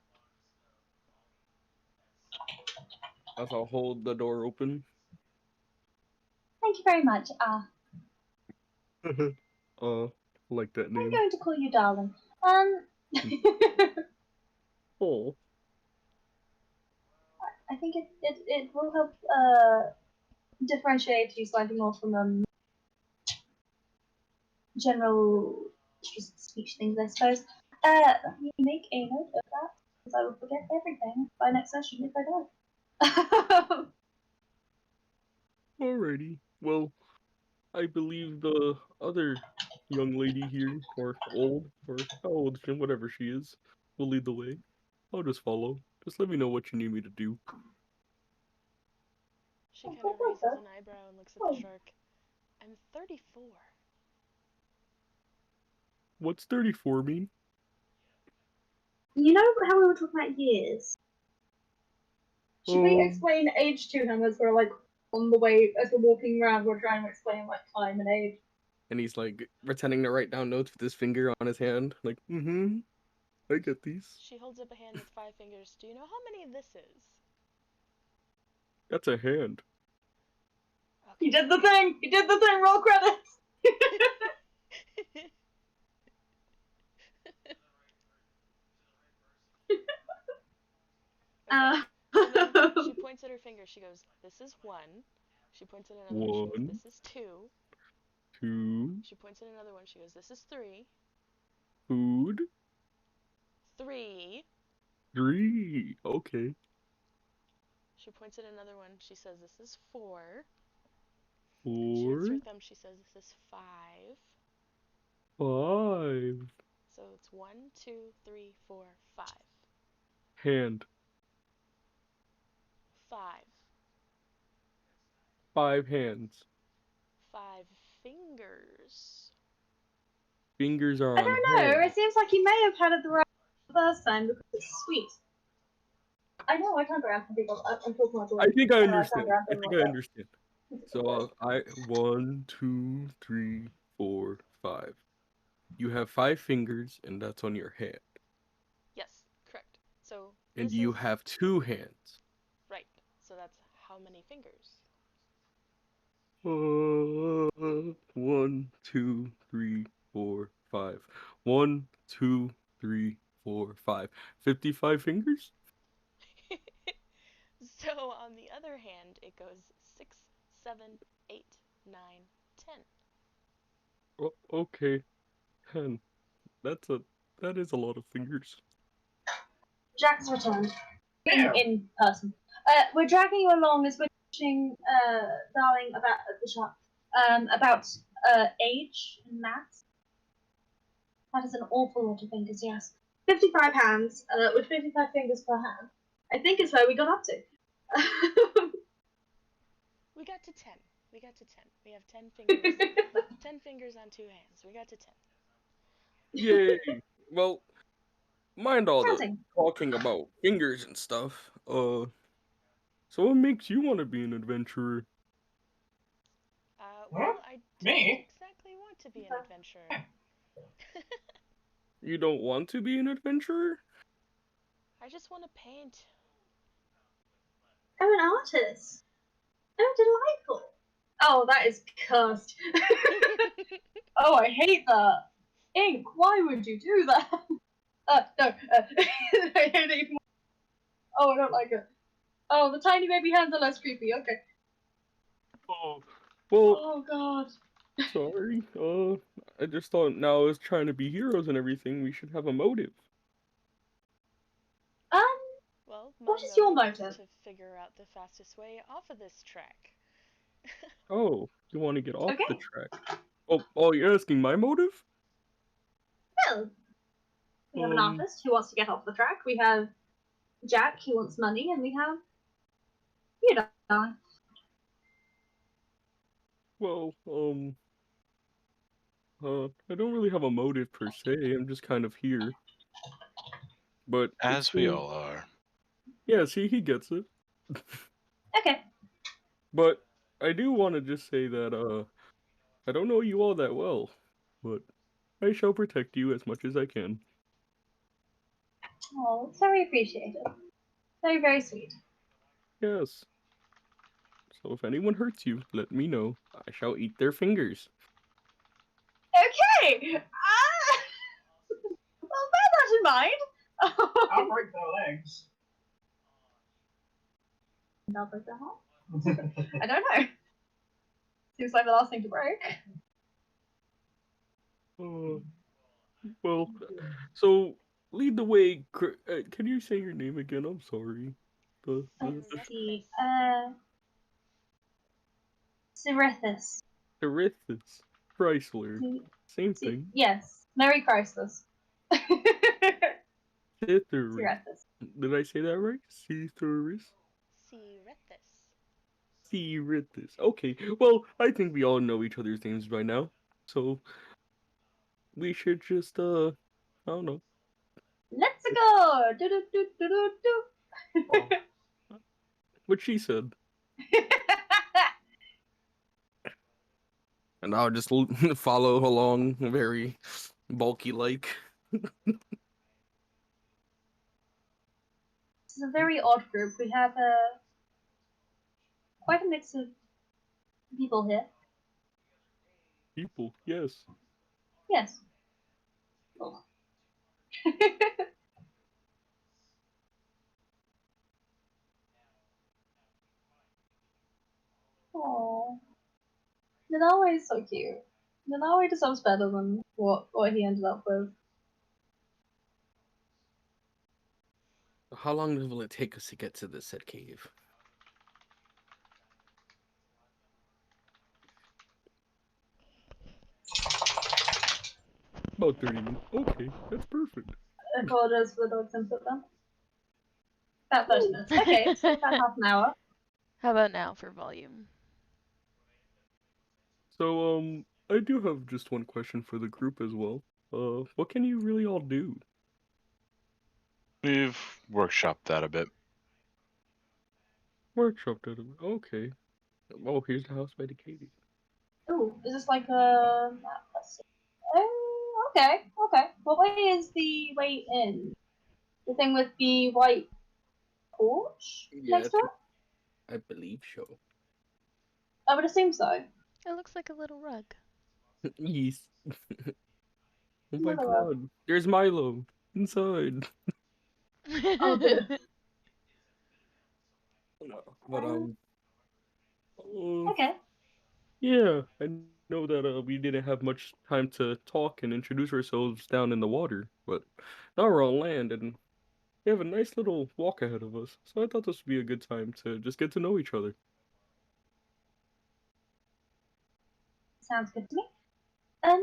As I'll hold the door open. Thank you very much. Like that name. I'm going to call you darling. Oh. I think it will help differentiate you slightly more from general just speech things, I suppose. Let me make a note of that, because I will forget everything by next session if I don't. Alrighty. Well, I believe the other young lady here, or old, or how old she, whatever she is, will lead the way. I'll just follow. Just let me know what you need me to do. She kind of raises an eyebrow and looks at the shark. I'm 34. What's 34 mean? You know how we were talking about years? Should we explain age to him as we're like on the way, as we're walking around, we're trying to explain like time and age? And he's like pretending to write down notes with his finger on his hand. Like, I get these. She holds up a hand with 5 fingers. Do you know how many this is? That's a hand. Okay. You did the thing! You did the thing! Roll credits! She points at her finger. She goes, "This is 1." She points at another one. She goes, "This is 2." 2. She points at another one. She goes, "This is 3." Food. 3. 3. Okay. She points at another one. She says, "This is 4." 4. And she hits her thumb. She says, "This is 5." 5. So it's 1, 2, 3, 4, 5. Hand. 5. 5 hands. 5 fingers. Fingers are I on don't know. hand. It seems like you may have had it the right first time because it's sweet. I know. I can't grab from people. I'm talking about. I think I understand. grab I them think like I that. understand. So 1, 2, 3, 4, 5. You have 5 fingers, and that's on your hand. Yes, correct. So And you have 2 hands. Right. So that's how many fingers? 1, 2, 3, 4, 5. 1, 2, 3, 4, 5. 55 fingers? So on the other hand, it goes 6, 7, 8, 9, 10. Oh, okay. 10. That is a lot of fingers. Jack's returned in person. We're dragging you along as we're teaching Darling about the shop about age and maths. That is an awful lot of fingers. Yes, 55 hands with 55 fingers per hand. I think is where we got up to. We got to 10. We got to 10. We have 10 fingers. 10 fingers on 2 hands. We got to 10. Yay! Well, mind all the Counting. talking about fingers and stuff. So what makes you want to be an adventurer? Well, I don't exactly want to be an adventurer. You don't want to be an adventurer? I just want to paint. I'm an artist. Oh, delightful. Oh, that is cursed. Oh, I hate that. Ink, why would you do that? No. I hate it even more. Oh, I don't like it. Oh, the tiny baby hands are less creepy. Okay. Oh, well. Oh, God. Sorry. I just thought now as trying to be heroes and everything, we should have a motive. Well, what is your motive? To figure out the fastest way off of this track. Oh, you want to get off the track? Oh, you're asking my motive? Well, we have an artist who wants to get off the track. We have Jack who wants money, and we have you, darling. Well, I don't really have a motive per se. I'm just kind of here. But as we all are. Yeah, see, he gets it. Okay. But I do want to just say that I don't know you all that well, but I shall protect you as much as I can. Oh, it's very appreciated. Very, very sweet. Yes. So if anyone hurts you, let me know. I shall eat their fingers. Okay! Well, bear that in mind. I'll break their legs. I'll break their heart? I don't know. Seems like the last thing to break. Well, so lead the way. Can you say your name again? I'm sorry. Let's see. Cyrithus. Cyrithus. Chrysler. Same thing. Yes. Merry Christmas. Cyrithus. Did I say that right? Cyrithus. Cyrithus. Okay. Well, I think we all know each other's names by now, so we should just I don't know. Let's go. Do do do do do do. What she said. And I'll just follow along, very bulky like. This is a very odd group. We have quite a mix of people here. People, yes. Yes. Oh. Aww. Nanawe is so cute. Nanawe deserves better than what he ended up with. How long will it take us to get to the said cave? About 30 minutes. Okay, that's perfect. I apologize for the dog's input then. About 30 minutes. Okay, so about half an hour. How about now for volume? So, I do have just one question for the group as well. What can you really all do? We've workshopped that a bit. Workshopped it. Okay. Oh, here's the house by the cave. Ooh, is this like a... Let's see. Oh, okay, okay. What way is the way in? The thing with the white porch next to it? I believe so. I would assume so. It looks like a little rug. Yes. Oh my Another god. rug. There's Milo inside. Oh, dear. But, Okay. yeah, I know that we didn't have much time to talk and introduce ourselves down in the water, but now we're on land and we have a nice little walk ahead of us. So I thought this would be a good time to just get to know each other. Sounds good to me. What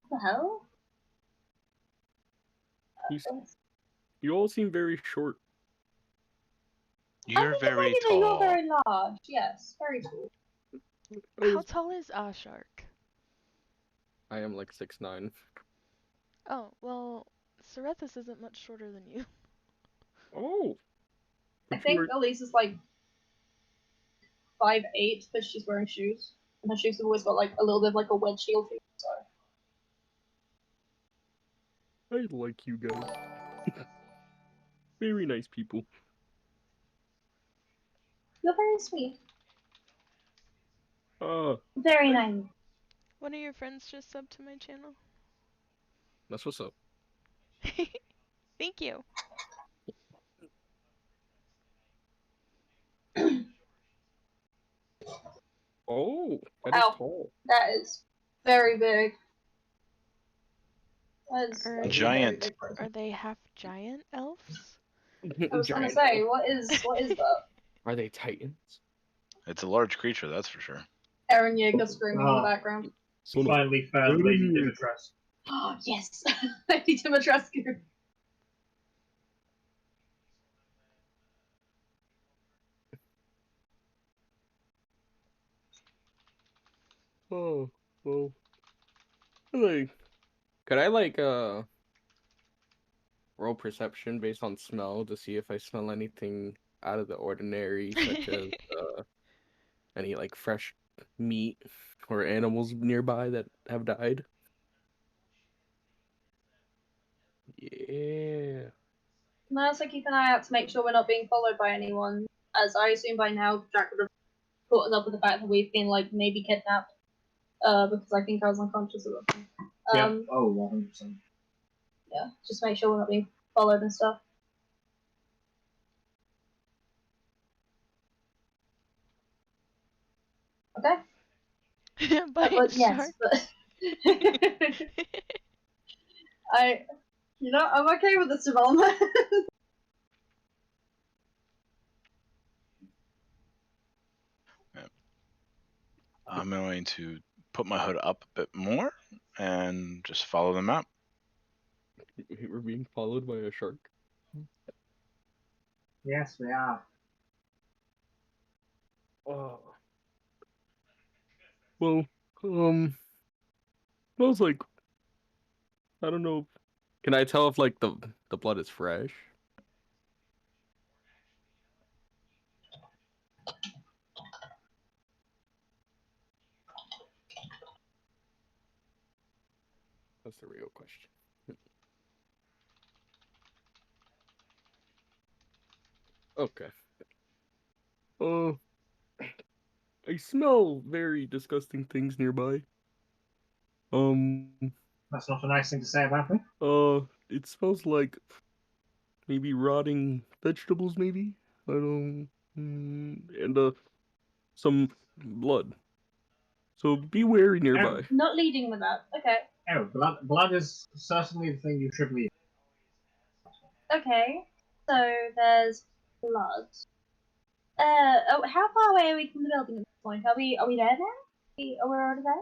the hell? You all seem very short. You're very That you're tall. very large. Yes, very tall. How tall is Ashark? I am like 6'9". Oh, well, Cerethus isn't much shorter than you. Oh. I think Elise is like 5'8" because she's wearing shoes. And her shoes have always got like a little bit of like a wedge heel to it, so. I like you guys. Very nice people. You're very sweet. Ah. Very nice. One of your friends just subbed to my channel. That's what's up. Thank you. Oh, that is tall. That is very big. That is Giant. Very big. Are they half giant elves? I was gonna say, what is that? Are they titans? It's a large creature, that's for sure. Aaron Yeager screaming in the background. We finally found Lady Dimitrescu. Oh, yes! Lady Dimitrescu. Oh, well. Could I roll perception based on smell to see if I smell anything out of the ordinary, such as any like fresh meat or animals nearby that have died? Yeah. And I also keep an eye out to make sure we're not being followed by anyone, as I assume by now Jack would have caught us up with the fact that we've been like maybe kidnapped. Because I think I was unconscious at the time. Yeah. Oh, 100%. Yeah, just make sure we're not being followed and stuff. Okay. By a yes, shark? but I'm okay with this development. I'm going to put my hood up a bit more and just follow them out. We're being followed by a shark. Yes, we are. Oh. Well, smells like, I don't know. Can I tell if like the blood is fresh? That's the real question. Okay. I smell very disgusting things nearby. That's not a nice thing to say about me. It smells like maybe rotting vegetables, maybe? I don't... and, some blood. So be wary nearby. Not leading with that. Okay. Oh, blood is certainly the thing you should leave. Okay. So there's blood. How far away are we from the building at this point? Are we there now? Are we already there?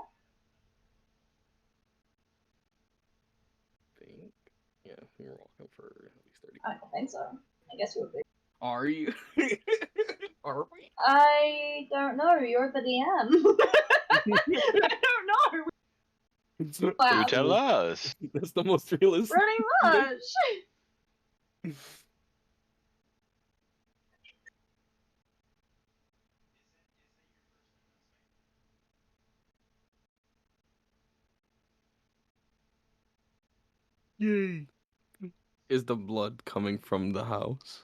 Yeah, we were walking for at least 30 I don't think so. I guess we'll be. Are you? Are we? I don't know. You're the DM. I don't know. You tell us. That's the most realistic. Pretty much. Yay. Is the blood coming from the house?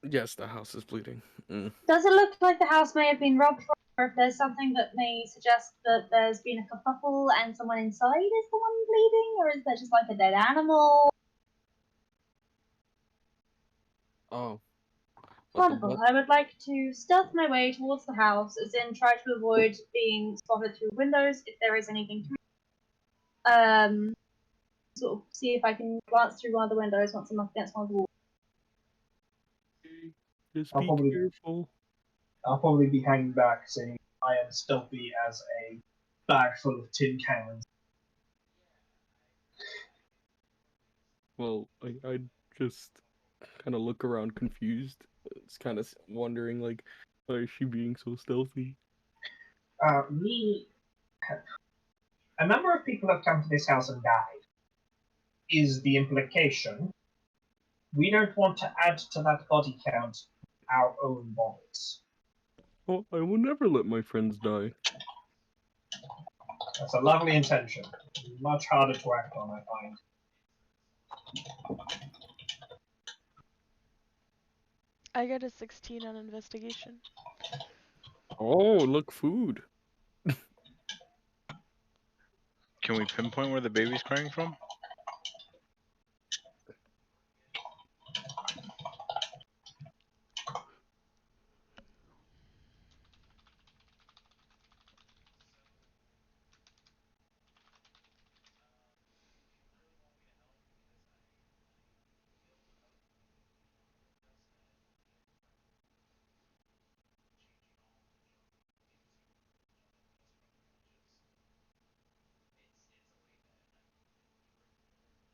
Yes, the house is bleeding. Does it look like the house may have been robbed, or if there's something that may suggest that there's been a kerfuffle and someone inside is the one bleeding, or is that just like a dead animal? Oh. Wonderful. I would like to stealth my way towards the house, as in try to avoid being spotted through windows if there is anything to sort of see if I can glance through one of the windows once I'm up against one of the walls. Just I'll be probably- careful. I'll probably be hanging back, saying I am stealthy as a bag full of tin cans. Well, I just kind of look around confused. It's kind of wondering, like, why is she being so stealthy? A number of people have come to this house and died. Is the implication. We don't want to add to that body count our own bodies. Oh, I will never let my friends die. That's a lovely intention. Much harder to act on, I find. I got a 16 on investigation. Oh, look, food. Can we pinpoint where the baby's crying from?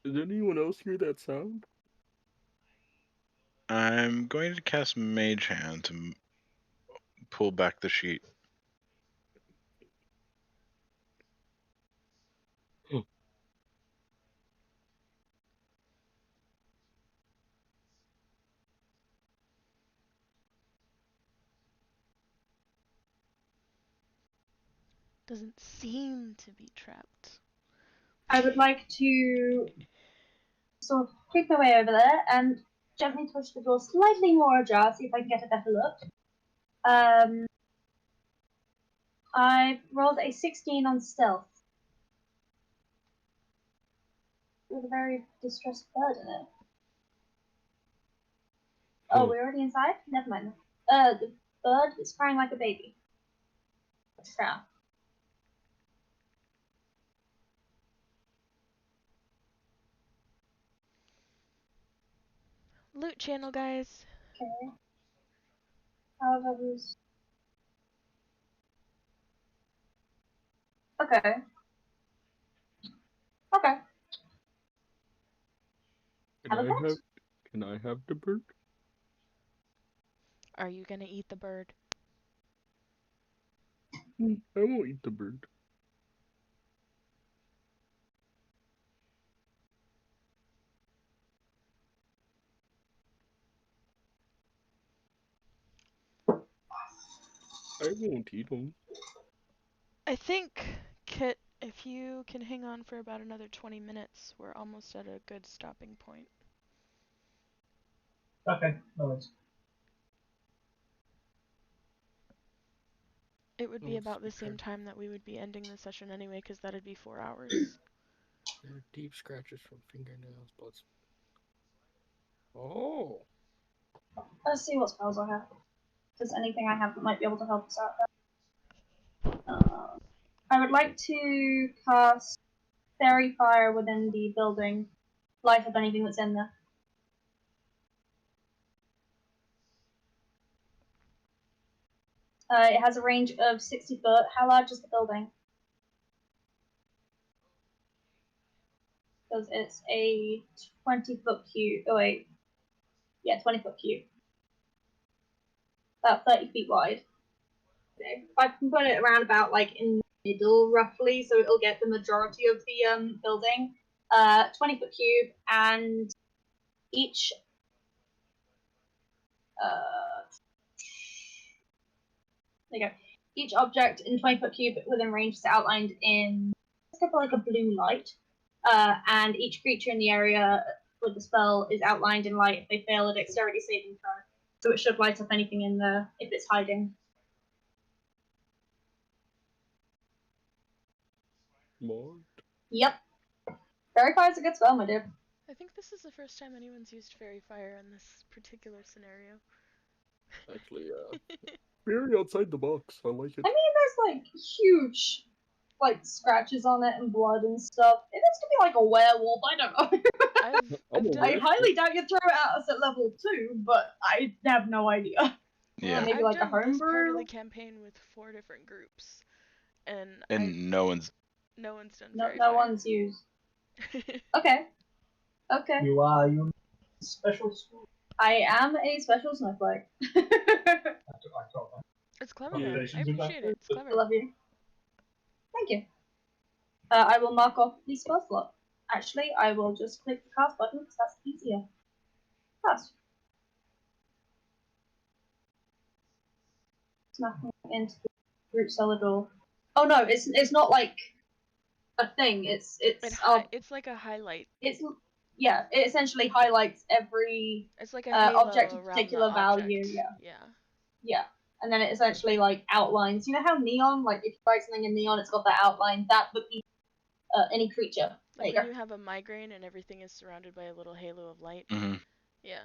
Did anyone else hear that sound? I'm going to cast Mage Hand to pull back the sheet. Doesn't seem to be trapped. I would like to sort of creep my way over there and gently push the door slightly more ajar, see if I can get a better look. I rolled a 16 on stealth. With a very distressed bird in it. Oh, we're already inside? Never mind. The bird is crying like a baby. Ul'trea. Loot channel, guys. Okay. However, who's... Okay. Okay. Can I have the bird? Are you gonna eat the bird? I won't eat the bird. I won't eat him. I think, Kit, if you can hang on for about another 20 minutes, we're almost at a good stopping point. Okay, no worries. It would be about the same time that we would be ending the session anyway, because that'd be 4 hours. There are deep scratches from fingernails, blood. Oh. Let's see what spells I have. If there's anything I have that might be able to help us out. I would like to cast Fairy Fire within the building. Light up anything that's in there. It has a range of 60 foot. How large is the building? Because it's a 20-foot cube. Oh wait. Yeah, 20-foot cube. About 30 feet wide. Okay. I can put it around about like in the middle roughly, so it'll get the majority of the building. 20-foot cube, and each there you go. Each object in 20-foot cube within range is outlined in like a blue light. And each creature in the area with the spell is outlined in light if they fail a dexterity saving throw. So it should light up anything in there if it's hiding. What? Yep. Fairy Fire is a good spell, my dude. I think this is the first time anyone's used Fairy Fire in this particular scenario. Actually, very outside the box. I like it. I mean, there's like huge, like scratches on it and blood and stuff. It is gonna be like a werewolf. I don't know. I highly doubt you'd throw it at us at level 2, but I have no idea. Yeah. Maybe I've like a done this part of homebrew. the campaign with 4 different groups, and no one's done No, Fairy no Fire. one's used. Okay. Okay. You are special school. I am a special snowflake. It's clever though. I appreciate it. It's clever. I love you. Thank you. I will mark off the spell slot. Actually, I will just click the cast button because that's easier. Cast. Snapping into the root cellar door. Oh no, it's not like a thing. It's like a highlight. Yeah, it essentially highlights every it's like a halo object of particular value. Yeah. Yeah. And then it essentially like outlines. You know how neon, like if you write something in neon, it's got that outline. That would be any creature. Like when you have a migraine and everything is surrounded by a little halo of light. Mm-hmm. Yeah.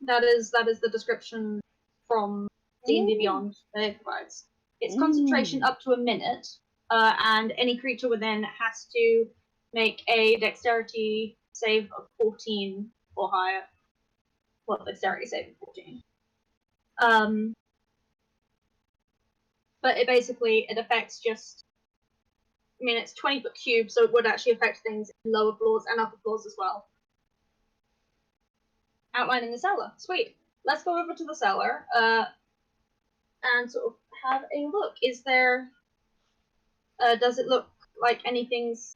That is the description from D&D Beyond that it provides. It's concentration up to a minute, and any creature within has to make a dexterity save of 14 or higher. Well, dexterity save of 14. But it affects just. I mean, it's 20-foot cube, so it would actually affect things in lower floors and upper floors as well. Outlining the cellar. Sweet. Let's go over to the cellar and sort of have a look. Is there... does it look like anything's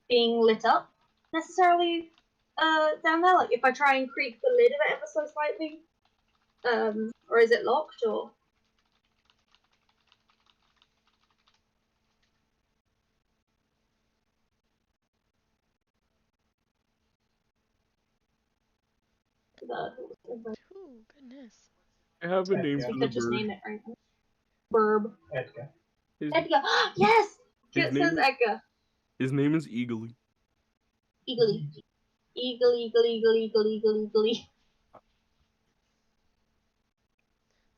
being lit up necessarily down there? Like if I try and creak the lid of it ever so slightly? Or is it locked, or... Ooh, goodness. I have a name You for the could just bird. name it right now. Burb. Edgar. Edgar! Yes! It says Edgar. His name is Eagly. Eagly. Eagle, eagle, eagle, eagle, eagle, eagle.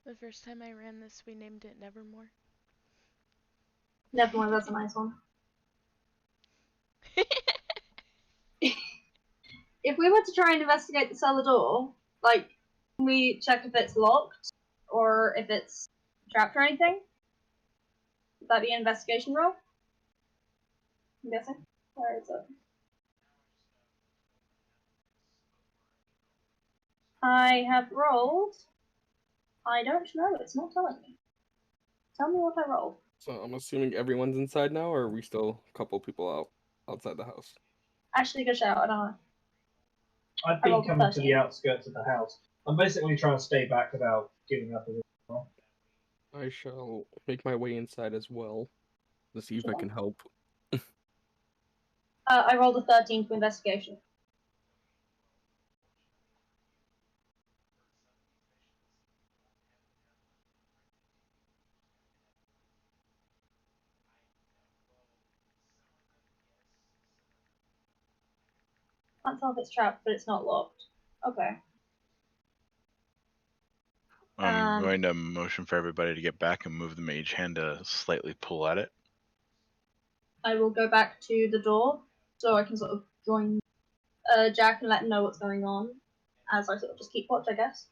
The first time I ran this, we named it Nevermore. Nevermore, that's a nice one. If we were to try and investigate the cellar door, like, can we check if it's locked or if it's trapped or anything? Would that be an investigation roll? I'm guessing. Where is it? I have rolled. I don't know. It's not telling me. Tell me what I rolled. So I'm assuming everyone's inside now, or are we still a couple people outside the house? Actually, good shout. I don't know. I've been coming to the outskirts of the house. I'm basically trying to stay back without giving up as well. I shall make my way inside as well to see if I can help. I rolled a 13 for investigation. Can't tell if it's trapped, but it's not locked. Okay. I'm going to motion for everybody to get back and move the mage hand to slightly pull at it. I will go back to the door so I can sort of join Jack and let him know what's going on as I sort of just keep watch, I guess.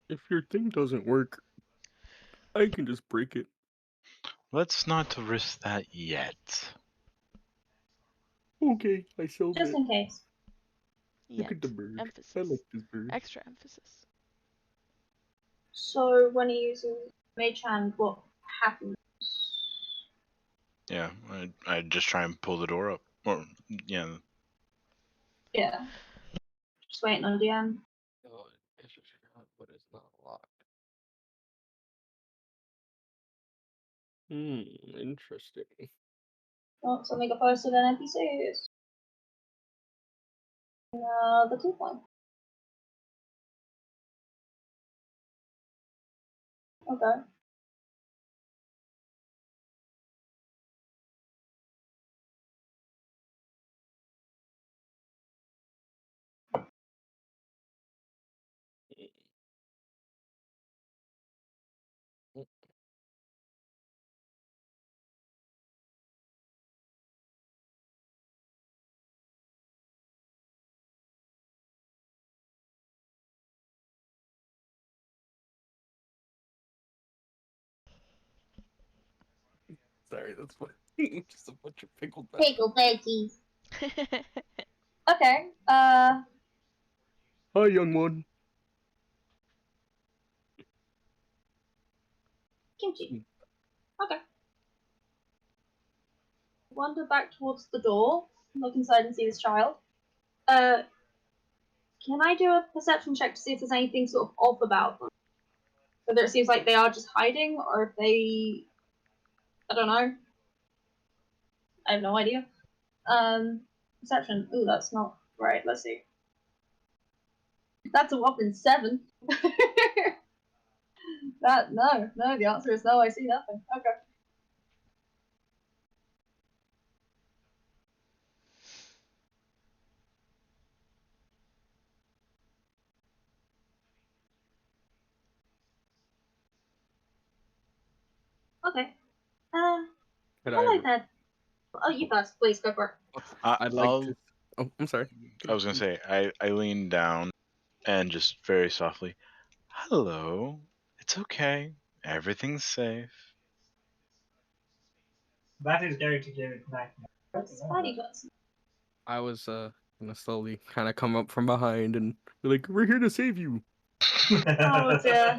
If your thing doesn't work, I can just break it. Let's not risk that yet. Okay, I shall. Just in case. Look at the bird. Emphasis. I like this bird. Extra emphasis. So when he uses Mage Hand, what happens? Yeah, I just try and pull the door up. Or yeah. Yeah. Just waiting on DM. Oh, it's just but it's not locked. Interesting. Oh, something got posted on NPCs. The 2 point. Okay. Sorry, that's funny. Just a bunch of pickled veggies. Pickle veggies. Okay. Hi, young one. Kimchi. Okay. Wander back towards the door, look inside and see this child. Can I do a perception check to see if there's anything sort of off about them? Whether it seems like they are just hiding, or if they... I don't know. I have no idea. Perception. Ooh, that's not right. Let's see. That's a whopping 7. No, the answer is no, I see nothing. Okay. Okay. Hello there. Oh, you first, please go for it. I'd like to. Oh, I'm sorry. I was gonna say I lean down and just very softly, hello. It's okay. Everything's safe. That is going to give it nightmares. Spidey butts. I was gonna slowly kind of come up from behind and be like, "We're here to save you." Oh dear.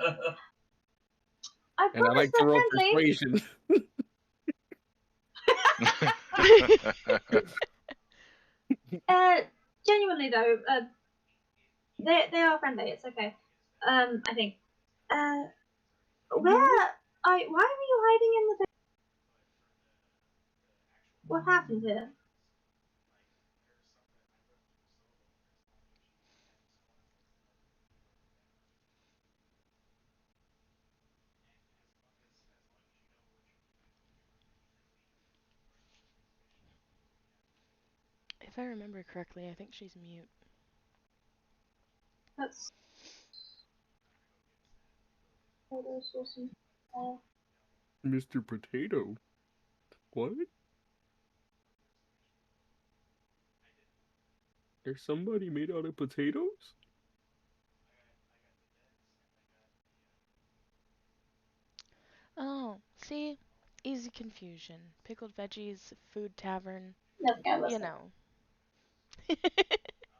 I And I like to roll persuasion. Genuinely though, they are friendly. It's okay. I think. Why are you hiding in the? What happened here? If I remember correctly, I think she's mute. That's awesome. Mr. Potato. What? There's somebody made out of potatoes? Oh, see? Easy confusion. Pickled veggies, food tavern. Okay, you know.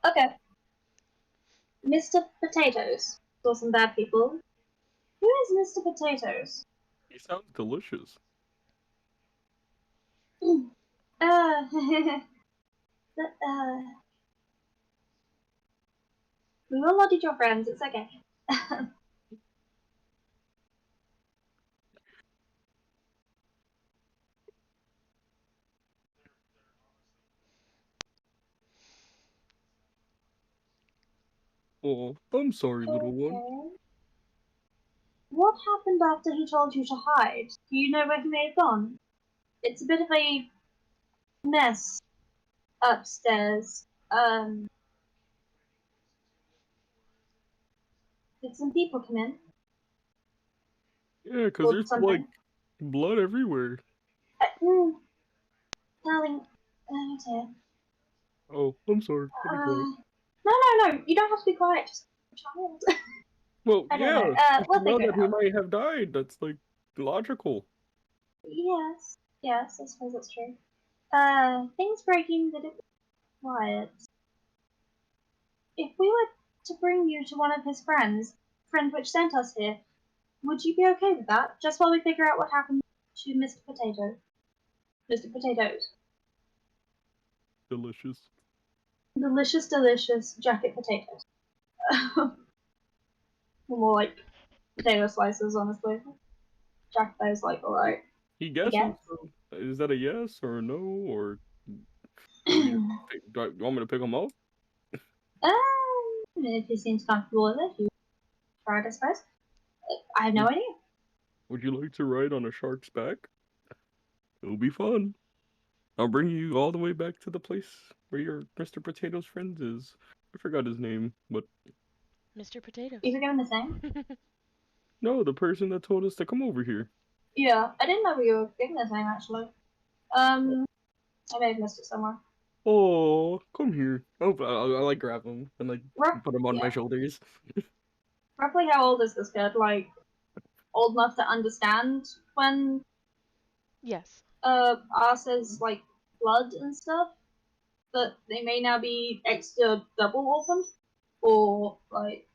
Okay. Mr. Potatoes. Saw some bad people. Who is Mr. Potatoes? He sounds delicious. We will not eat your friends, it's okay. Oh, I'm sorry, little one. What happened after he told you to hide? Do you know where he may have gone? It's a bit of a mess upstairs. Did some people come in? Yeah, because there's like blood everywhere. Darling, oh dear. Oh, I'm sorry. I'll be quiet. No, you don't have to be quiet, just child. Well, I don't yeah, know. We'll now figure that it he out. might have died, that's like logical. Yes, I suppose that's true. Things breaking a bit quiet. If we were to bring you to one of his friends which sent us here, would you be okay with that? Just while we figure out what happened to Mr. Potato. Mr. Potatoes. Delicious. Delicious jacket potatoes. More like potato slices, honestly. Jack those like alright. He guesses. So is that a yes or a no or? Do you want me to pick him up? If he seems comfortable with it, you try it, I suppose. I have no idea. Would you like to ride on a shark's back? It'll be fun. I'll bring you all the way back to the place where your Mr. Potato's friend is. I forgot his name, but... Mr. Potatoes. You forgot his name? No, the person that told us to come over here. Yeah, I didn't know you were given his name, actually. I may have missed it somewhere. Oh, come here. Oh, I like grab him and like put him on my shoulders. Roughly how old is this kid? Like, old enough to understand when Yes. us is like blood and stuff? That they may now be extra double orphaned? Or like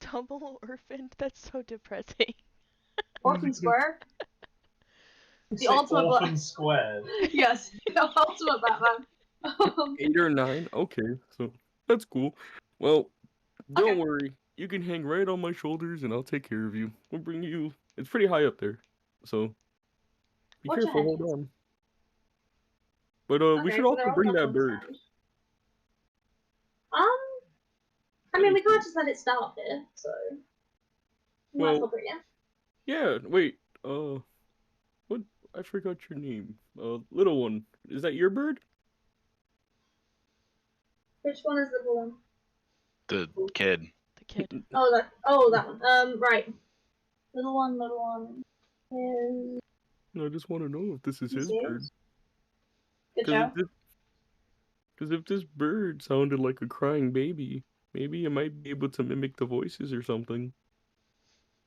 Double orphaned? That's so depressing. Orphan Square? The ultimate Orphan Squared. Yes, the ultimate Batman. 8 or 9? Okay, so that's cool. Well, don't worry. You can hang right on my shoulders and I'll take care of you. We'll bring you... It's pretty high up there, so... Be Watch your careful, head. hold on. But we should so also they're all bring double that bird. stand. I mean, we can't just let it stop here, so we might as well bring it. Yeah, wait, what? I forgot your name. Little one. Is that your bird? Which one is the blue one? The kid. The kid. that one. Right. Little one is... I just want to know if this is his bird. Good job. Because if this bird sounded like a crying baby, maybe it might be able to mimic the voices or something.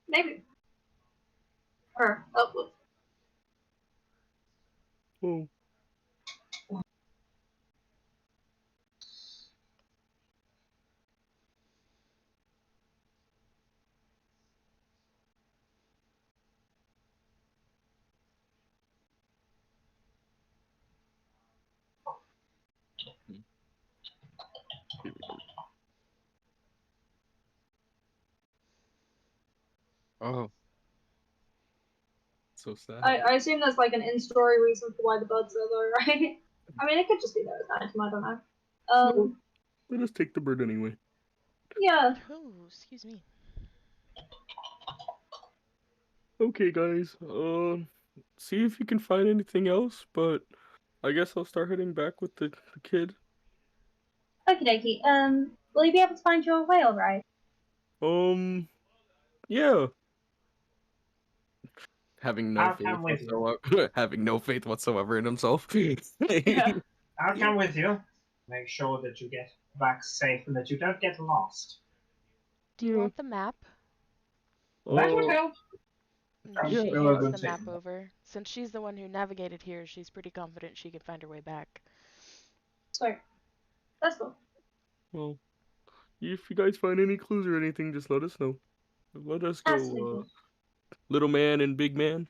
Maybe. Her. Oh, whoops. Oh. Oh. So sad. I assume there's like an in-story reason for why the buds are there, right? I mean, it could just be there as item, I don't know. No, let us take the bird anyway. Yeah. Oh, excuse me. Okay, guys. See if you can find anything else, but I guess I'll start heading back with the kid. Okie dokie. Will you be able to find your way all right? Yeah. Having no I'll faith come with you. whatsoever. Having no faith whatsoever in himself. Yeah, I'll come with you. Make sure that you get back safe and that you don't get lost. Do you want the map? That would help. She Yeah. hands the map over. Since she's the one who navigated here, she's pretty confident she can find her way back. Sorry. That's cool. Well, if you guys find any clues or anything, just let us know. Let us go, little man and big man.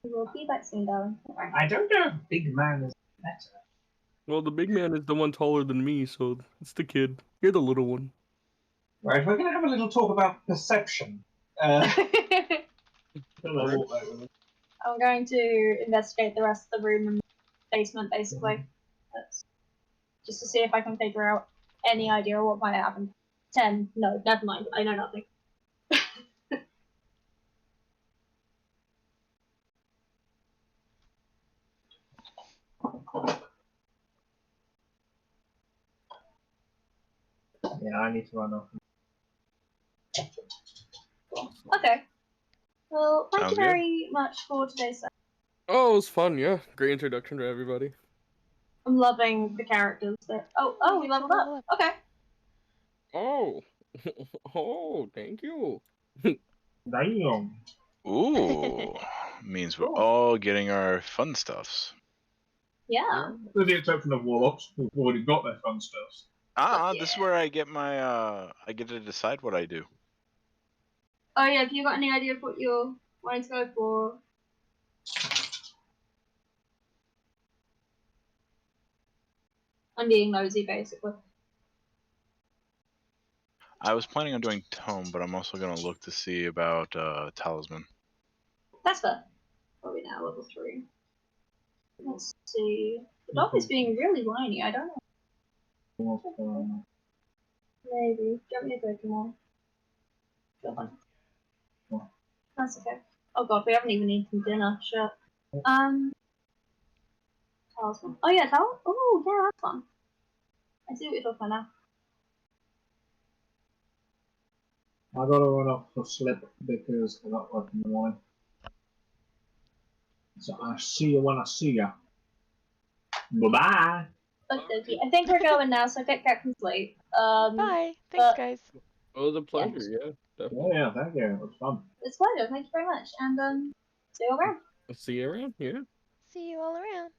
We'll be back soon, darling. I don't know if big man is better. Well, the big man is the one taller than me, so it's the kid. You're the little one. Right, we're going to have a little talk about perception. I'm going to investigate the rest of the room and basement, basically. Just to see if I can figure out any idea what might happen. 10. No, never mind. I know nothing. Yeah, I need to run off. Okay. Well, thank Sounds you very much for today's session. Oh, it was fun, yeah. Great introduction to everybody. I'm loving the characters. Oh, we leveled up. Okay. Oh. Oh, thank you. Damn. Ooh, means we're all getting our fun stuffs. Yeah. With the exception of warlocks, who've already got their fun stuff. This is where I get my I get to decide what I do. Oh yeah, have you got any idea of what you're wanting to go for? I'm being nosy, basically. I was planning on doing tome, but I'm also gonna look to see about talisman. That's fair. What are we now? Level 3. Let's see. The dog is being really whiny. I don't know. Maybe. Jump me a Pokemon. Feel fine. That's okay. Oh god, we haven't even eaten dinner. Shit. Talisman. Oh yeah, talisman. Oh yeah, that's fun. I see what you're talking about now. I gotta run off for slip because I got working the wine. So I see you when I see you. Bye bye. Okay, I think we're going now, so get back and sleep. Bye. Thanks, guys. It was a pleasure, yeah. Definitely. Yeah, thank you. It was fun. It's a pleasure. Thank you very much, and see you around. See you around, yeah. See you all around.